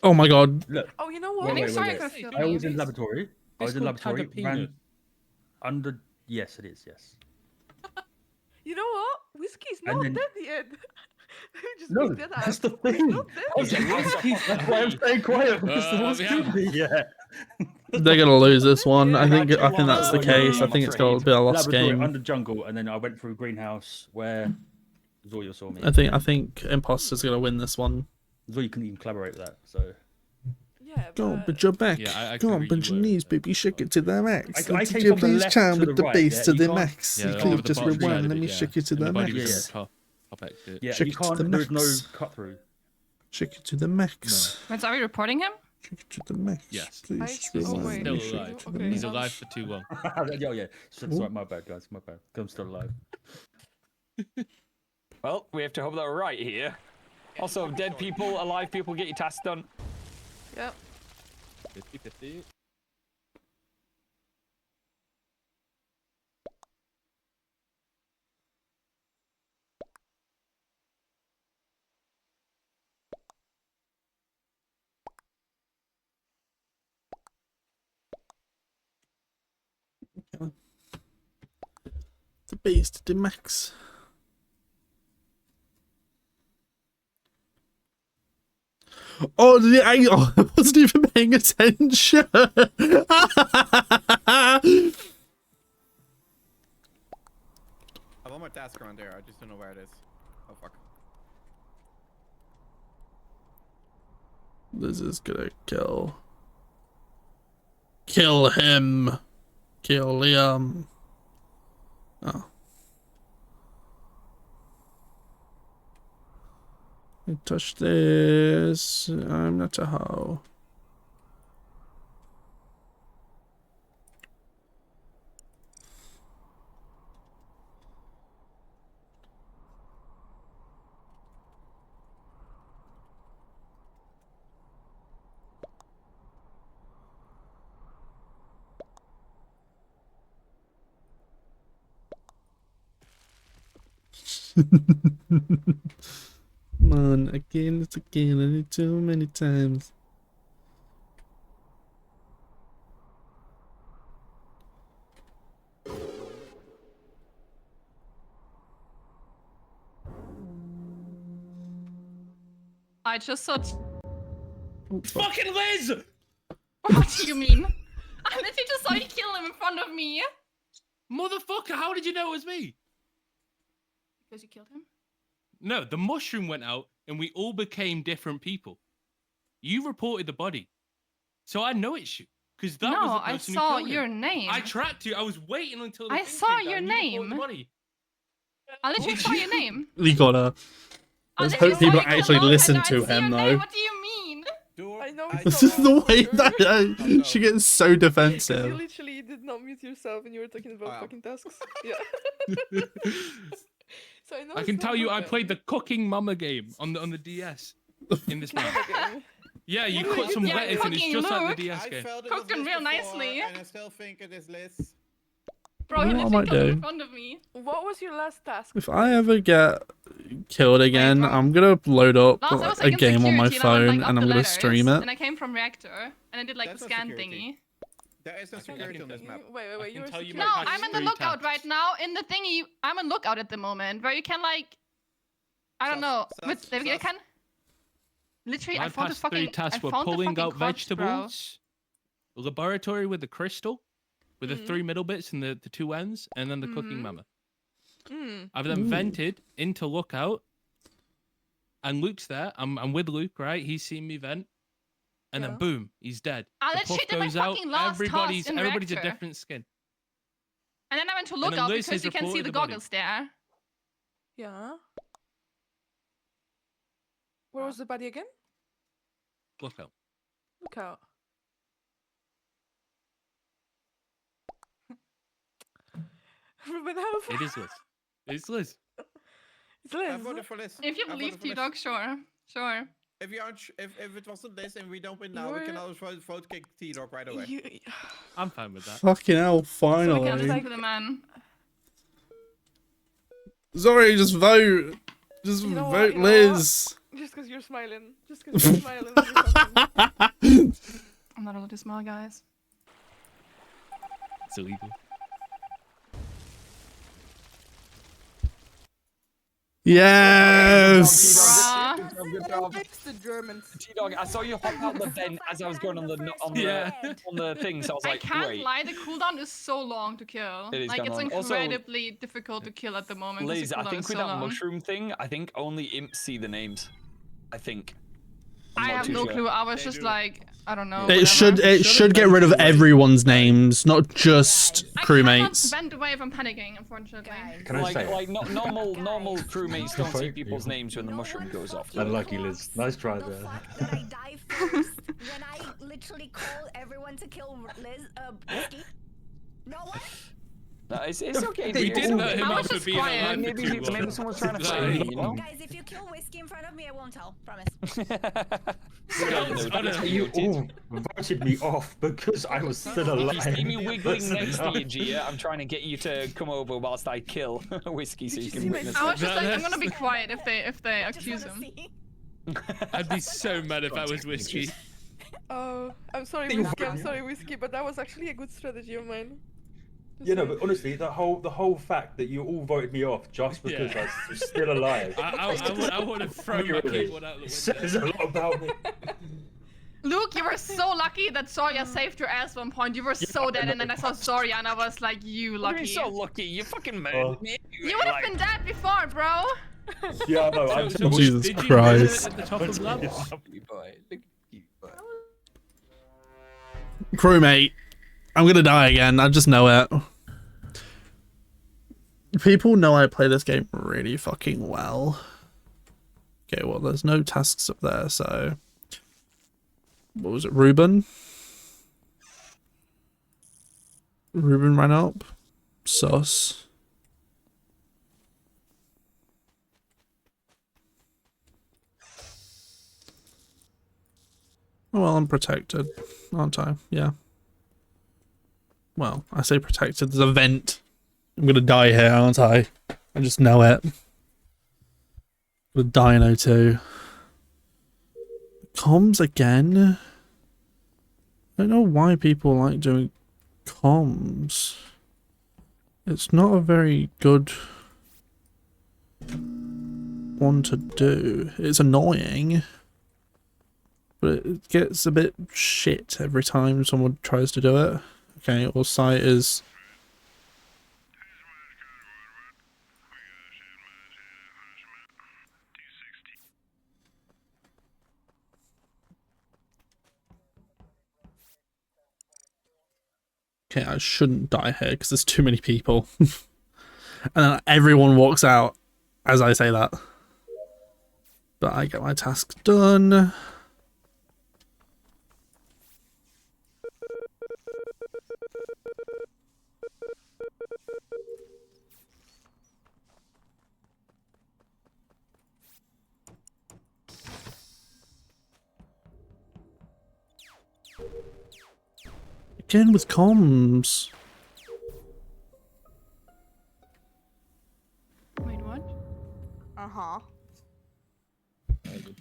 Oh my god. look. Oh, you know I what? think wait, Soria wait. could have killed I me. was in laboratory. I was in called laboratory. Ran Tagapinus. under. Yes, it is. Yes. You know what? Whiskey's And not then- dead yet. Just No, pick that that's up. the He's thing. not dead I was yet. like, that's why I'm staying quiet because the let one's me killed out. me. Yeah. They're gonna lose this one. I think Yeah, that's the yeah, case. I I'm think it's afraid. gonna be a lost Laboratory game. under jungle, and then I went through greenhouse where Zoya saw me. I think Imposter's gonna win this one. Zoya couldn't even collaborate with that. So Yeah, Go on, but bend your back. Yeah, I Go on, agree bend you your were. knees, baby. Shake it to the max. I Let came you from the please left chime to with the the right, bass yeah, to you the can't- max. Yeah, You the click just bottom side rewind. of Let it, me yeah. shake it to And the body max. was on top exit. yeah, Shake you it to can't. the There's no max. cut through. Shake it to the max. Wait, so are we reporting him? Shake it to the max. Yes. Please I just see- oh, rewind. wait. Let me Still shake alive. it to the Okay. He's max. alive for too long. Yeah. Sorry, my bad, guys. My bad. I'm still alive. Well, we have to hope that we're right here. Also, dead people, alive people, get your tasks done. Yep. 50-50. The bass to the max. Oh, I wasn't even paying attention. I have one more task around there. I just don't know where it is. Oh fuck. This is gonna kill him. Kill Liam. Oh. Touch this. I'm not a hoe. Man, again, it's again, and it's too many times. I just thought. Fucking Liz! What do you mean? I literally just saw you kill him in front of me. Motherfucker, how did you know it was me? Because you killed him? No, the mushroom went out and we all became different people. You reported the body. So I know it's you. Because that was No, the I person saw who killed your him. name. I tracked you. I was waiting until the I thing saw came your down, you reported name. the body. I literally saw your name. You gotta. Let's hope people actually listen to him, though. What do you mean? I know This is the way that she gets so You defensive. literally did not mute yourself and you were talking about Wow. fucking tasks. Yeah. So I know I it's can not tell you I broken. played the Cooking Mama game on the DS in this map. Game. Yeah, you What do cut you some do? lettuce and it's Cooking just like Luke. the DS I game. felt it Cooked was him Liz real before, nicely. and I still think it is Liz. Bro, he You know what I literally might killed him do? in front of me. What was your last task? If I ever get killed again, bro. I'm gonna load up Last I like, was a like in game on my security, phone and I went, like, and up I'm the gonna ladders, stream it. And I came from reactor, and I did like That's the not scan security. thingy. There is no security on this map. Wait, you were tell you No, my I'm in the three lookout tasks. right now. In the thingy, I'm in lookout at the moment, where you can like, I don't know, with you can. Literally, I My found the past three fucking. I tasks were found the pulling fucking out corpse, bro. vegetables, laboratory with the crystal, with the Mm. 3 middle bits and the 2 ends, and then the cooking Mhm. mama. Mm. I've then vented into lookout, and Luke's there. I'm with Luke, right? He's seen me vent, and Yeah. then boom, he's dead. I The literally puff did my goes out. fucking last task Everybody's in everybody's a reactor. different skin. And then I went to And then lookout Liz because has you can see reported the the body. goggles there. Yeah. Where was the body again? Lookout. Look out. Ruben, how It is Liz. It's Liz. It's I Liz. voted for Liz. If you I believe voted for Liz. T-Dog, sure. Sure. If you aren't, if it wasn't Liz and we don't win now, we can always vote kick T-Dog right away. I'm fine with that. Fucking hell, So we can finally. listen to the man. Sorry, just vote. Just You know what, vote you know what? Liz. Just because you're smiling. Just because you're smiling. when you're talking. I'm not allowed to smile, guys. It's illegal. Yes. Fix the Germans. T-Dog, I saw you hop out the vent as I was going on the on the thing, so I was I like, can't wait. lie, the cooldown is so long to kill. It is Like, kinda it's long. Also- incredibly difficult to kill at the moment. 'cause Liz, the I cooldown think is with so that long. mushroom thing, I think only imps see the names. I think. I'm I not have too no sure. clue. I was just like, I don't know. It should get rid of everyone's names, not just crewmates. I cannot bend away from panicking, unfortunately. Can I say it? Like normal crewmates don't see people's names when the mushroom goes off. Unlucky, Liz. Nice try there. That I die first when I literally call everyone to kill Liz, Whiskey. No one? No, it's okay. We did let him I out was for just being quiet. alive for Maybe too long. someone's trying to fight me, you know? Guys, if you kill Whiskey in front of me, I won't tell. Promise. You all voted me off because I was still If alive. you see me wiggling next to you, Gia, I'm trying to get you to come over whilst I kill Whiskey so you can witness I was it. just like, I'm gonna be quiet if they accuse him. I'd be so mad if I was Whiskey. Oh, I'm sorry, Whiskey. I'm sorry, Whiskey, but that was actually a good strategy of mine. You know, but honestly, the whole fact that you all voted me off just because I was still alive. I would have thrown my Really keyboard out the window. says a lot about me. Luke, you were so lucky that Soria saved your ass one point. You were so dead, and then I saw Soria, and I was like, you You're lucky. so lucky. You fucking murdered me. You would have been dead before, bro. Yeah, I know. I'm So Jesus did you Christ. at the top of the lab? Crewmate, I'm gonna die again. I just know it. People know I play this game really fucking well. Okay, well, there's no tasks up there, so... What was it, Ruben? Ruben ran up. Sus. Well, I'm protected, aren't I? Yeah. Well, I say protected. There's a vent. I'm gonna die here, aren't I? I just know it. With Dino too. Comms again? I don't know why people like doing comms. It's not a very good one to do. It's annoying, but it gets a bit shit every time someone tries to do it. Okay, all site is... Okay, I shouldn't die here because there's too many people. And then everyone walks out as I say that. But I get my task done. Again with comms. Wait, what? Uh-huh.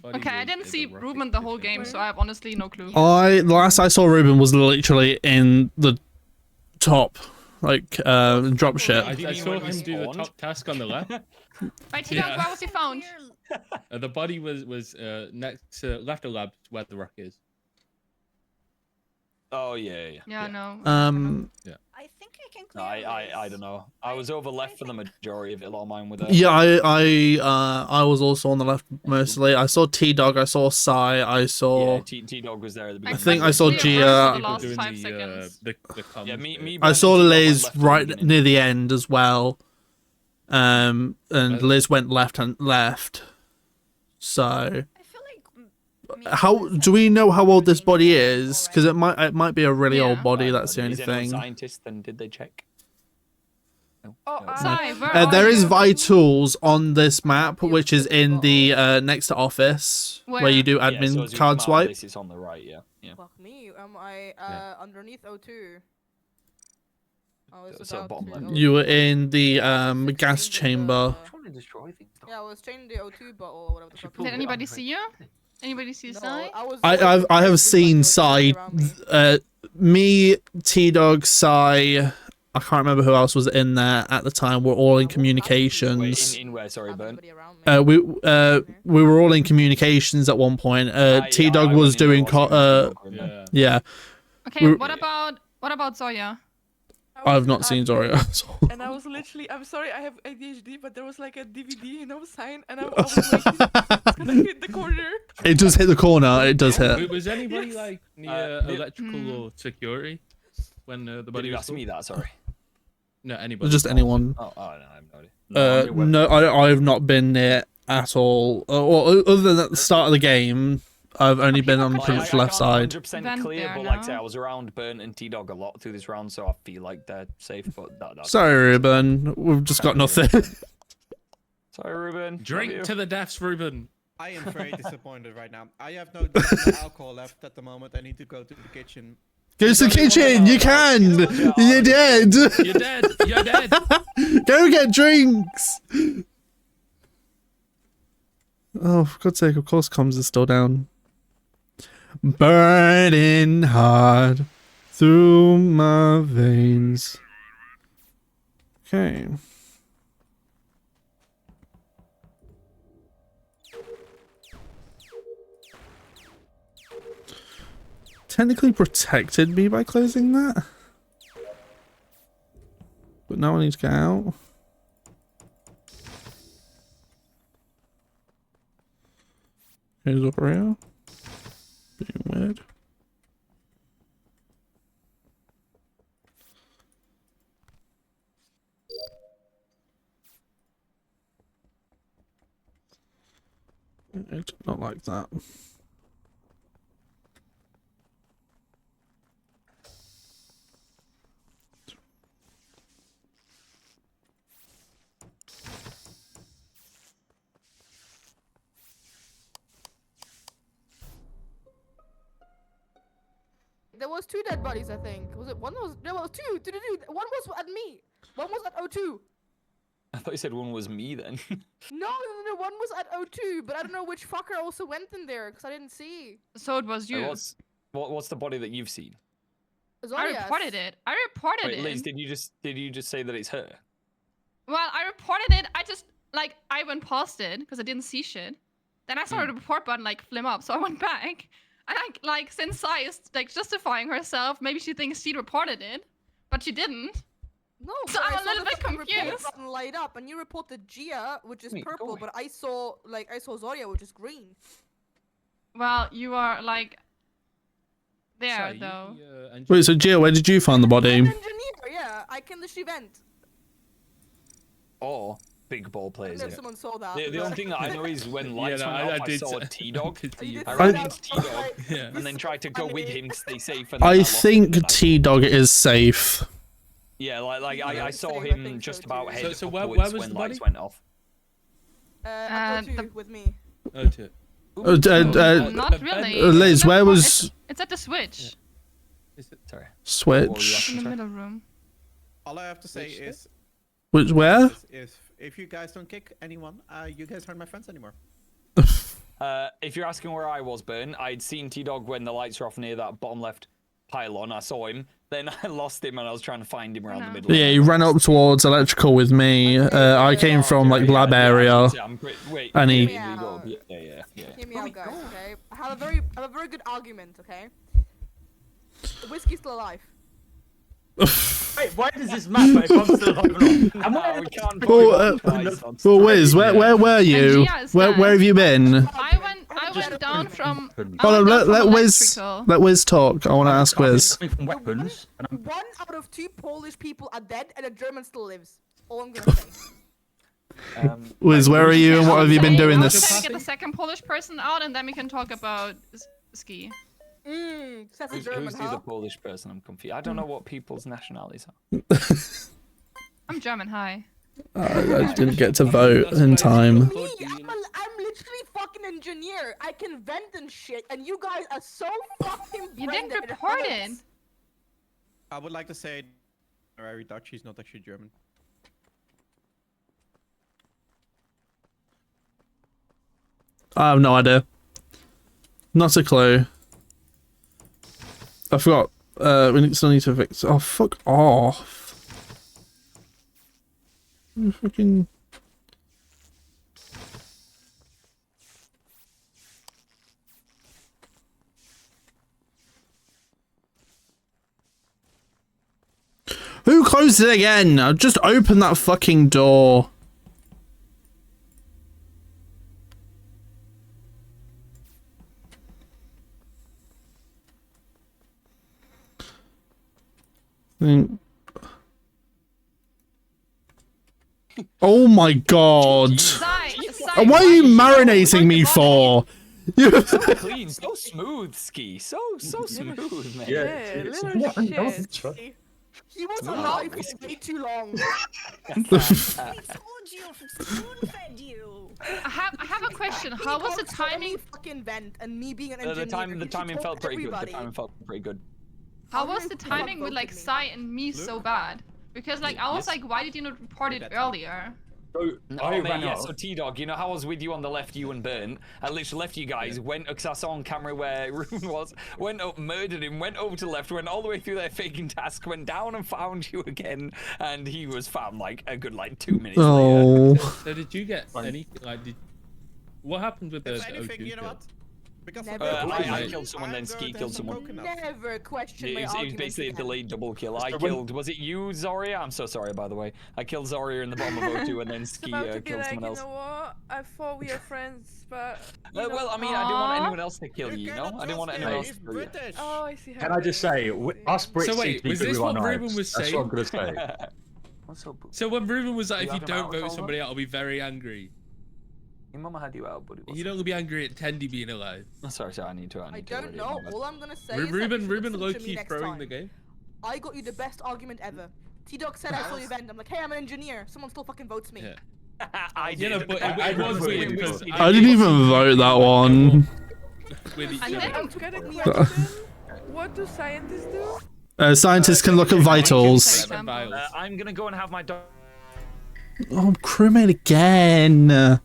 Okay, I didn't see Ruben the whole game, so I have honestly no clue. The last I saw Ruben was literally in the top, like, drop ship. I saw him do the top task on the left. Right, T-Dog, where was he found? The body was next to left of lab where the rock is. Oh yeah. Yeah, no. Yeah. I think I can No, I don't know. I was over left for the majority of it. A lot of mine were there. Yeah, I was also on the left mostly. I saw T-Dog, I saw Sai, I saw... Yeah, T-Dog was there at the I beginning. think I saw Gia. Yeah, me. I saw Liz right near the end as well. And Liz went left. So... How do we know how old this body is? Because it might be a really old body. That's the only Is anyone thing. scientist? Then did they check? There is vitals on this map, which is in the next to office where you do admin so as you card come out of swipe. this, it's on the right. Yeah. Fuck me. Am I underneath O2? Oh, it's So about bottom to- left. You were in the gas chamber. Yeah, I was changing the O2 bottle or whatever the fuck. Did anybody see you? Anybody see Sai? I have seen Sai, me, T-Dog, Sai. I can't remember who else was in there at the time. We're all in communications. In where? Sorry, Burn. We were all in communications at one point. T-Dog was doing yeah. Okay, what about Zoya? I've not seen Zoya. And I was literally, I'm sorry, I have ADHD, but there was like a DVD, sign, and I was like, it's gonna hit the corner. It does hit the corner. It does hit. Was anybody like near electrical or security when the body? Did you was ask pulled? me that? Sorry. No, anybody. Just anyone. Oh, no, I have no idea. No, I have not been near at all. Or other than at the start of the game, I've only been on pretty much left side. 100% clear, but like I say, I was around Burn and T-Dog a lot through this round, so I feel like they're safe. But that's Sorry, Ruben. We've just got nothing. Sorry, Ruben. Drink to the deaths, Ruben. I am very disappointed right now. I have no alcohol left at the moment. I need to go to the kitchen. Go to the kitchen. You can. You're dead. You're dead. You're dead. Go get drinks. Oh, for God's sake! Of course, comms is still down. Burning hard through my veins. Okay. Technically protected me by closing that. But now I need to get out. Here's Oreo. Being weird. I did not like that. There was 2 dead bodies, I think. Was it one? Was there was 2? One was at me. One was at O2. thought you said one was me then. No, one was at O2, but I don't know which fucker also went in there because I didn't see. So it was you. What's the body that you've seen? I reported it. I reported Wait, it. Liz, did you just say that it's her? Well, I reported it. I just like I went past it because I didn't see shit. Then I saw the report button like flim up, so I went back. And like since Sai is like justifying herself, maybe she thinks she reported it, but she didn't. No, so I'm a little bit confused. Light up, and you reported Gia, which is purple, but I saw Zarya, which is green. Well, you are like there Sorry, though. Wait, so Gia, where did you find the body? Engineer, yeah, I can literally vent. Or big ball players. If someone saw that. The only thing that I know is when lights went off, I saw T-Dog. I I- ran into T-Dog and then tried to go with him to stay safe. And then I lost think him. T-Dog is safe. Yeah, like I saw him just about head So where upwards was when the lights body? went off. O2 with me. O2. Not really. Liz, where was It's at the switch. Sorry. Switch? In the middle room. All I have to say is, Which where? if you guys don't kick anyone, you guys aren't my friends anymore. If you're asking where I was, Burn, I'd seen T-Dog when the lights were off near that bottom left pylon. I saw him. Then I lost him and I was trying to find him around the middle. Yeah, he ran up towards electrical with me. I came from like lab area, Wait, and he. yeah. Hear me out, guys. Okay, I have a very good argument. Okay, the whiskey's still alive. Wait, why does this matter if I'm still alive? Well, Wiz, where were you? Where have you been? I went down from. Hold on, let Wiz talk. I want to ask Wiz. From weapons. One out of 2 Polish people are dead, and a German still lives. All I'm gonna say. Wiz, where are you and what have you been doing Can we this? get the second Polish person out, and then we can talk about Ski. That's a Who's German, the other huh? Polish person? I'm confused. I don't know what people's nationalities are. I'm German. Hi. I didn't get to vote in time. Me, I'm literally fucking engineer. I can vent and shit, and you guys are so fucking. You didn't brain dead, report it. hurts. I would like to say, very Dutch. He's not actually German. I have no idea. Not a clue. I forgot. We still need to fix. Oh, fuck off. Fucking. Who closed it again? I'll just open that fucking door. Oh my god. Why are you marinating me for? Clean, so smooth, Ski. So smooth, man. Little shit. He was alive for way too long. I have a question. How was the timing? Fucking vent and me being an engineer. The timing felt pretty good. The timing felt pretty good. How was the timing with like Sai and me so bad? Because like I was like, why did you not report it earlier? So T-Dog, you know how I was with you on the left, you and Burn? I literally left you guys, went, because I saw on camera where Rune was, went up, murdered him, went over to the left, went all the way through their faking task, went down and found you again, and he was found like a good 2 minutes Oh. later. So did you get any, what happened with the If anything, O2 you know kill? what? Because I killed someone, then Ski killed someone. Never question my It was arguments basically a again. delayed double kill. I killed, was it you, Zarya? I'm so sorry, by the way. I killed Zarya in the bottom of O2 and then Ski About to be killed like, someone you else. know what? I thought we are friends, but. Well, I mean, I didn't want anyone else to kill you, you know? I didn't want anyone else to kill you. Oh, I see how Can I just say, us Brits So seem wait, to be was good this with our what Ruben knives. was That's saying? what I'm gonna say. So when Ruben was like, You if you had him don't out, vote Oliver? somebody out, I'll be very angry. Your mama had you out, buddy. You don't be angry at Tendy being alive. Oh, sorry, I need to. I don't know. All I'm gonna say is that you Ruben should listen to me low-key next throwing time. the game. I got you the best argument ever. T-Dog said I saw your event. I'm like, hey, I'm an engineer. Someone still fucking votes me. I did. Yeah, but I it was voted weird you. because I didn't even vote that one. with each And other. then I'm got a question. What do scientists do? Scientists can look at vitals. I'm gonna go and have my dog. Oh, crewmate again.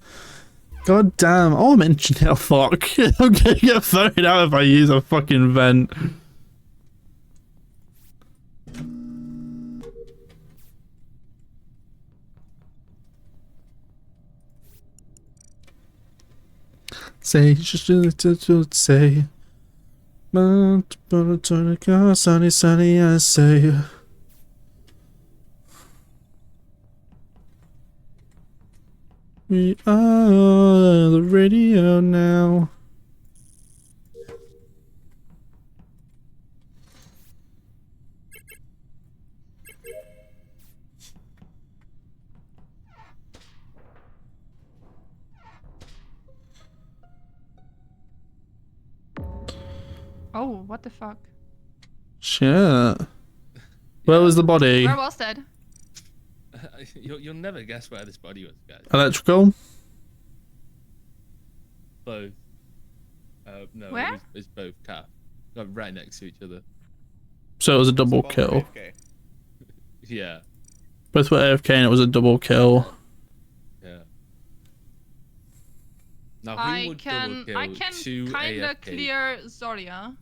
God damn. Oh, I'm engineer. Fuck. I'm gonna get voted out if I use a fucking vent. Say, just say. Sunny, sunny, I say. We are the radio now. Oh, what the fuck? Shit. Where was the body? Where was that? You'll never guess where this body was, guys. Electrical? Both. No, Where? it's both calf. Like right next to each other. So it was a double kill. Yeah. Both were AFK and it was a double kill. Yeah. Now, who I would can double kill two kinda AFK? clear Zoria.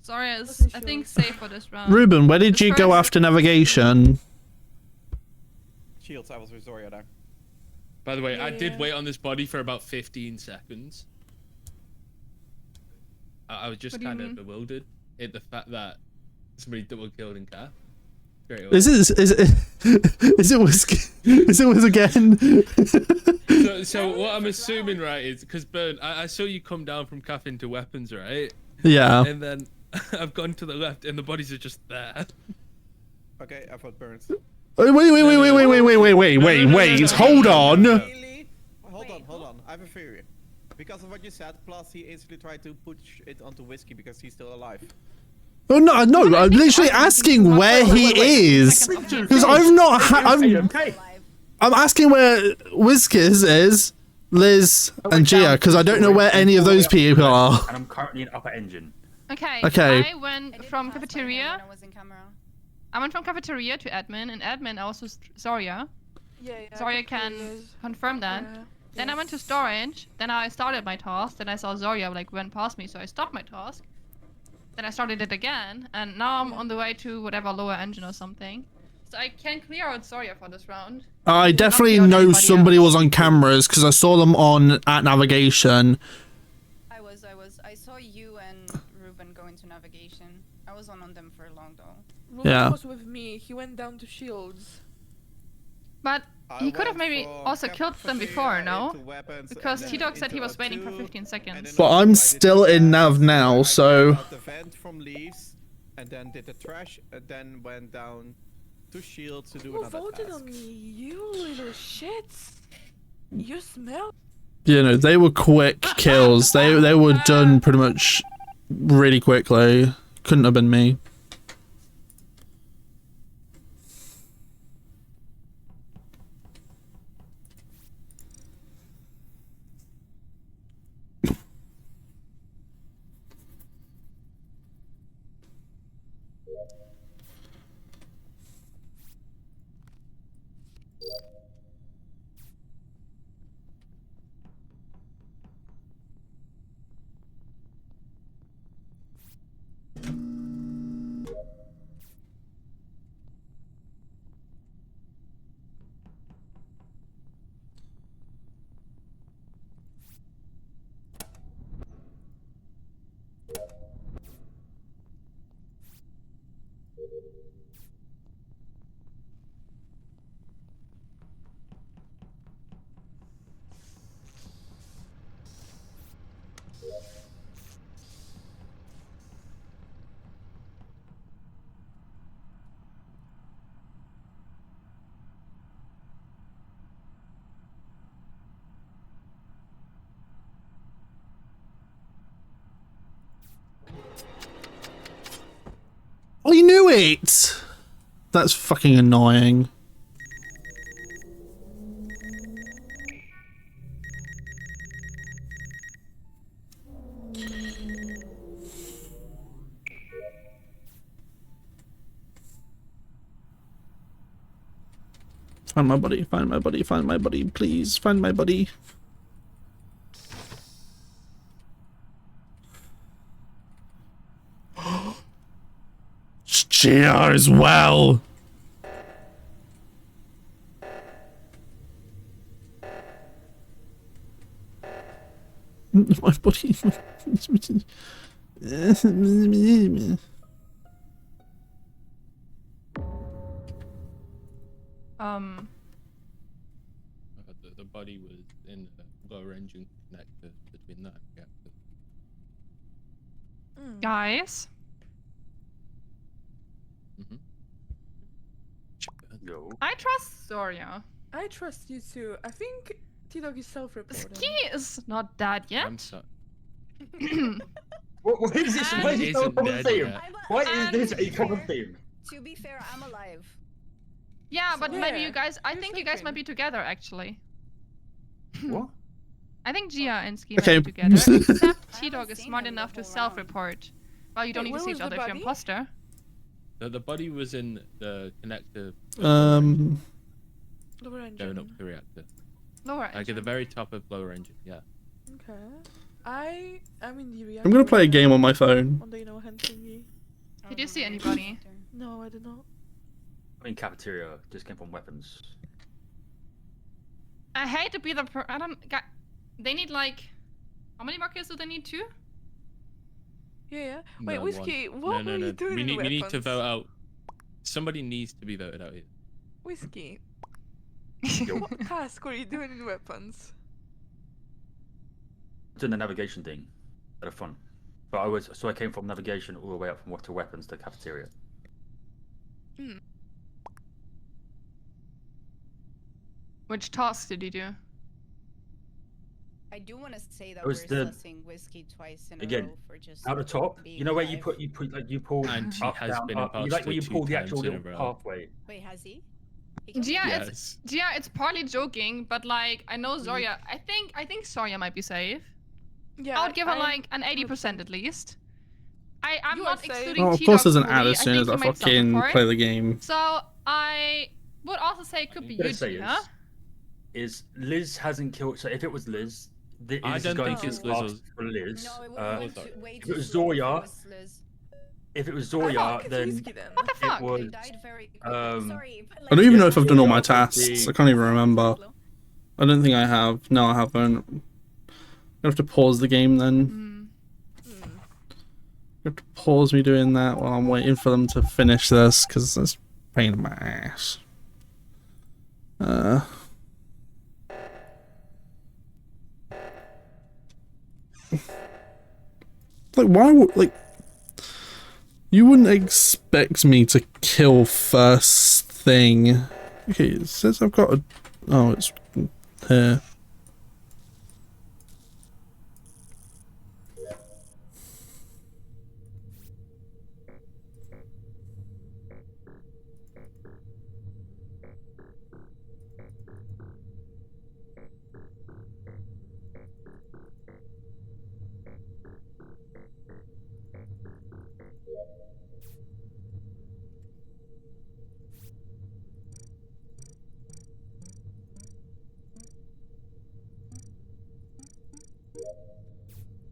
Zoria is, I think, safe for this round. Ruben, where did The you go first- after navigation? Shields, I was with Zoria there. By the way, I did Yeah. wait on this body for about 15 seconds. I was just What do you kind of mean? bewildered at the fact that somebody double killed in calf. Straight away. Is it whiskey? Is it whiz again? So what I'm assuming, right, is because Burn, I saw you come down from calf into weapons, right? Yeah. And then I've gone to the left and the bodies are just there. Okay, I thought Burns. Wait, hold on. Really? Hold on. I have a theory. Because of what you said, plus he instantly tried to push it onto Whiskey because he's still alive. Oh no, I'm literally asking where he is. Because I've not I'm asking where Whiskers is, Liz, and Gia, because I don't know where any of those people are. And I'm currently in upper engine. Okay. Okay. I went from cafeteria. I went from cafeteria to admin, and admin I was with Zoria. Yeah, Zoria can confirm that. Then I went to storage. Then I started my task. Then I saw Zoria like went past me, so I stopped my task. Then I started it again, and now I'm on the way to whatever lower engine or something. So I can clear out Zoria for this round. I definitely know somebody was on cameras because I saw them on at navigation. I saw you and Ruben go into navigation. I was on them for long though. Ruben Yeah. was with me. He went down to shields. But he could have went maybe from also killed them before, no? into weapons Because and T-Dog then said he into was waiting for O2, 15 seconds. But I'm still in nav now, so Out the vent from leaves, and then did the trash, and then went down to shields to do Who another voted task. on me? You little shits. You smell. you know they were quick kills. They were done pretty much really quickly. Couldn't have been me. I knew it! That's fucking annoying. Find my buddy, find my buddy, find my buddy, please find my buddy. Gia as well. My buddy. The body was in the lower engine connector between that reactor. Guys. Yo. I trust Zoria. I trust you too. I think T-Dog is self-reporting. Ski is not dead yet. I'm sorry. What is this? Why is this a common theme? Why is this a common theme? To be fair, I'm alive. Yeah, but maybe Yeah, you guys. I think you guys might be together actually. What? I think Gia and Ski Okay. might be together. Except T-Dog is smart enough to self-report. Well, you don't need to where see was each other the if you're body? imposter. The body was in the connector Lower going engine. up the reactor. Lower Like at the very top of lower engine, yeah. Okay. I'm in the reactor. I'm gonna play a game on my phone. On the hand thingy. Did you see anybody? No, I did not. I mean, cafeteria just came from weapons. I hate to be the I don't. They need like. How many markers do they need? 2? Yeah. Wait, No, Whiskey, one. what no, were no, you doing we in need, we need to weapons? vote out. Somebody needs to be voted out here. Whiskey. Yo. What task were you doing in weapons? Doing the navigation thing. That are fun. But I came from navigation all the way up from to weapons to cafeteria. Which tasks did you do? I do want to say that It we're was the- sussing whiskey twice in a Again, row for just out the top, being you know where alive. you pull And he up, has down, been up. You like imposter when you 2 pull the times actual in a little row. pathway. Wait, has he? Gia, Yes. it's partly joking, but like I know Zoria. I think Zoria might be safe. Yeah. I would give her I'm- like an 80% at least. I'm You not are safe. excluding Oh, of T-Dog course there's an fully. ad as soon think as he I might fucking self-report. play the game. So I would also say it could be you, Gonna say Gia. is Liz hasn't killed. So if it was Liz, this I is don't going think it's to Liz ask for Liz. No, it Uh, went way if too it was slow Zoria, was Liz. if it was I Zoria, think it's then Whiskey then. What the fuck? it was. They died very quickly. Sorry, but I don't even know if I've done all my Yeah, tasks. I can't even remember. I don't think I have. No, I haven't. I have to pause the game then. You have to pause me doing that while I'm waiting for them to finish this, because it's a pain in my ass. Like, why would, like, you wouldn't expect me to kill first thing. Okay, it says I've got a, oh, it's here.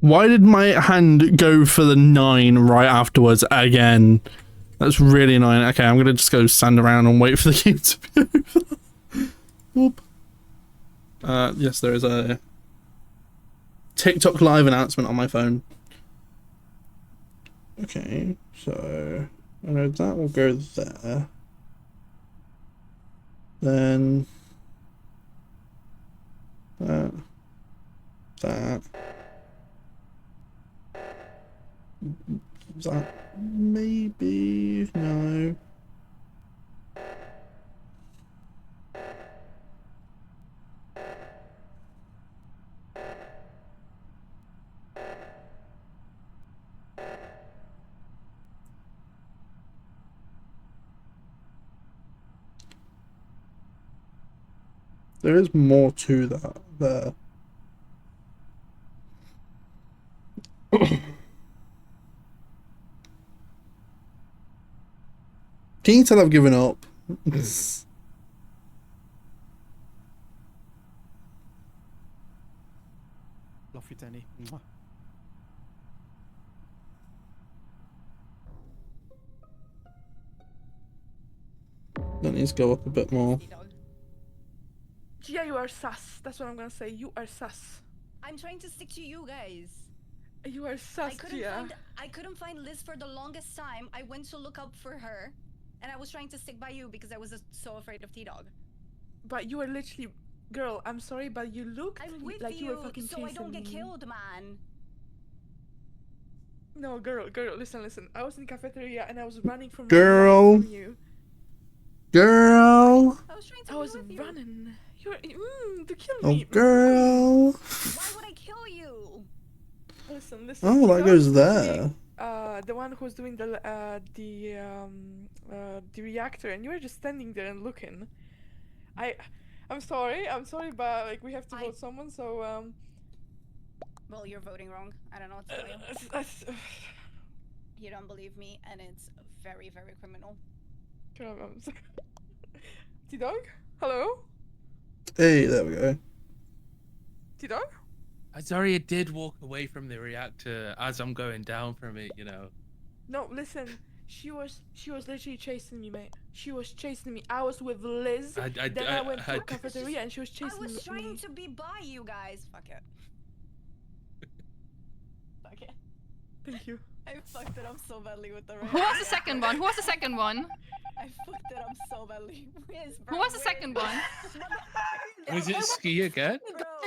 Why did my hand go for the 9 right afterwards again? That's really annoying. Okay, I'm gonna just go stand around and wait for the game to be over. Whoop. Yes, there is a TikTok live announcement on my phone. Okay, so I know that will go there. Then that. That maybe no. There is more to that there. Can you tell I've given up? Love you, Danny. Mwah. That needs to go up a bit more. Gia, you are sus. That's what I'm gonna say. You are sus. I'm trying to stick to you guys. You are sus, Gia. I couldn't find Liz for the longest time. I went to look up for her, and I was trying to stick by you because I was so afraid of T-Dog. But you were literally, girl. I'm sorry, but you looked I'm with like you were fucking so chasing I don't get me. killed, man. No, girl, listen. I was in the cafeteria and I was running from Girl. from you. Girl. I was running. You were to kill Oh, me. girl. Why would I kill you? Listen. Oh, that T-Dog goes was there. the one who's doing the reactor, and you were just standing there and looking. I'm sorry, but like we have to vote someone, so Well, you're voting wrong. I don't know what to tell you. You don't believe me, and it's very, very criminal. T-Dog? Hello? Hey, there we go. T-Dog? Zarya did walk away from the reactor as I'm going down from it, you know. No, listen. She was literally chasing me, mate. She was chasing me. I was with Liz. Then I went to the cafeteria and she was chasing me. I was trying to be by you guys. Fuck it. Fuck it. Thank you. I fucked it up so badly with the right. Who was the second one? I fucked it up so badly. Who was the second one? Was it Ski again?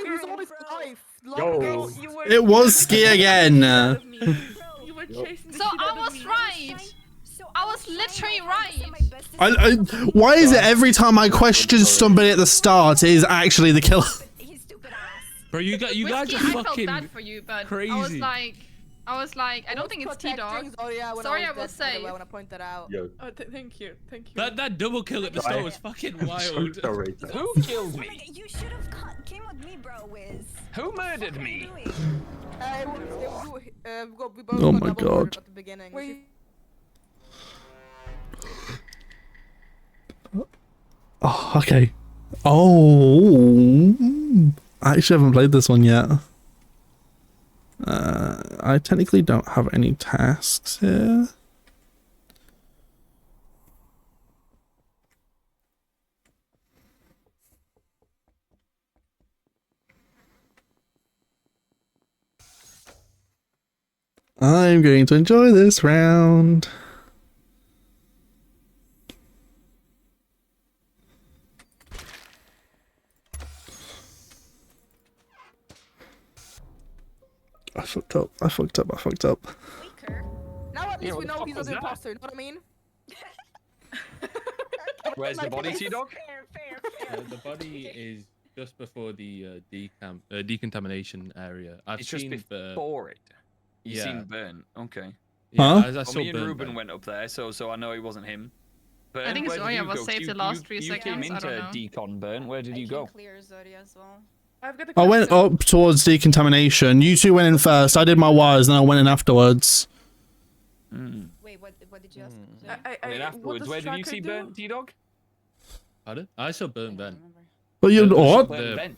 He was always life. Yo. It was Ski again. You were chasing the So shit I out of was me. right. I was literally right. Why is it every time I question somebody at the start, it is actually the killer? Bro, you guys are Whiskey, I felt fucking bad for you, but crazy. I was like, I don't think it's T-Dog. Sorry, I will say. I want to point that out. Yo. Oh, thank you. That double kill at the start was fucking wild. Sorry. Who killed me? You should have came with me, bro, Wiz. Who murdered me? We both Oh got my double God. murdered at the beginning. Wait. Oh, okay. Oh, I actually haven't played this one yet. I technically don't have any tasks here. I'm going to enjoy this round. I fucked up. Now at least we know what he's the fuck an was that? imposter, you know what I mean? Where's the body, T-Dog? The body is just before the decontamination area. I've It's just seen before it. You Yeah. seen Burn? Okay. Yeah, Huh? I Well, saw me and Burn Ruben back. went up there, so I know it wasn't him. Burn, I think where did Zarya you was go? saved the last 3 You came seconds, I don't into decon, Burn. Where did you go? Clear Zarya as well. I've got a I went question. up towards decontamination. You two went in first. I did my wires, then I went in afterwards. Wait, what did you ask? And then afterwards, where did you see Burn, T-Dog? Pardon? I saw Burn then. But you what? Burn vent.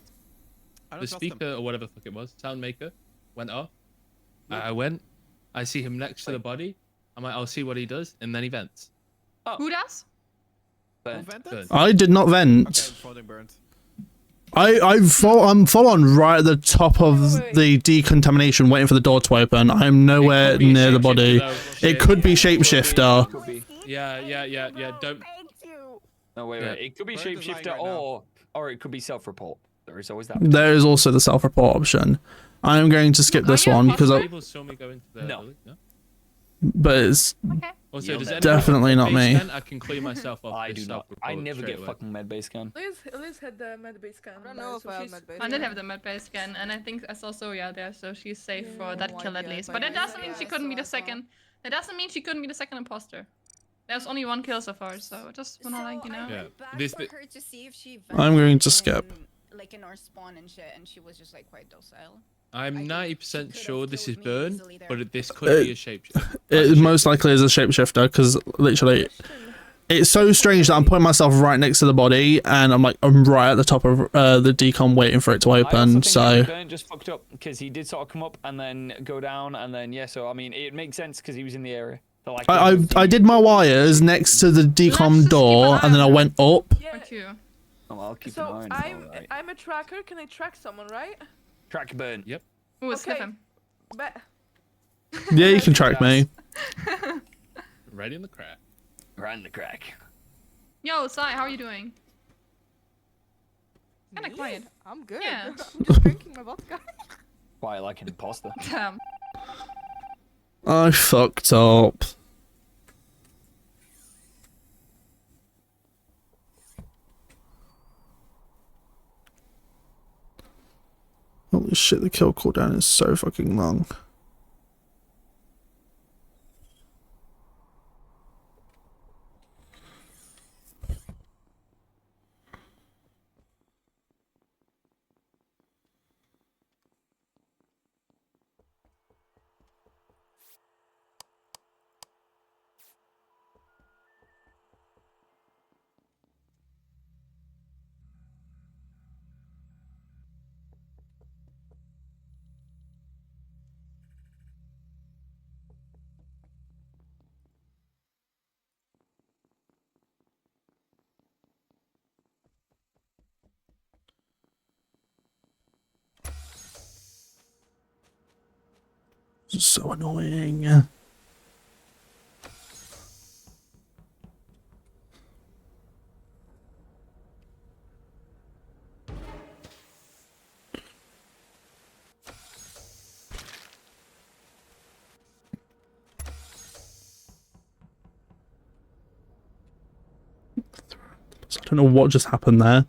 The speaker or whatever the fuck it was, sound maker, went off. I went. I see him next to the body. I'm like, I'll see what he does, and then he vents. Who does? Burn. Burn. I did not vent. I'm full on right at the top of the decontamination, waiting for the door to open. I'm nowhere be a near the body. shapeshifter, though. It could be shapeshifter. Could be. Yeah. Don't. No, wait. It could be Burn is lying shapeshifter right now. or it could be self-report. There is always that. There is also the self-report option. I am going to skip this one because People saw me go into the No. building? No. but it's Also, does anyone definitely have not a me. base scan? I can clear myself off. I this do not. I self-report never straight get away. fucking medbay scan. Liz had the medbay scan. I don't know if I have she's- medbay I did have the medbay scan, and I think I saw Zoya there, so she's safe for that No kill at idea least. if But I that did. doesn't mean she couldn't be the second. That doesn't mean she couldn't be the second imposter. There's only one kill so far, so I just wanna like, you know. Yeah. Back This for bit- her to see if she I'm going to vented skip. like in our spawn and shit, and she was just like quite docile. I'm 90% could've sure this is killed me Burn, easily there. but this could be a shapeshifter. It most likely is a shapeshifter because literally it's so strange that I'm putting myself right next to the body, and I'm right at the top of the decom waiting for it to I also open. think So Burnt just fucked up because he did sort of come up and then go down and then yeah. So I mean, it makes sense because he was in the area. So, like, I did my wires next to the decom door, and then I went up. Oh, I'll keep So an eye on it. I'm a tracker. Can I track someone, right? Track Burn. Yep. Ooh, sniff him. Bet. Yeah, you can track me. Right in the crack. Right in the crack. Yo, Sai, how are you doing? Kinda Me? quiet. I'm good. Yeah. I'm just drinking my vodka. Quiet like an imposter. Damn. I fucked up. Holy shit, the kill cooldown is so fucking long. So annoying. I don't know what just happened there.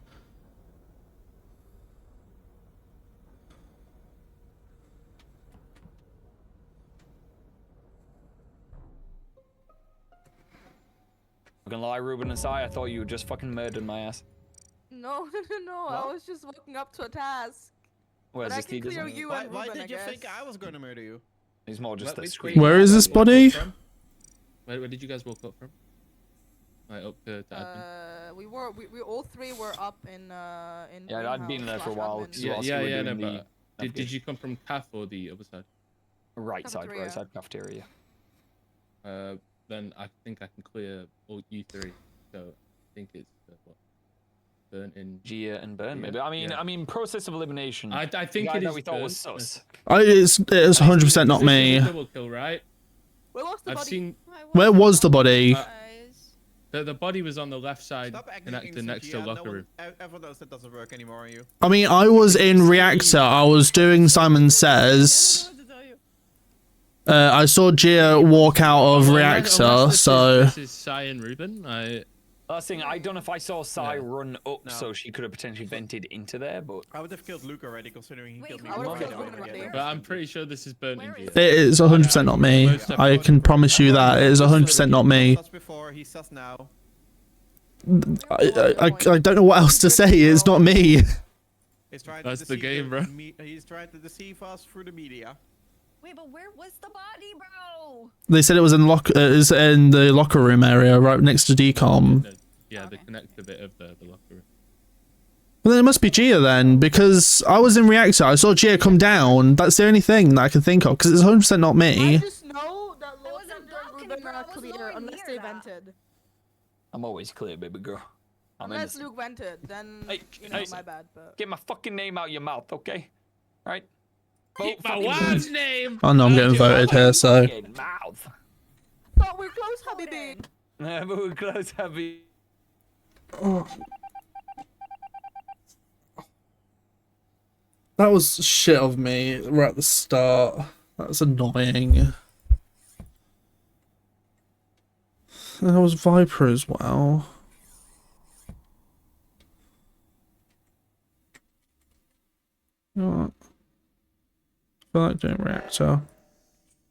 I'm gonna lie, Ruben and Sai, I thought you had just fucking murdered my ass. No, no. I was just walking up to a task. Where's but I this can T clear doesn't- you Why, and why Ruben, did you I think guess. I was going to murder you? He's more just a Which screen. Where is this body? Where did you guys walk up from? Right up to admin. We all three were up in Yeah, I'd been there for a while. greenhouse/admin. Yeah, no, the but did you come from CAF or the other side? right side, Cafeteria. right side cafeteria. Then I think I can clear all you three. So I think it's what? Burn in Gia and Burn, Yeah, maybe. I mean, yeah. I mean, process of elimination. I think the guy it that is we thought was Burn. sus. It's 100% not me. Double kill, right? Where was the I've body? seen Where was the body? the body was on the left side, Stop acting connected so next to Gia, locker room. Everyone knows that doesn't work anymore on you. I mean, I was in Reactor. I was doing Simon Says. I saw Gia walk out of Reactor, so... This is Sai and Ruben. Last thing, I don't know if I saw Sai run up, so she could have potentially vented into there, but I would have killed Luke already, considering he killed me. I would've before killed I Luke knew already. him. But I'm pretty sure this is Burnt in Gia. It is 100% not me. I can promise you that. It is 100% not me. Sus before, he's sus now. I don't know what else to say. It's not me. He's trying That's to the deceive game, bro. He's trying to deceive us through the media. Wait, but where was the body, bro? They said it was in the locker room area, right next to decom. Yeah, the connector bit of the locker room. Well, then it must be Gia then, because I was in Reactor. I saw Gia come down. That's the only thing that I can think of, because it's 100% not I me. just know that Lothar and Ruben are clear unless they vented. I'm always clear, baby girl. I'm Unless innocent. Luke vented, then Hey, you know hey. my bad. But Get my fucking name out your mouth, okay? Right? Keep my fucking wife's Burn. name. Oh no, I'm getting voted here, so... Fucking mouth. thought we're close, Habibi. But we're close, happy. That was shit of me right at the start. That's annoying. There was Viper as well. You know what? I feel like doing Reactor.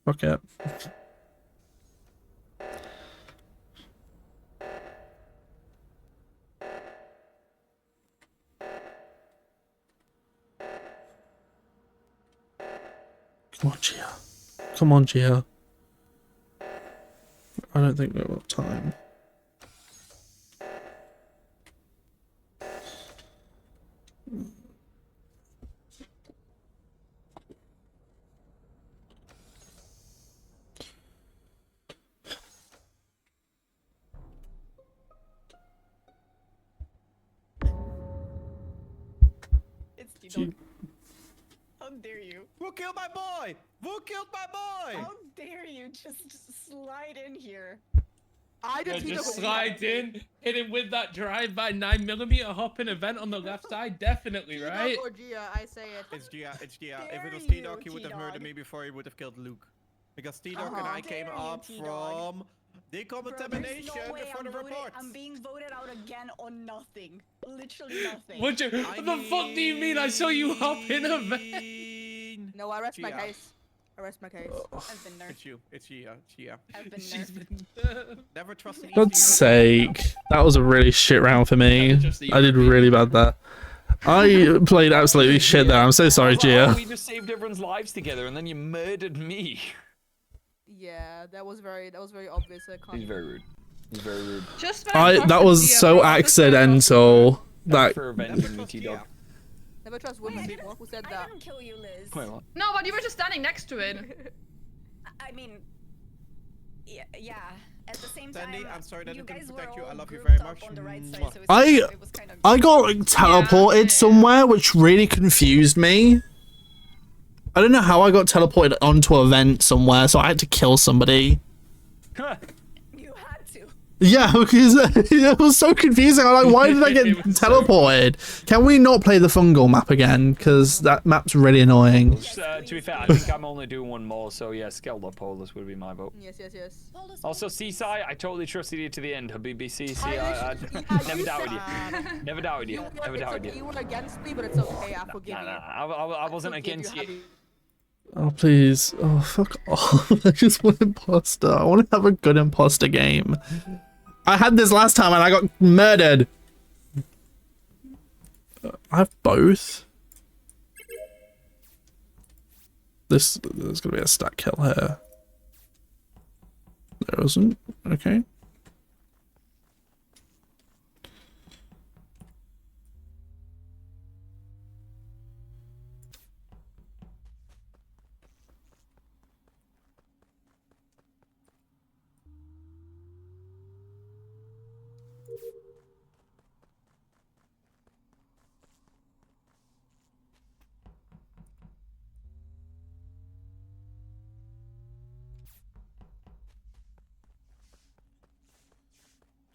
Fuck it. Come on, Gia. Come on, Gia. I don't think we've got time. How dare you? Who killed my boy? Who killed my boy? How dare you just slide in here? I Yeah, did just slide in, hit him with that drive-by 9mm hopping event on the left side, definitely, right? Or Gia, I say it. It's Gia. It's Gia. If Dare it was you, T-Dog, he would have murdered T-Dog. me before he would have killed Luke. Because T-Dog and Uh-huh. I came Dare you, up T-Dog. from There's decontamination no way before the reports. I'm being voted out again on nothing. Literally nothing. What the fuck do you mean? I saw you hop in a vent. No, I rest my Gia. case. I rest my case. I've been there. It's you. It's Gia. Gia. I've been She's there. been... Never trust an God's sake. That was a really shit round for me. I did really bad there. I played absolutely shit there. I'm so sorry, Gia. We just saved everyone's lives together, and then you murdered me. Yeah, that was very obvious. I can't. He's very rude. He's very rude. Just when I That trusted was Gia, so but I was just like, accidental. Thanks That for avenging me, T-Dog. Never trust women people. Who said I that? didn't kill you, Liz. Wait, what? No, but you were just standing next to it. I mean, yeah. At the same time, Sandy, I'm sorry that you I didn't guys were protect you. I all love you grouped very up much. on the right side, Mwah. so I it was kind of got like, teleported somewhere, which really confused me. I don't know how I got teleported onto a vent somewhere, so I had to kill somebody. You had to. Yeah, because it was so confusing. I'm like, why did I get teleported? Can we not play the fungal map again? Because that map's really annoying. To be fair, I think I'm only doing one more, so yeah, Skelda Polus would be my vote. Yes. Also, Seaside, I totally trusted you to the end, Habibi CC. I never doubted you. Never doubted you. Never doubted You you. were against me, but it's okay. I forgive you. I wasn't forgive against you, you. Oh, please. Oh, fuck off. I just want imposter. I want to have a good imposter game. I had this last time and I got murdered. I have both. There's going to be a stat kill here. There isn't. Okay.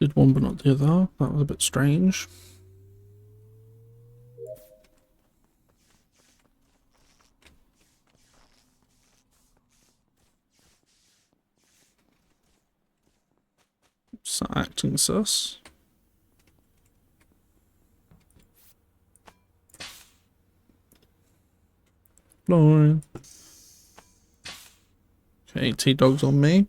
Did one but not the other. That was a bit strange. So acting sus. Lauren. Okay, T-Dog's on me.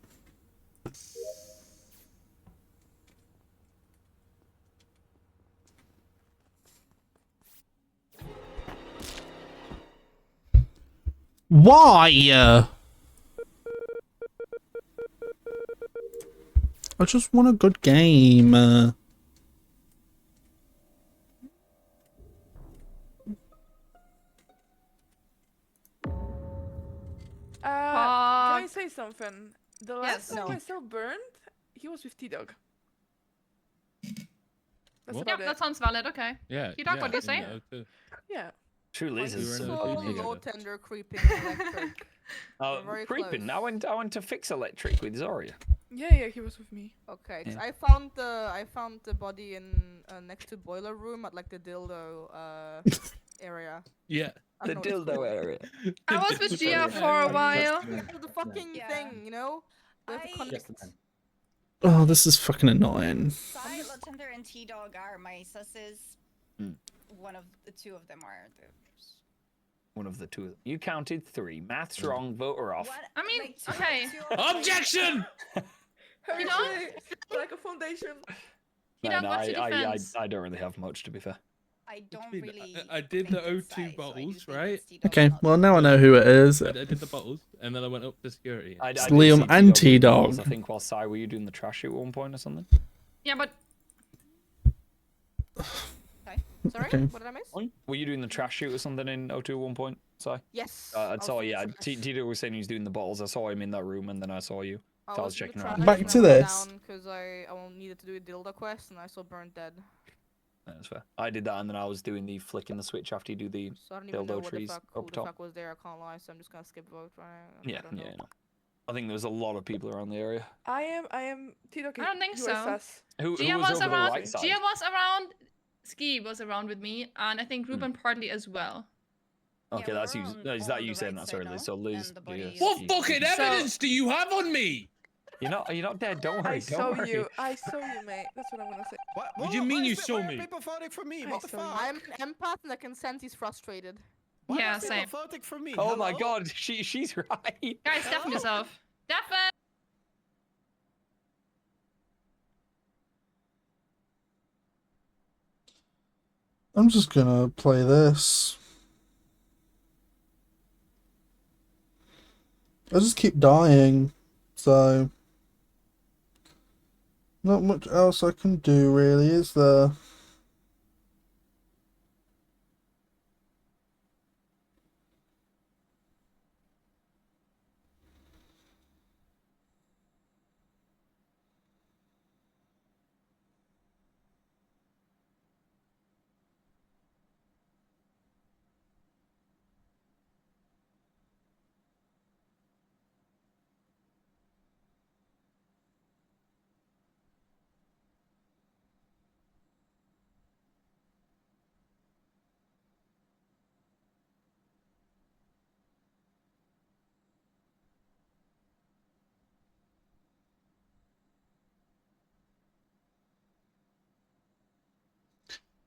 Why? I just want a good game. Can I say something? The last Yes. time No. I saw Bernd, he was with T-Dog. That's What? Yeah, about that it. sounds valid. Okay. Yeah. T-Dog, what do you say? Yeah. True Liz is So low tender creeping electric. Very creeping. close. I went to fix electric with Zarya. Yeah, he was with me. Okay, 'cause Yeah. I found the body in next to boiler room at like the dildo area. Yeah. I don't know what it's called. area. I was with Gia for a while. The fucking thing, you know? With the conduct. Oh, this is fucking annoying. Sai, Latender, and T-Dog are my susses. Hmm. One of the two of them are the... One of the two. of them. You counted 3. Math's wrong. Vote her off. I mean, okay. Objection! You know? Like a foundation. T-Dog, what's your defense? I don't really have much, to be fair. I don't mean, really... I did the O2 bottles, right? Okay, well now I know who it is. I did the bottles, and then I went up to security. I It's did Liam see and T-Dog with the balls, T-Dog. I think while Sai, were you doing the trash shoot at one point or something? Yeah, but Sorry, Okay. what did I miss? Were you doing the trash shoot or something in O2 at one point, Sai? Yes. I was saw, doing yeah. some- T-Dog was saying he was doing the bottles. I saw him in that room, and then I saw you. So I was in the checking trash around. Back to this. Because I needed to do a dildo quest and I saw Burnt dead. That's fair. I did that, and then I was doing the flicking the switch after you do the So I don't even know dildo what trees who up the top. fuck was there. I can't lie, so I'm just gonna skip vote. Right? Yeah, yeah. No. I think there was a lot of people around the area. I am. Tito, I don't think you are so. sus. Who Gia was was over the around. right side? Gia was around. Ski was around with me, and I think Ruben partly as well. Okay, that's you. No, is that you saying that? Sorry, Liz. So Liz. What fucking evidence do you have on me? You're not dead. Don't worry. I Don't saw worry. you. I saw you, mate. That's what I'm gonna say. What do you mean you saw me? People voting for me. I What the saw fuck? you. I'm an empath and I can sense he's frustrated. Why Yeah, are people same. voting for me? Oh my Hello? god, she's right. Guys, deafen yourself. Deafen. I'm just gonna play this. I just keep dying, so not much else I can do really, is there?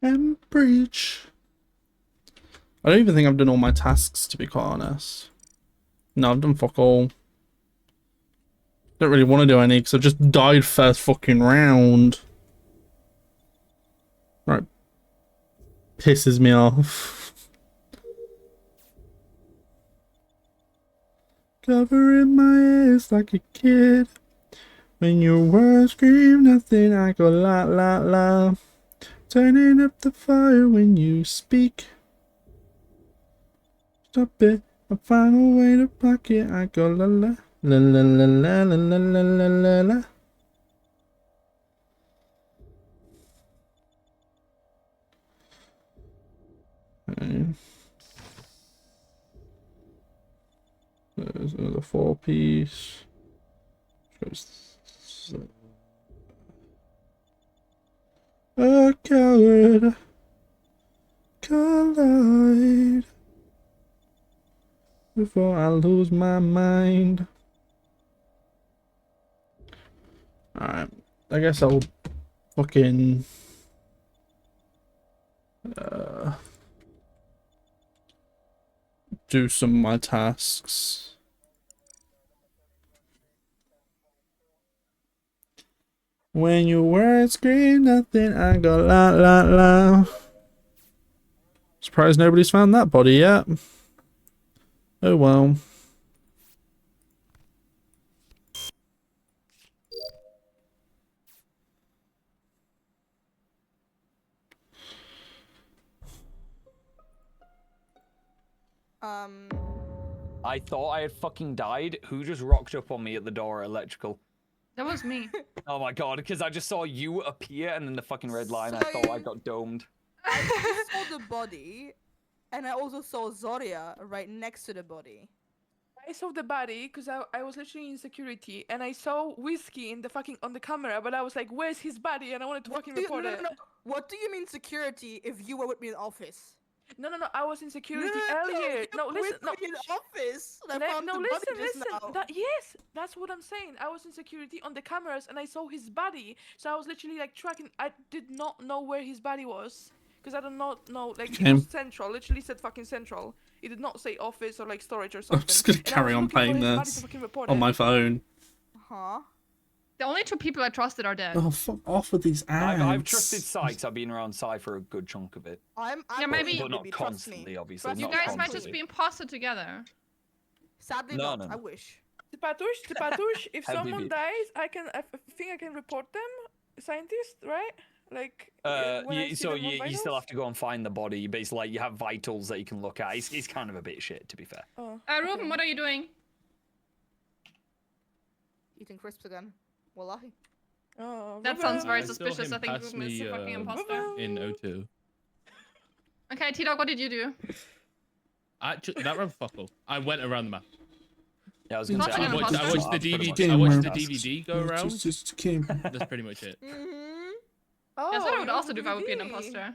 And breach. I don't even think I've done all my tasks, to be quite honest. No, I've done fuck all. Don't really want to do any because I just died first fucking round. Right. Pisses me off. Covering my ears like a kid. When your words scream nothing, I go la la la. Turning up the fire when you speak. Stop it, I find a way to block it. I go la la la la la la la la la la la la. Okay. There's another 4-piece. A coward collide before I lose my mind. Alright, I guess I'll fucking do some of my tasks. When your words scream nothing, I go la la la. Surprised nobody's found that body yet. Oh well. I thought I had fucking died. Who just rocked up on me at the door at electrical? That was me. Oh my god, because I just saw you appear and then the fucking red line. I thought I got domed. I saw the body, and I also saw Zoria right next to the body. I saw the body because I was literally in security and I saw Whiskey in the fucking on the camera, but I was like, "Where's his body?" And I wanted to fucking report it. No. What do you mean security if you were with me in office? No. I was in security earlier. No, listen. No, in office. I found no, the body just listen. now. Yes, that's what I'm saying. I was in security on the cameras and I saw his body. So I was literally like tracking. I did not know where his body was because I do not know. Like it was central. Literally said fucking central. It did not say office or like storage or something. I'm just gonna And I carry was on looking for playing his body this to fucking report on it. my phone. Huh? The only two people I trusted are dead. Oh, fuck off with these ads. I've trusted Sykes. I've been around Cy for a good chunk of it. I'm Yeah, maybe- But not maybe, trust constantly, me. obviously. Trust You not guys might constantly. just be imposter together. Sadly No, not. no. I wish. Tipatush, if Happy someone bit. dies, I think I can report them. Scientist, right? Like. when I see So them on you still vitals? have to go and find the body. You basically, like, you have vitals that you can look at. It's kind of a bit shit, to be fair. Oh. Ruben, what are you doing? Eating crisps again. Wallahi. Oh, That sounds very I saw suspicious. him I think pass Ruben is me, a fucking imposter. in O2. Okay, T-Dog, what did you do? That ran fuckle. I went around the map. Yeah, I was gonna gonna say, say, I'm I watched the pretty much- DVD. I watched the DVD go around. Just came. That's pretty much it. Oh, That's what I would you also do if I would be an DVD. imposter.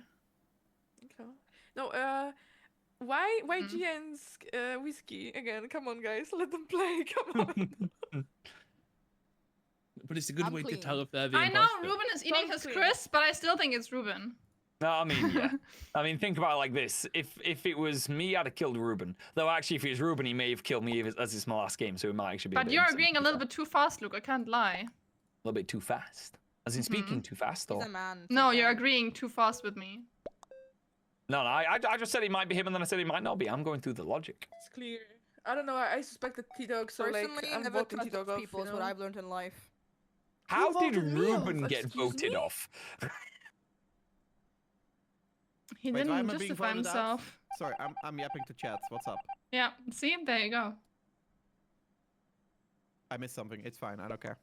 Okay. No, why GN's whiskey again? Come on, guys, let them play. Come on. But it's a good I'm way to clean. tell if they're the I know imposter. Ruben is eating Don't his clean. crisp, but I still think it's Ruben. No, I mean, yeah. I mean, think about it like this. If it was me, I'd have killed Ruben. Though, actually, if it was Ruben, he may have killed me as it's my last game, so it might actually be a But bit you're insane. agreeing a little bit too fast, Luke. I can't lie. A little bit too fast. As in speaking too fast, or... He's a man. it's No, okay. you're agreeing too fast with me. No, I just said it might be him, and then I said it might not be. I'm going through the logic. It's clear. I don't know. I suspected T-Dog, so like Personally, I'm never voting trust T-Dog off. people You is know? what I've learned in life. How did voted me off? Ruben get Excuse voted me? off? He Wait, why am didn't I being justify voted out? himself. Sorry, I'm yapping to chats. What's up? Yeah, see? There you go. I missed something. It's fine. I don't care.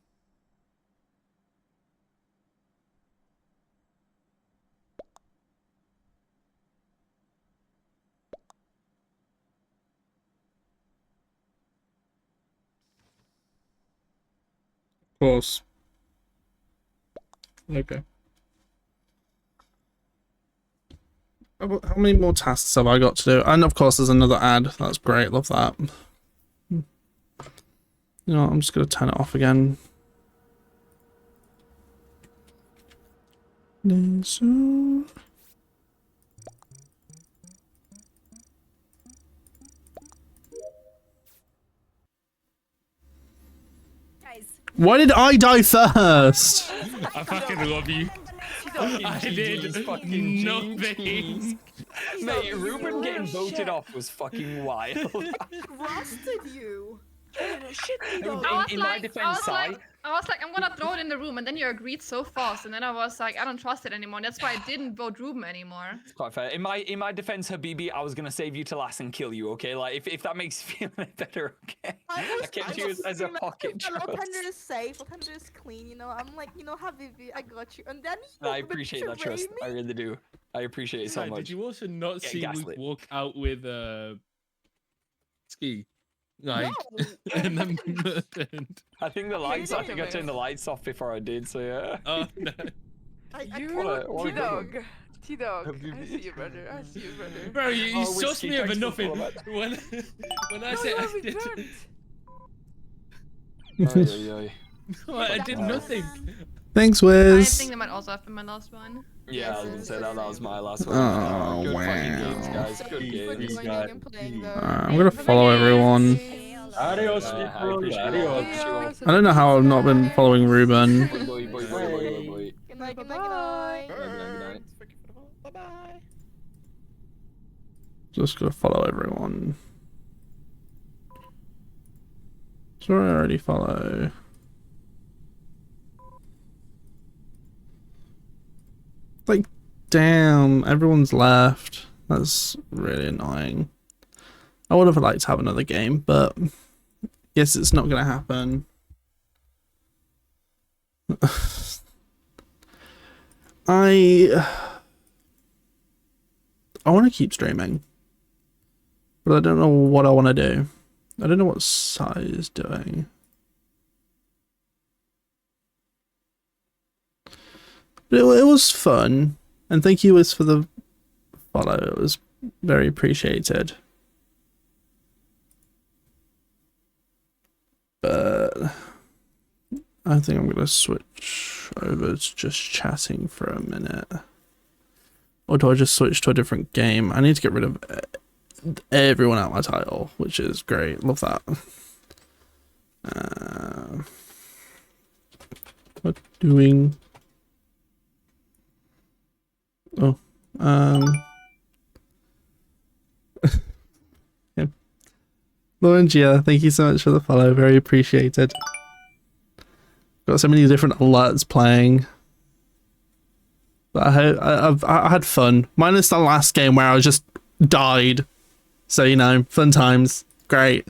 Of course. Okay. How many more tasks have I got to do? And of course, there's another ad. That's great. Love that. You know what? I'm just gonna turn it off again. Guys, Why did I die first? I fucking love you. I did fucking nothing. Mate, Ruben getting voted off was fucking wild. Trusted you. Shit, I T-Dog. was in my like, defense, I was like, I'm gonna throw it in the room, and then you agreed so fast, and then I was like, I don't trust it anymore. And that's why I didn't vote Ruben anymore. It's quite fair. In my defense, Habibi, I was gonna save you to last and kill you. Okay, like if that makes you feel any better, okay. I kept you as a pocket trust. Lothander is safe. Lothander is clean. You know, I'm like, you know, Habibi, I got you. And then he I appreciate that trust. I really do. I appreciate it so Hey, much. did you also not Get see Luke gaslit. walk out with Ski? Like, No. and then murdered. I think the lights. I didn't think I move. turned the lights off before I did. So yeah. Oh no. You, what a good T-Dog. T-Dog. I see you, brother. I see you, brother. Bro, you Oh, sussed whiskey, me over thanks for nothing. calling. When I No, said you I haven't did, turned. Ay, I did nothing. Thanks, I Wiz. think that might also have been my last one. Yeah, I was gonna say that was my last one. Oh, Good fucking wow. games, guys. Good Thank you for games. joining and playing, though. I'm gonna follow everyone. Adios, I people. appreciate it. Adios. I don't know how I've not been following Ruben. Boy, boy, boy, boy, boy, boy. Good night, good night, good night. Good night. Bye bye. Just gonna follow everyone. Sorry, I already follow. Like, damn, everyone's left. That's really annoying. I would have liked to have another game, but guess it's not gonna happen. I want to keep streaming, but I don't know what I want to do. I don't know what Sai is doing. But it was fun, and thank you, Wiz, for the follow. It was very appreciated. But I think I'm gonna switch over to just chatting for a minute. Or do I just switch to a different game? I need to get rid of everyone out my title, which is great. Love that. What doing? Oh, yeah. Laurengia, thank you so much for the follow. Very appreciated. Got so many different alerts playing. But I had fun. Minus the last game where I just died. So, you know, fun times. Great.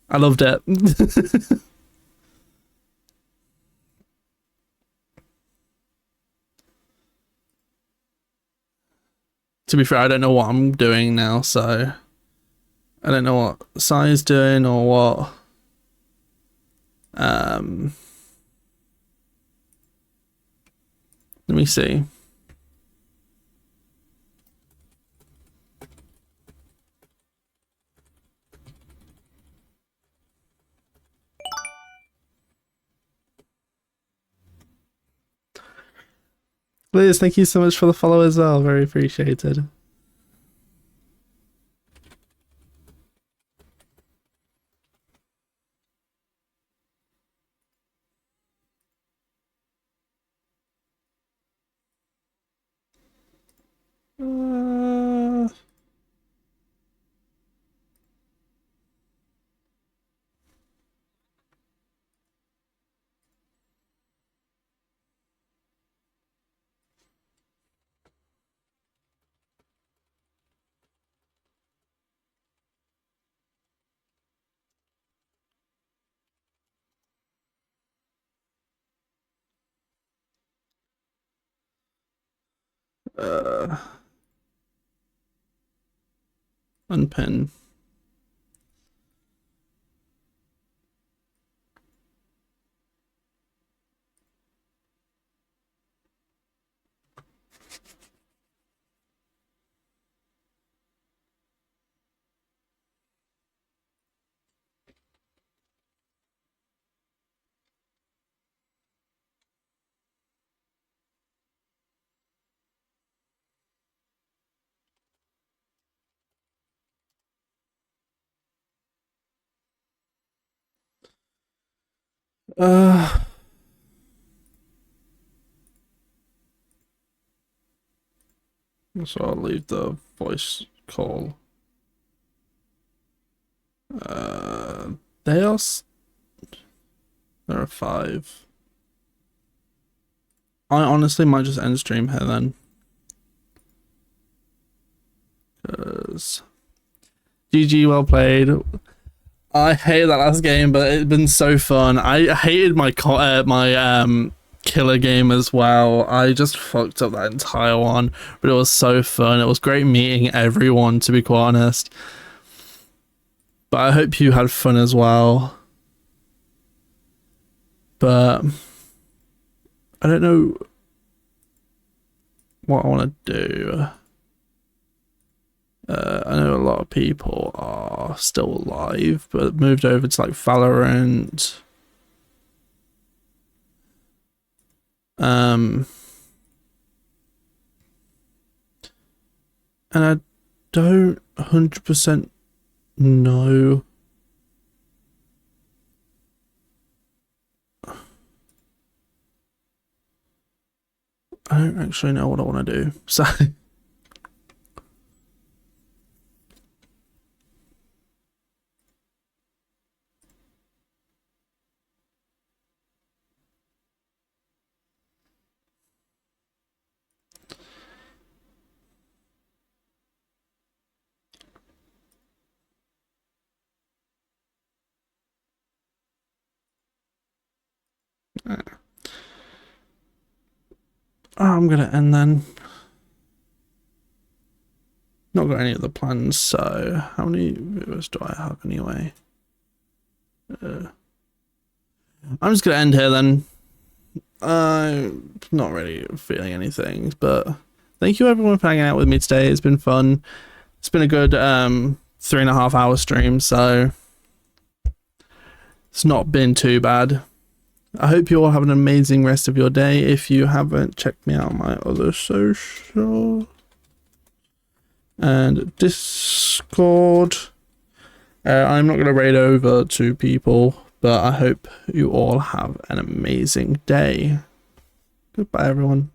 I loved it. To be fair, I don't know what I'm doing now, so I don't know what Sai's doing or what. Let me see. Liz, thank you so much for the follow as well. Very appreciated. Unpin. So I'll leave the voice call. There are 5. I honestly might just end stream here then. Because GG, well played. I hated that last game, but it's been so fun. I hated my killer game as well. I just fucked up that entire one, but it was so fun. It was great meeting everyone, to be quite honest. But I hope you had fun as well. But I don't know what I want to do. I know a lot of people are still alive, but moved over to like Valorant. And I don't 100% know. I don't actually know what I want to do, so. I'm gonna end then. Not got any other plans, so how many viewers do I have anyway? I'm just gonna end here then. I'm not really feeling anything, but thank you everyone for hanging out with me today. It's been fun. It's been a good 3.5 hour stream, so it's not been too bad. I hope you all have an amazing rest of your day. If you haven't, check me out on my other social and Discord. I'm not going to raid over to people, but I hope you all have an amazing day. Goodbye, everyone.